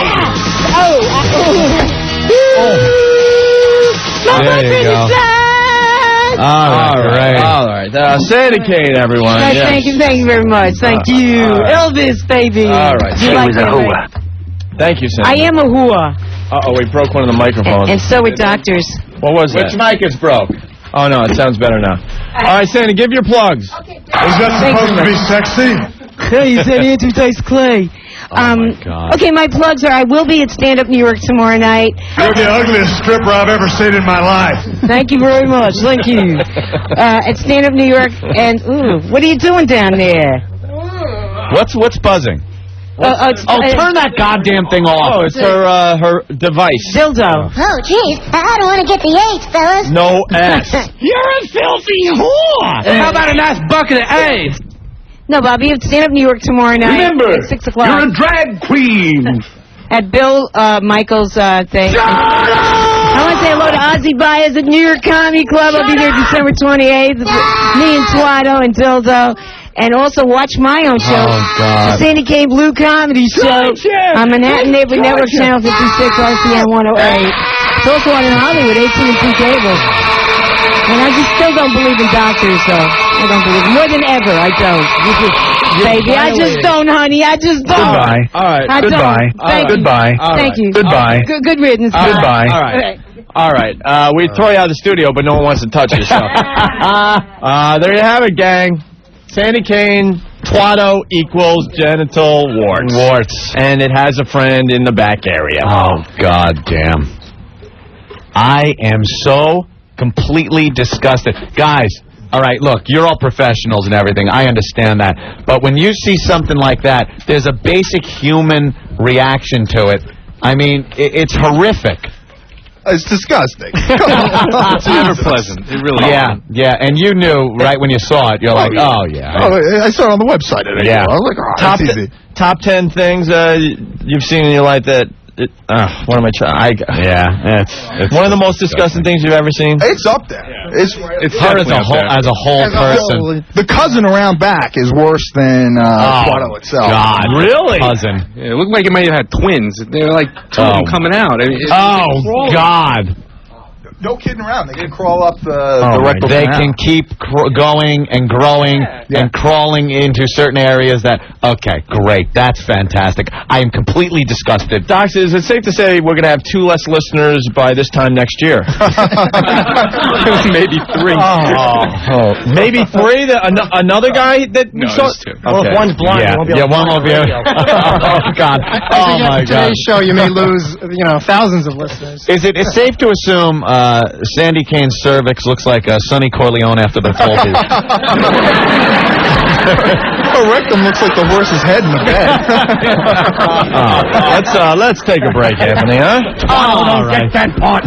My There you boyfriend go. is black. All right. Sandy Kane, everyone. Right, Yes. Thank you very much. Thank you. Elvis, baby. All right. You like that, right? Thank you, Sandy. I am a whore. Uh-oh, we broke one of the microphones. And so are doctors. What was that? Which mic is broke? Oh, no, it sounds better now. All right, Sandy, give your plugs. Is that supposed to be sexy? Hey, you said Andrew Dice Clay. my God. Okay, my plugs are I will be at Stand Up New York tomorrow night. You're the ugliest stripper I've ever seen in my life. Thank you very much. Thank you. At Stand Up New York. And, ooh, what are you doing down there? What's buzzing? Turn that goddamn thing off. Oh, it's her device. Dildo. Oh, jeez. I don't want to get the AIDS, fellas. No S. You're a filthy whore. How about a nice bucket of AIDS? No, Bobby, you have to stand up in New York tomorrow night Remember, at 6 o'clock. you're a drag queen. At Bill Michaels' thing. I want to say hello to Ozzy Baez at New York Comedy Club. I'll be there December 28th. Me and Twato and Dildo. And also watch my own show, the Sandy Kane Blue Comedy Show on Manhattan Neighborhood Network, Channel 56, RCN 108. It's also on in Hollywood, AT&T Cable. And I just still don't believe in doctors, though. I don't believe more than ever. I don't. Baby, I just don't, honey. I just don't. Goodbye. All right. I Goodbye. don't. Thank you. Goodbye. Thank you. Goodbye. Good riddance. Goodbye. All right. All right. We throw you out of the studio, but no one wants to touch you. So. There you have it, gang. Sandy Kane, Twato equals genital warts. Warts. And it has a friend in the back area. Oh, God damn. I am so completely disgusted. Guys, all right, look, you're all professionals and everything. I understand that. But when you see something like that, there's a basic human reaction to it. I mean, it's horrific. It's disgusting. It's never pleasant. It really isn't. Yeah, and you knew right when you saw it. You're like, oh, yeah. I saw it on the website. Yeah. I was like, that's easy. Top 10 things you've seen in your life that... what am I trying? It's one of the most disgusting things you've ever seen. It's up there. It's her as a whole person. The cousin around back is worse than Twato itself. God, really? Cousin. Yeah, it looked like it might have had twins. They were like two of them coming out. I mean, God. No kidding around. They can crawl up the rectal They canal. can keep going and growing and crawling into certain areas that, okay, great. That's fantastic. I am completely disgusted. Doc, is it safe to say we're going to have 2 less listeners by this time next year? Maybe 3. Maybe 3? Another guy that we saw? Just 2. Well, if one's blind, you won't be able to one won't be able Oh, God. Oh, my God. Today's show, you may lose, thousands of listeners. Is it safe to assume Sandy Kane's cervix looks like Sonny Corleone after the Foldies? Her rectum looks like the horse's head in the bed. Let's take a break, Anthony, huh? All right. Get that part.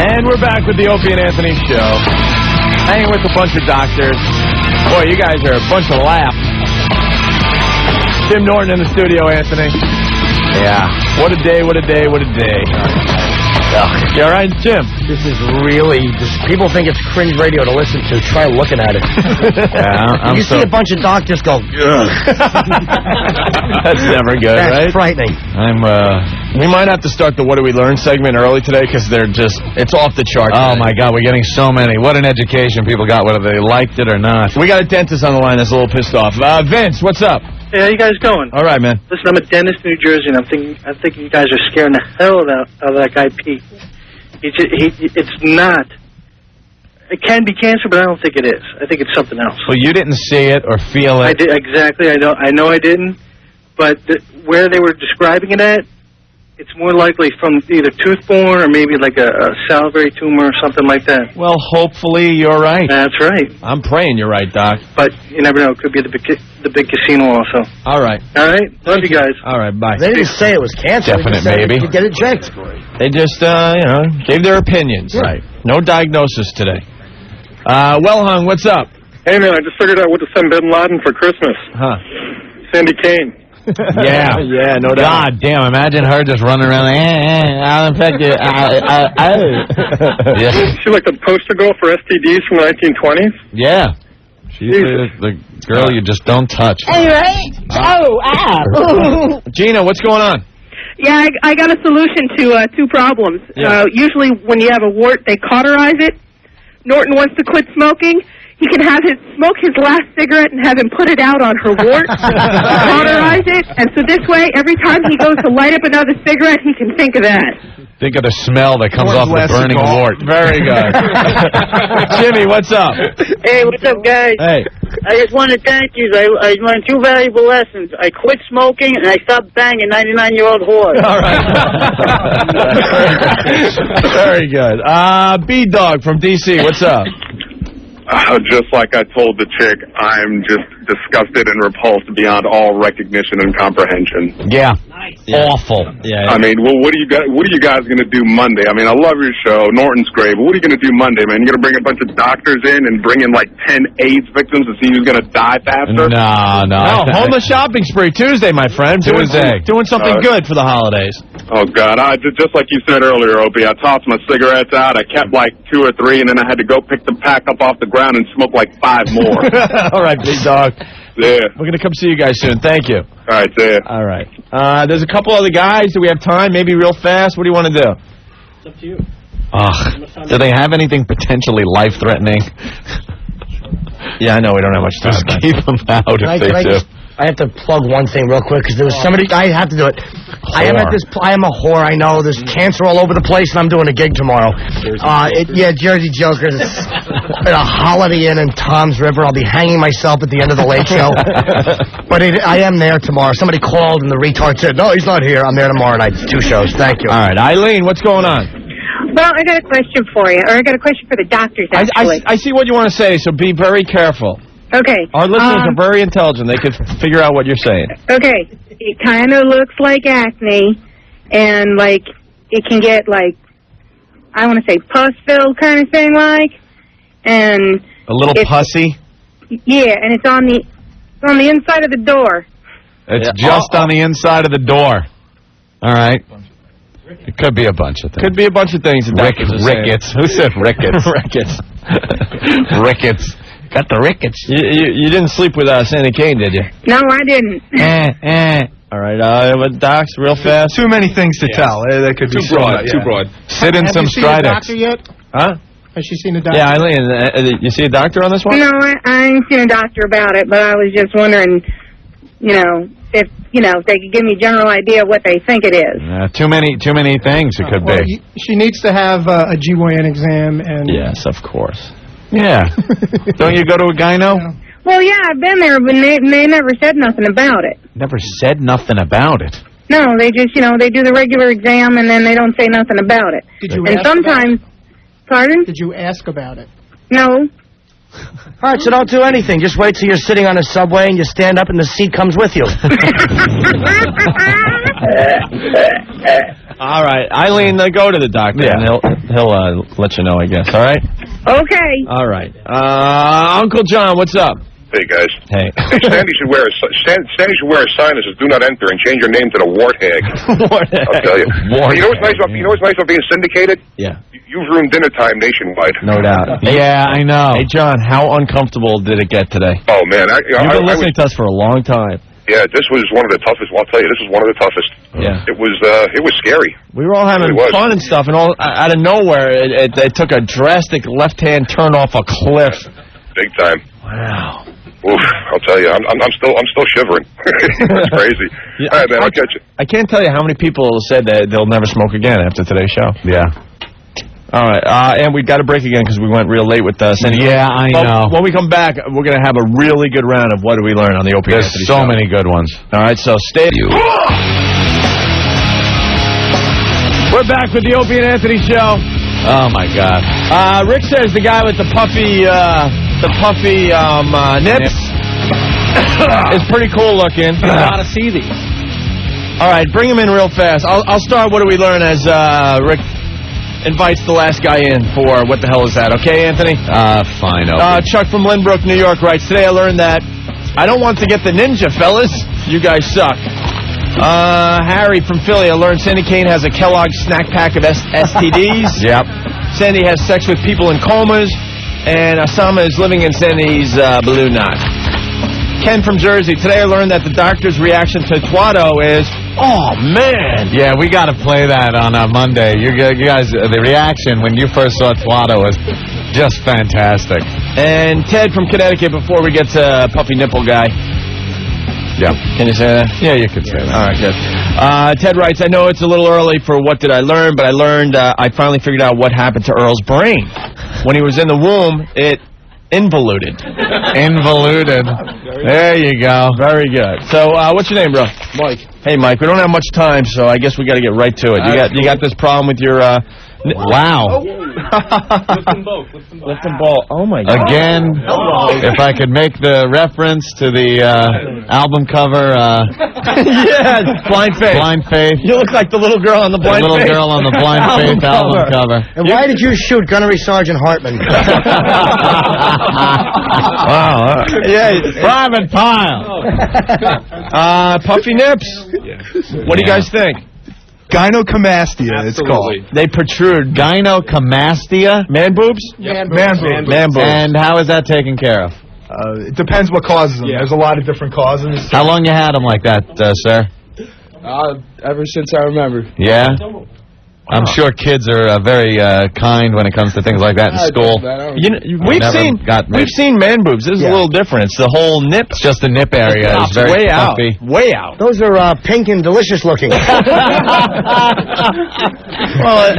And we're back with the Opie and Anthony show. Hanging with a bunch of doctors. Boy, you guys are a bunch of laughs. Tim Norton in the studio, Anthony. Yeah. What a day, what a day, what a day. You all right, Jim? This is really... people think it's cringe radio to listen to. Try looking at it. Yeah, you see a bunch of doctors go, ugh. That's never good, That's right? frightening. We might have to start the What Do We Learn segment early today because they're just... It's off the chart. Oh, my God, we're getting so many. What an education people got, whether they liked it or not. We got a dentist on the line that's a little pissed off. Vince, what's up? Hey, how you guys going? All right, man. Listen, I'm a dentist in New Jersey, and I'm thinking you guys are scaring the hell out of that guy Pete. It's not. It can be cancer, but I don't think it is. I think it's something else. Well, you didn't see it or feel it. I did exactly. I know I didn't. But where they were describing it at, it's more likely from either tooth-borne or maybe like a salivary tumor or something like that. Well, hopefully you're right. That's right. I'm praying you're right, Doc. But you never know. It could be the big casino also. All right. All right. Love you guys. All right. Bye. They didn't say it was cancer. Definite they just said maybe. You could get it checked. They just, gave their opinions. Yeah. Right. No diagnosis today. Wellhung, what's up? Hey, man, I just figured out what to send Bin Laden for Christmas. Huh. Sandy Kane. Yeah, no doubt. God damn, imagine her just running around I'll infect you. Yeah. She like the poster girl for STDs from the 1920s? Yeah. She's the girl you just don't touch. Hey, right? Ow. Gina, what's going on? Yeah, I got a solution to 2 problems. Yeah. Usually when you have a wart, they cauterize it. Norton wants to quit smoking. He can smoke his last cigarette and have him put it out on her wart, cauterize it, and so this way, every time he goes to light up another cigarette, he can think of that. Think of the smell that comes off the burning wart. Very good. Jimmy, what's up? Hey, what's up, guys? Hey. I just want to thank you. I learned 2 valuable lessons. I quit smoking, and I stopped banging 99-year-old whores. All right. Very good. B-Dog from D.C., what's up? Just like I told the chick, I'm just disgusted and repulsed beyond all recognition and comprehension. Yeah. Awful. Yeah. I mean, well, what are you guys going to do Monday? I mean, I love your show. Norton's great. But what are you going to do Monday, man? You going to bring a bunch of doctors in and bring in like 10 AIDS victims to see who's going to die faster? No, homeless shopping spree Tuesday, my friend. Doing something good for the holidays. Oh, God. Just like you said earlier, Opie, I tossed my cigarettes out. I kept like 2 or 3, and then I had to go pick the pack up off the ground and smoke like 5 more. All right, big dog. Yeah. We're going to come see you guys soon. Thank you. All right, see ya. All right. There's a couple other guys. Do we have time? Maybe real fast? What do you want to do? It's up to you. Do they have anything potentially life-threatening? Yeah, I know. We don't have much time. Just keep them out if they do. I have to plug one thing real quick because there was somebody. I have to do it. I am a whore. I know there's cancer all over the place, and I'm doing a gig tomorrow. Jersey Jokers. It's a Holiday Inn in Tom's River. I'll be hanging myself at the end of the late show. But I am there tomorrow. Somebody called, and the retard said, "No, he's not here. I'm there tomorrow night. 2 shows. Thank you." All right, Eileen, what's going on? Well, I got a question for you, or I got a question for the doctors, actually. I see what you want to say, so be very careful. Okay. Our listeners are very intelligent. They could figure out what you're saying. Okay. It kind of looks like acne, and, like, it can get, like, I want to say pus-filled kind of thing, like, and... A little pussy? Yeah, and it's on the inside of the door. It's just on the inside of the door. All right. It could be a bunch of things. Could be a bunch of things. Rickets. Who said rickets? Rickets. Rickets. Got the rickets. You didn't sleep with Sandy Kane, did you? No, I didn't. All right, docs, real fast. Too many things to tell. That could be too broad. Sit in some Stridex. Have you seen a doctor yet? Huh? Has she seen a doctor? Yeah, Eileen, you see a doctor on this one? No, I ain't seen a doctor about it, but I was just wondering, if they could give me a general idea of what they think it is. Too many things it could be. She needs to have a GYN exam and... Yes, of course. Yeah. Don't you go to a gyno? Well, yeah, I've been there, but they never said nothing about it. Never said nothing about it. No, they just, they do the regular exam, and then they don't say nothing about it. Did you and ask sometimes... Pardon? Did you ask about it? No. All right, so don't do anything. Just wait till you're sitting on a subway and you stand up and the seat comes with you. All right, Eileen, go to the doctor, and he'll let you know, I guess. All right? Okay. All right. Uncle John, what's up? Hey, guys. Hey. Sandy should wear a sign that says "Do not enter" and change your name to the Warthog. Warthog. I'll tell you. You know what's nice about being syndicated? Yeah. You've ruined dinner time nationwide. No doubt. Yeah, I know. Hey, John, how uncomfortable did it get today? Oh man, you've been listening to us for a long time. Yeah, this was one of the toughest. Well, I'll tell you, this was one of the toughest. Yeah. It was scary. We were all having fun and stuff, and all out of nowhere, it took a drastic left-hand turn off a cliff. Big time. Wow. Oof, I'll tell you, I'm still shivering. That's crazy. Yeah, all right, man, I'll catch you. I can't tell you how many people said that they'll never smoke again after today's show. Yeah. All right, and we got to break again because we went real late with Sandy. Yeah, I know. When we come back, we're going to have a really good round of what do we learn on the Opie There's Anthony so show. many good ones. All right, so stay. We're back with the Opie and Anthony show. Oh my God. Rick says the guy with the puffy nips is pretty cool looking. You gotta see these. All right, bring him in real fast. I'll start. What do we learn as Rick invites the last guy in for what the hell is that? Okay, Anthony? Fine. Chuck from Lynbrook, New York writes, today I learned that I don't want to get the ninja, fellas. You guys suck. Harry from Philly, I learned Sandy Kane has a Kellogg snack pack of STDs. Yep. Sandy has sex with people in comas. And Osama is living in Sandy's balloon knot. Ken from Jersey, today I learned that the doctor's reaction to Twatto is, oh, man. Yeah, we got to play that on Monday. You guys, the reaction when you first saw Twatto was just fantastic. And Ted from Connecticut, before we get to Puffy Nipple Guy. Yeah. Can you say that? Yeah, you can say that. All right, good. Ted writes, I know it's a little early for what did I learn, but I learned I finally figured out what happened to Earl's brain. When he was in the womb, it involuted. Involuted. There you go. Very good. So, what's your name, bro? Mike. Hey, Mike. We don't have much time, so I guess we got to get right to it. You got this problem with your Wow. Lift them both. Lift them both. Oh, my God. Again, if I could make the reference to the album cover. Yeah, Blind Faith. Blind Faith. You look like the little girl on the Blind Faith. The little girl on the Blind Faith album cover. And why did you shoot Gunnery Sergeant Hartman? Wow. Yeah, Private Pile. Puffy Nips. What do you guys think? Gynecomastia, it's called. They protrude. Gynecomastia? Man boobs? Man boobs. Man boobs. And how is that taken care of? It depends what causes them. There's a lot of different causes. How long you had them like that, sir? Ever since I remember. Yeah? I'm sure kids are very kind when it comes to things like that in school. We've seen man boobs. This is a little different. It's the whole nip. It's just the nip area. It's very way puffy. out. Way out. Those are pink and delicious looking. Well,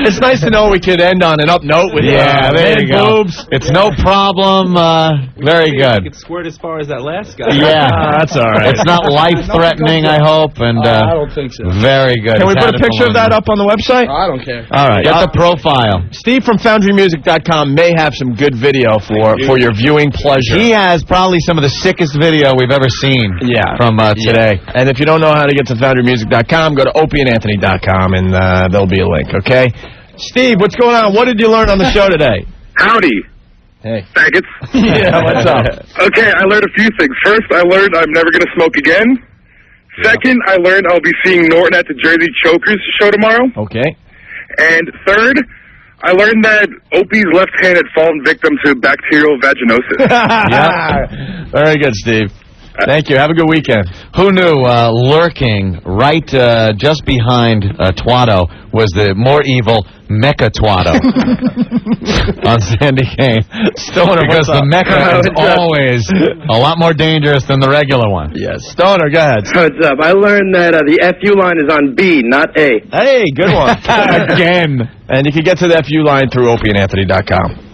it's nice to know we could end on an up note with there man you go. boobs. It's no problem. Very good. You could squirt as far as that last guy. Yeah, that's all right. It's not life-threatening, I hope. And I don't think so. very good. Can we It's put had a it picture for of that up on the website? I don't care. All right. Get the profile. Steve from FoundryMusic.com may have some good video for your viewing pleasure. He has probably some of the sickest video we've ever seen from today. And if you don't know how to get to FoundryMusic.com, go to OpieandAnthony.com, and there'll be a link, okay? Steve, what's going on? What did you learn on the show today? Howdy. Hey. Faggots. Yeah, what's up? Okay, I learned a few things. First, I learned I'm never going to smoke again. Second, I learned I'll be seeing Norton at the Jersey Chokers show tomorrow. Okay. And third, I learned that Opie's left hand had fallen victim to bacterial vaginosis. Yep. Very good, Steve. Thank you. Have a good weekend. Who knew lurking right just behind Twatto was the more evil Mecca Twatto on Sandy Kane? Stoner, because the Mecca is always a lot more dangerous than the regular one. Yes. Stoner, go ahead. What's up? I learned that the FU line is on B, not A. Hey, good one. Again. And you can get to the FU line through OpieandAnthony.com.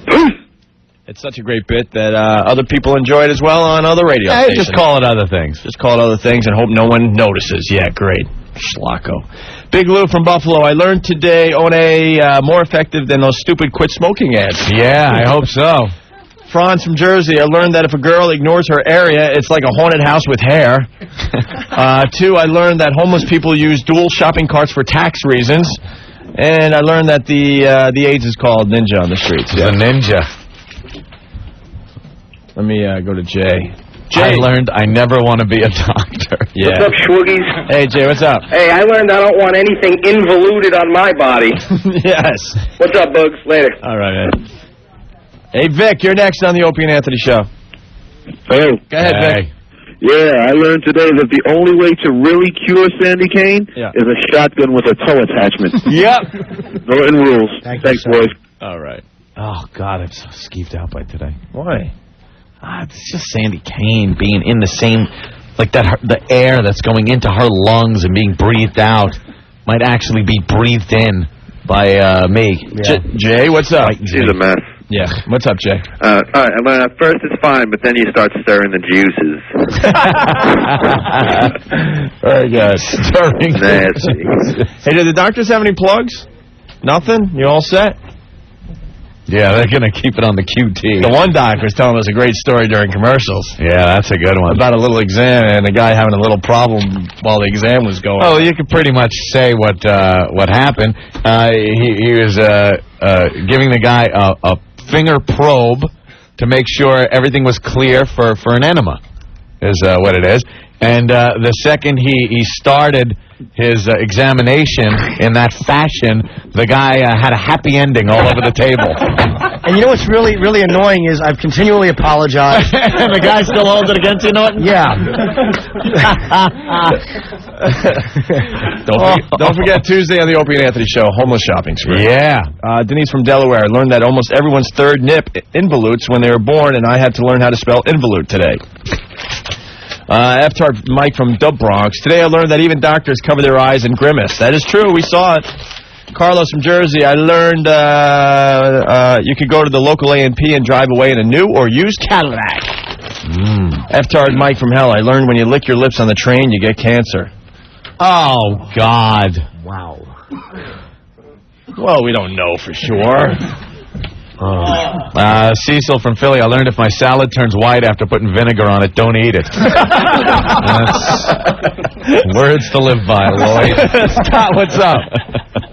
It's such a great bit that other people enjoy it as well on other radio stations. Just call it other things. Just call it other things and hope no one notices. Yeah, great. Schlocko. Big Lou from Buffalo. I learned today, more effective than those stupid quit smoking ads. Yeah, I hope so. Franz from Jersey. I learned that if a girl ignores her area, it's like a haunted house with hair. 2, I learned that homeless people use dual shopping carts for tax reasons. And I learned that the AIDS is called Ninja on the streets. The Ninja. Let me go to Jay. I learned I never want to be a doctor. Yeah. What's up, Schwoogies? Hey, Jay, what's up? Hey, I learned I don't want anything involuted on my body. Yes. What's up, Bugs? Later. All right, man. Hey, Vic, you're next on the Opie and Anthony Show. Hey. Go ahead, Vic. Yeah, I learned today that the only way to really cure Sandy Kane is a shotgun with a toe attachment. Yep. Norton rules. Thanks, boys. All right. Oh, God, I'm so skeeved out by today. Why? It's just Sandy Kane being in the same, like that, the air that's going into her lungs and being breathed out might actually be breathed in by me. Yeah. Jay, what's up? She's a mess. Yeah. What's up, Jay? All right, I learned at first it's fine, but then you start stirring the juices. Very good. Stirring. Nasty. Hey, did the doctors have any plugs? Nothing? You all set? Yeah, they're going to keep it on the QT. The one doctor was telling us a great story during commercials. Yeah, that's a good one. About a little exam and a guy having a little problem while the exam was going. Oh, you could pretty much say what happened. He was giving the guy a finger probe to make sure everything was clear for an enema, is what it is. And the second he started his examination in that fashion, the guy had a happy ending all over the table. And you know what's really, really annoying is I've continually apologized. And the guy still holds it against you, Norton? Yeah. Don't forget Tuesday on the Opie and Anthony Show, homeless shopping spree. Yeah. Denise from Delaware learned that almost everyone's third nip involutes when they were born, and I had to learn how to spell involute today. F-Tart Mike from Dub Bronx. Today I learned that even doctors cover their eyes and grimace. That is true. We saw it. Carlos from Jersey. I learned you could go to the local A&P and drive away in a new or used Cadillac. F-Tart Mike from Hell. I learned when you lick your lips on the train, you get cancer. Oh, God. Wow. Well, we don't know for sure. Cecil from Philly, I learned if my salad turns white after putting vinegar on it, don't eat it. That's words to live by, Lloyd. Scott, what's up?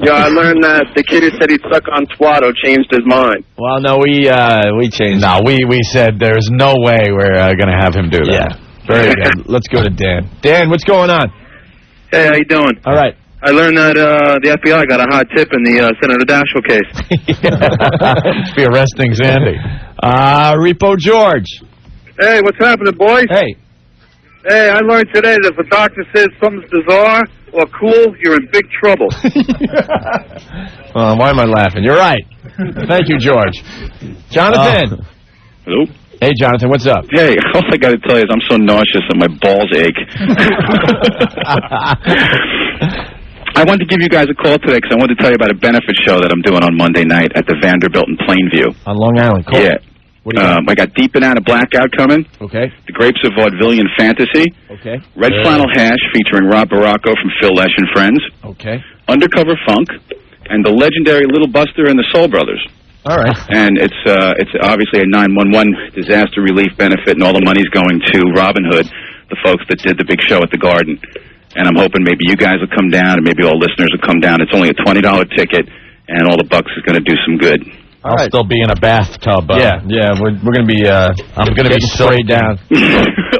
Yo, I learned that the kid who said he'd suck on Twatto changed his mind. Well, no, we changed. No, we said there's no way we're going to have him do that. Yeah, very good. Let's go to Dan. Dan, what's going on? Hey, how you doing? All right. I learned that the FBI got a hot tip in the Senator Daschle case. Should be arresting Sandy. Repo George. Hey, what's happening, boys? Hey. Hey, I learned today that if a doctor says something's bizarre or cool, you're in big trouble. Why am I laughing? You're right. Thank you, George. Jonathan. Hello? Hey, Jonathan, what's up? Hey, all I got to tell you is I'm so nauseous that my balls ache. I wanted to give you guys a call today because I wanted to tell you about a benefit show that I'm doing on Monday night at the Vanderbilt in Plainview. On Long Island, cool. Yeah. What do you got? I got Deep and Out of Blackout coming. Okay. The Grapes of Vaudevillian Fantasy. Okay. Red Flannel Hash featuring Rob Baracco from Phil Lesh and Friends. Okay. Undercover Funk. And the legendary Little Buster and the Soul Brothers. All right. And it's obviously a 911 disaster relief benefit, and all the money's going to Robin Hood, the folks that did the big show at the Garden. And I'm hoping maybe you guys will come down, and maybe all listeners will come down. It's only a $20 ticket, and all the bucks is going to do some good. I'll still be in a bathtub. Yeah, we're going to be. I'm going to be sprayed down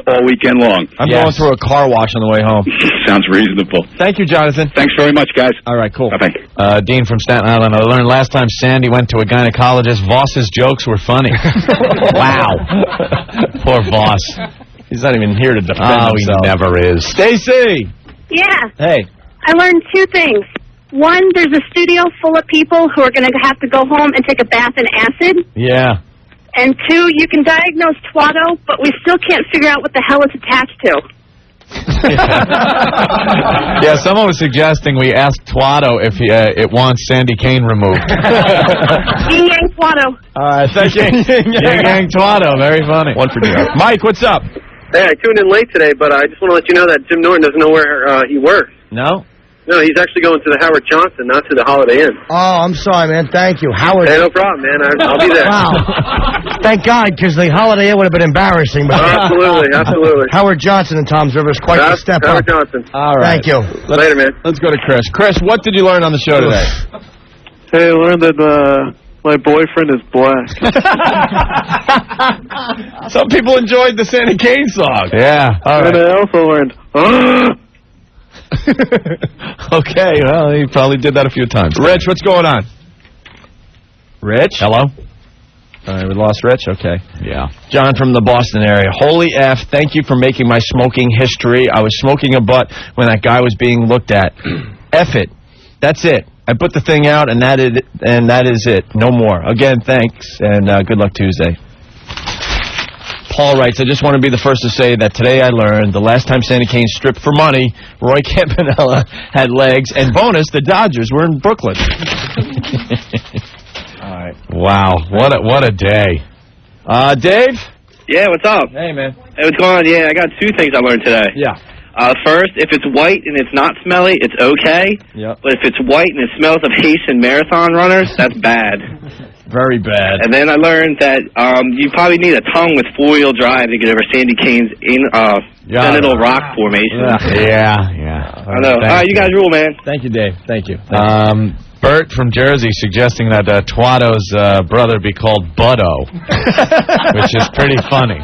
all weekend long. I'm going through a car wash on the way home. Sounds reasonable. Thank you, Jonathan. Thanks very much, guys. All right, cool. Bye-bye. Dean from Staten Island, I learned last time Sandy went to a gynecologist, Voss's jokes were funny. Wow. Poor Voss. He's not even here to defend himself. He never is. Stacy. Yeah. Hey. I learned two things. One, there's a studio full of people who are going to have to go home and take a bath in acid. Yeah. And two, you can diagnose Twatto, but we still can't figure out what the hell it's attached to. Yeah, someone was suggesting we ask Twatto if it wants Sandy Kane removed. Yin Yang Twatto. All right, thank you. Yin Yang Twatto, very funny. One for Joe. Mike, what's up? Hey, I tuned in late today, but I just want to let you know that Jim Norton doesn't know where he works. No? No, he's actually going to the Howard Johnson, not to the Holiday Inn. Oh, I'm sorry, man. Thank you. Howard. Hey, no problem, man. I'll be there. Wow. Thank God, because the Holiday Inn would have been embarrassing. But absolutely. Howard Johnson in Tom's River is quite the step Howard up. Johnson. All right. Thank you. Later, man. Let's go to Chris. Chris, what did you learn on the show today? Hey, I learned that my boyfriend is black. Some people enjoyed the Sandy Kane song. Yeah. All right. And I also learned, Okay, well, he probably did that a few times. Rich, what's going on? Rich? Hello? All right, we lost Rich? Okay. Yeah. John from the Boston area. Holy F, thank you for making my smoking history. I was smoking a butt when that guy was being looked at. F it. That's it. I put the thing out, and that is it. No more. Again, thanks, and good luck Tuesday. Paul writes, I just want to be the first to say that today I learned the last time Sandy Kane stripped for money, Roy Campanella had legs, and bonus, the Dodgers were in Brooklyn. All right. Wow, what a day. Dave? Yeah, what's up? Hey, man. Hey, what's going on? Yeah, I got two things I learned today. Yeah. First, if it's white and it's not smelly, it's okay. Yep. But if it's white and it smells of Haitian marathon runners, that's bad. Very bad. And then I learned that you probably need a tongue with four-wheel drive to get over Sandy Kane's genital rock formation. Yeah. I know. All right, you guys rule, man. Thank you, Dave. Thank you. Bert from Jersey suggesting that Twatto's brother be called Butto, which is pretty funny.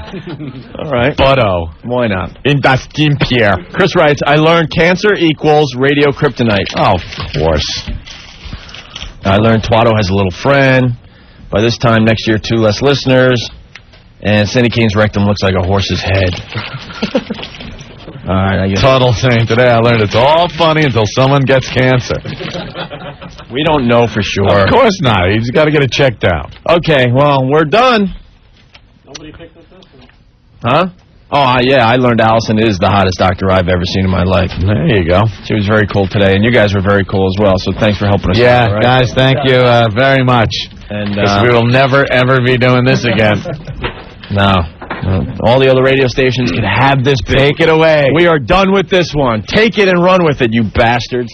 All right. Butto. Why not? In das Pierre. Chris writes, I learned cancer equals radio kryptonite. Oh, of course. I learned Twatto has a little friend. By this time next year, 2 less listeners. And Sandy Kane's rectum looks like a horse's head. All right, I guess. Tuttle saying today I learned it's all funny until someone gets cancer. We don't know for sure. Of course not. He's got to get it checked out. Okay, well, we're done. Nobody picked up this one. Huh? Oh, yeah, I learned Allison is the hottest doctor I've ever seen in my life. There you go. She was very cool today, and you guys were very cool as well, so thanks for helping us. Yeah, out, right? guys, thank you very much. And we will never, ever be doing this again. No. All the other radio stations can have this. Take it away. We are done with this one. Take it and run with it, you bastards.